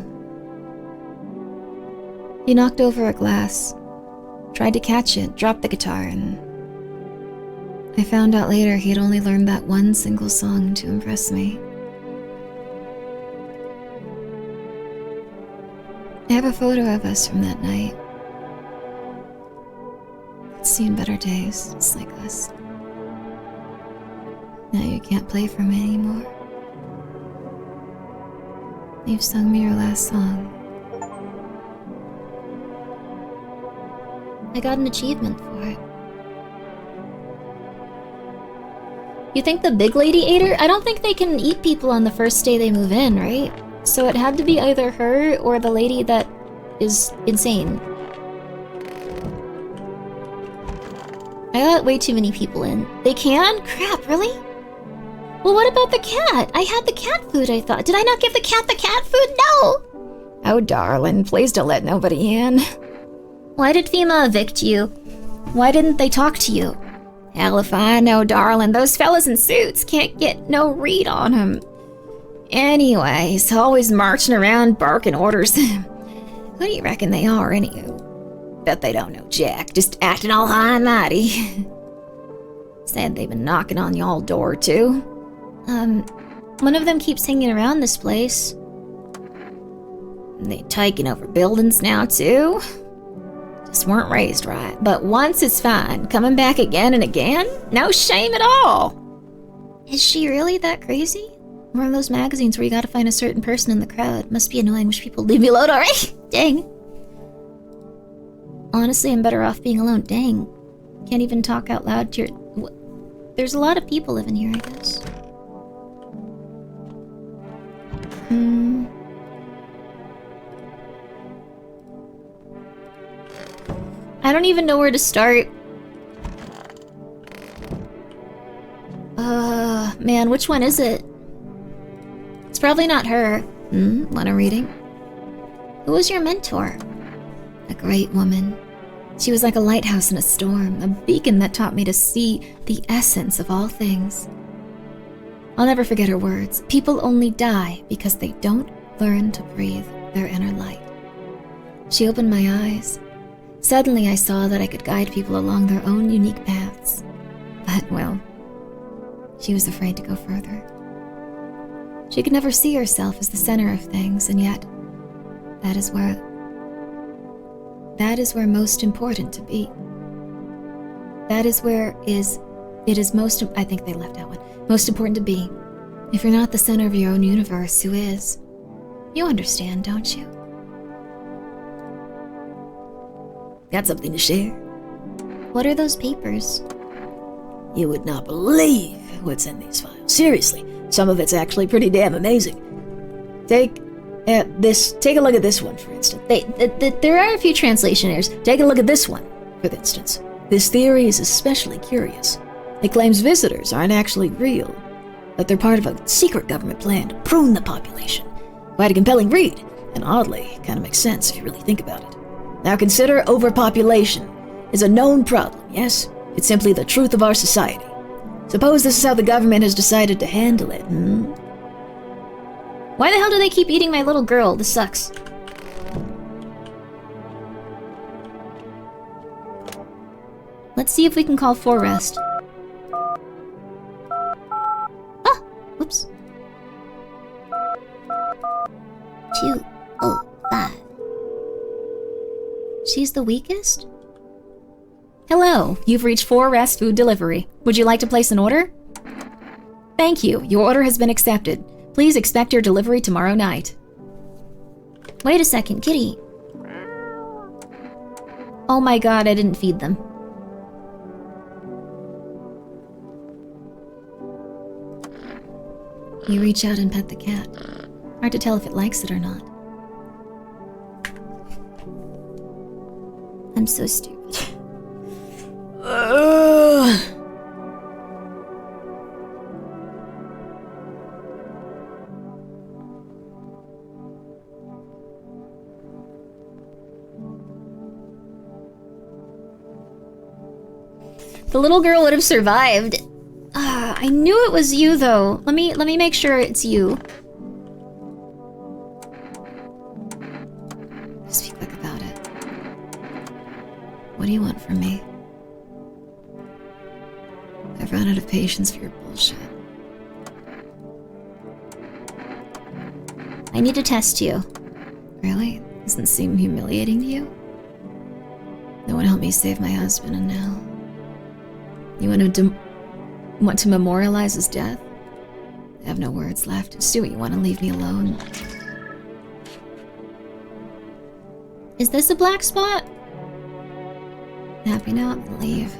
He knocked over a glass, tried to catch it, dropped the guitar, and I found out later he had only learned that one single song to impress me. I have a photo of us from that night. It's seen better days, just like us. Now you can't play for me anymore. You've sung me your last song. I got an achievement for it. You think the big lady ate her? I don't think they can eat people on the first day they move in, right? So it had to be either her or the lady that is insane. I got way too many people in. They can? Crap, really? Well, what about the cat? I had the cat food, I thought. Did I not give the cat food? No! Oh, darling, please don't let nobody in. Why did FEMA evict you? Why didn't they talk to you? Hell if I know, darling. Those fellas in suits can't get no read on him. Anyways, always marching around barking orders. Who do you reckon they are, anywho? Bet they don't know jack, just acting all high and mighty. Said they've been knocking on y'all door, too. One of them keeps hanging around this place. They taking over buildings now, too. Just weren't raised right. But once is fine. Coming back again and again? No shame at all. Is she really that crazy? One of those magazines where you gotta find a certain person in the crowd. Must be annoying, wish people leave me alone already. Dang. Honestly, I'm better off being alone. Dang. Can't even talk out loud to your... There's a lot of people living here, I guess. I don't even know where to start. Man, which one is it? It's probably not her. Want a reading? Who was your mentor? A great woman. She was like a lighthouse in a storm, a beacon that taught me to see the essence of all things. I'll never forget her words. People only die because they don't learn to breathe their inner light. She opened my eyes. Suddenly I saw that I could guide people along their own unique paths. But, well, she was afraid to go further. She could never see herself as the center of things, and yet that is where most important to be. That is where it is most, I think they left out one, most important to be. If you're not the center of your own universe, who is? You understand, don't you? Got something to share? What are those papers? You would not believe what's in these files. Seriously, some of it's actually pretty damn amazing. Take a look at this one, for instance. There are a few translation errors. Take a look at this one, for instance. This theory is especially curious. It claims visitors aren't actually real, that they're part of a secret government plan to prune the population. Quite a compelling read, and oddly, kind of makes sense if you really think about it. Now consider overpopulation is a known problem, yes? It's simply the truth of our society. Suppose this is how the government has decided to handle it, Why the hell do they keep eating my little girl? This sucks. Let's see if we can call Forrest. Ah! Whoops. 205. She's the weakest? Hello, you've reached 4 Rest Food Delivery. Would you like to place an order? Thank you, your order has been accepted. Please expect your delivery tomorrow night. Wait a second, kitty. Oh my god, I didn't feed them. You reach out and pet the cat. Hard to tell if it likes it or not. I'm so stupid. The little girl would have survived. I knew it was you though. Let me make sure it's you. Just be quick about it. What do you want from me? I've run out of patience for your bullshit. I need to test you. Really? Doesn't seem humiliating to you? No one helped me save my husband, and now you want to memorialize his death? I have no words left. Just do what you want and leave me alone. Is this a black spot? Happy now? Then leave.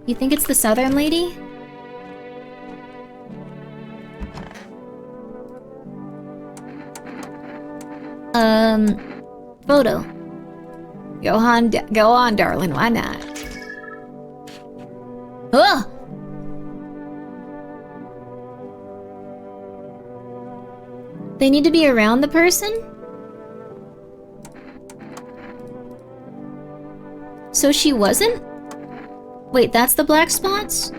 You think it's the southern lady? Photo. Go on, darling. Why not? Ugh! They need to be around the person? So she wasn't? Wait, that's the black spots?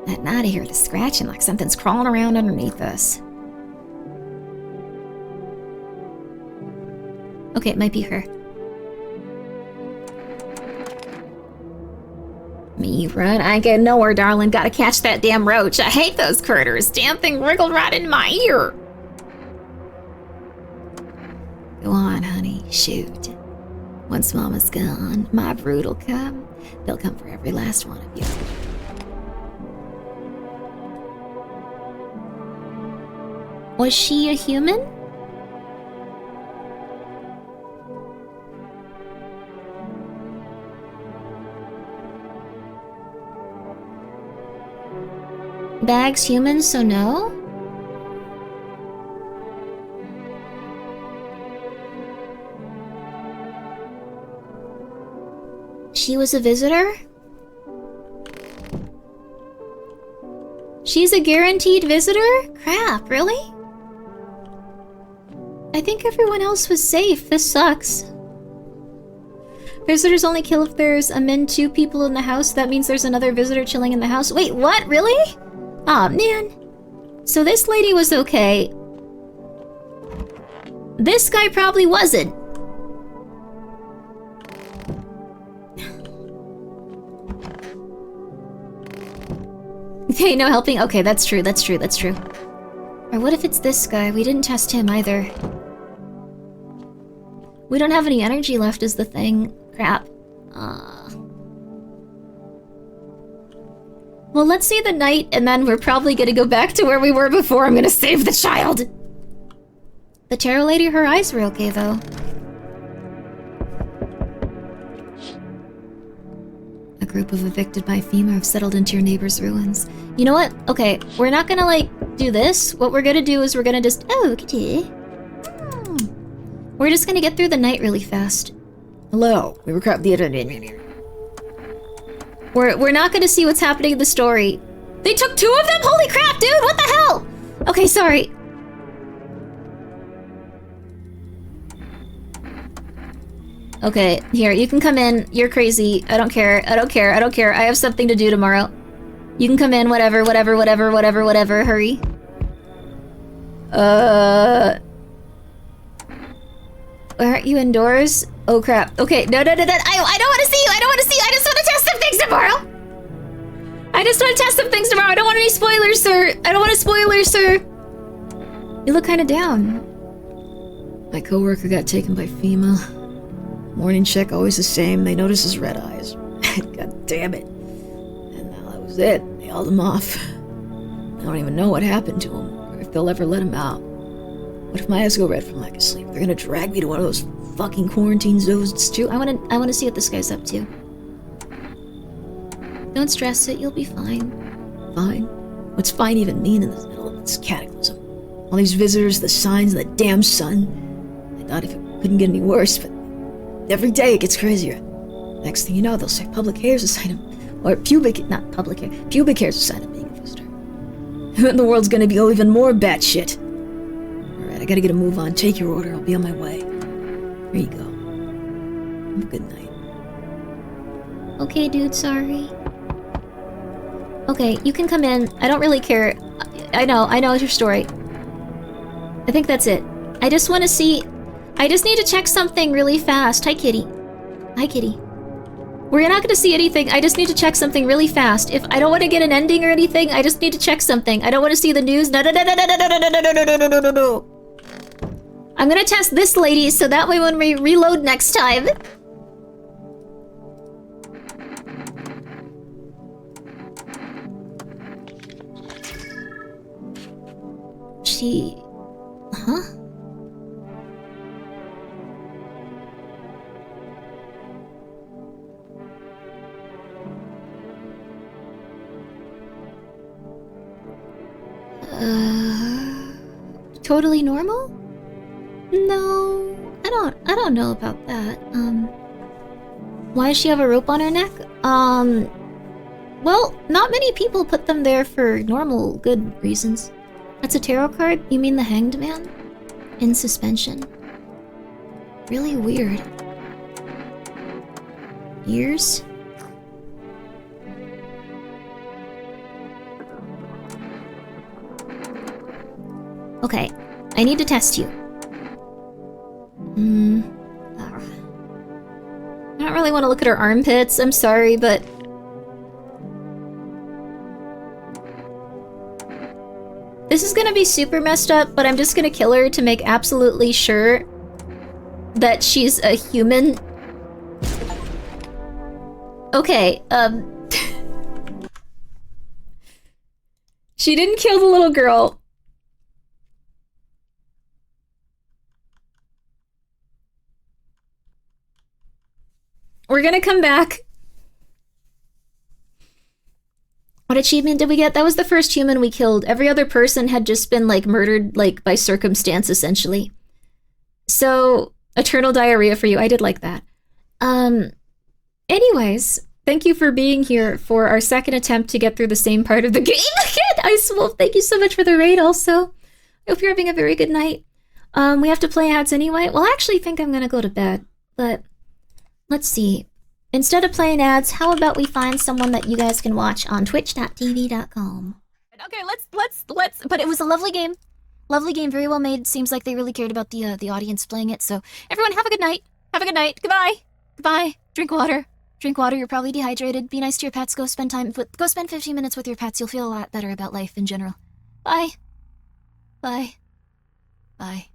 Getting out of here. The scratching like something's crawling around underneath us. Okay, it might be her. Me run? I ain't getting nowhere, darling. Gotta catch that damn roach. I hate those critters. Damn thing wriggled right in my ear. Go on, honey. Shoot. Once Mama's gone, my brood will come. They'll come for every last one of you. Was she a human? Bags human, so no? She was a visitor? She's a guaranteed visitor? Crap, really? I think everyone else was safe. This sucks. Visitors only kill if there's a min 2 people in the house. That means there's another visitor chilling in the house. Wait, what? Really? Aw, man. So this lady was okay. This guy probably wasn't. Okay, no helping. Okay, that's true, that's true, that's true. Or what if it's this guy? We didn't test him either. We don't have any energy left is the thing. Crap. Well, let's see the night, and then we're probably gonna go back to where we were before. I'm gonna save the child! The tarot lady, her eyes were okay, though. A group of evicted by FEMA have settled into your neighbor's ruins. You know what? Okay, we're not gonna, like, do this. What we're gonna do is we're gonna just... Oh, kitty. We're just gonna get through the night really fast. Hello. We were crap the other. We're not gonna see what's happening in the story. They took 2 of them? Holy crap, dude! What the hell? Okay, sorry. Okay, here, you can come in. You're crazy. I don't care. I don't care. I don't care. I have something to do tomorrow. You can come in, whatever, whatever, whatever, whatever, whatever. Hurry. Aren't you indoors? Oh crap. Okay, no. I don't want to see you. I don't want to see you. I just want to test some things tomorrow. I just want to test some things tomorrow. I don't want any spoilers, sir. I don't want any spoilers, sir. You look kind of down. My coworker got taken by FEMA. Morning check, always the same. They notice his red eyes. God damn it. And now that was it. They held him off. I don't even know what happened to him, or if they'll ever let him out. What if my eyes go red from lack of sleep? They're gonna drag me to one of those fucking quarantine zones too. I wanna see what this guy's up to. Don't stress it, you'll be fine. Fine? What's fine even mean in the middle of this cataclysm? All these visitors, the signs, the damn sun. I thought if it couldn't get any worse, but every day it gets crazier. Next thing you know, they'll say public hair is a sign of... Or pubic... Not public hair. Pubic hair is a sign of being a visitor. And the world's gonna be even more batshit. Alright, I gotta get a move on. Take your order. I'll be on my way. Here you go. Have a good night. Okay, dude, sorry. Okay, you can come in. I don't really care. I know your story. I think that's it. I just want to see... I just need to check something really fast. Hi, kitty. Hi, kitty. We're not going to see anything. I just need to check something really fast. If I don't want to get an ending or anything, I just need to check something. I don't want to see the news. No, no, no, no, no, no, no, no, no, no, no, no, no, no. I'm going to test this lady so that way when we reload next time... She... Huh? Totally normal? No, I don't know about that. Why does she have a rope on her neck? Well, not many people put them there for normal, good reasons. That's a tarot card? You mean the Hanged Man? In suspension. Really weird. Ears? Okay, I need to test you. I don't really want to look at her armpits, I'm sorry, but... This is gonna be super messed up, but I'm just gonna kill her to make absolutely sure that she's a human. Okay, She didn't kill the little girl. We're gonna come back. What achievement did we get? That was the first human we killed. Every other person had just been, like, murdered, like, by circumstance, essentially. So, eternal diarrhea for you. I did like that. Anyways, thank you for being here for our second attempt to get through the same part of the game again. Ice Wolf, thank you so much for the raid also. I hope you're having a very good night. We have to play ads anyway. Well, I actually think I'm gonna go to bed, but let's see. Instead of playing ads, how about we find someone that you guys can watch on twitch.tv.com. Okay, let's, but it was a lovely game. Lovely game, very well made. Seems like they really cared about the audience playing it. So everyone have a good night. Have a good night. Goodbye. Goodbye. Drink water. Drink water, you're probably dehydrated. Be nice to your pets. Go spend 15 minutes with your pets. You'll feel a lot better about life in general. Bye. Bye. Bye.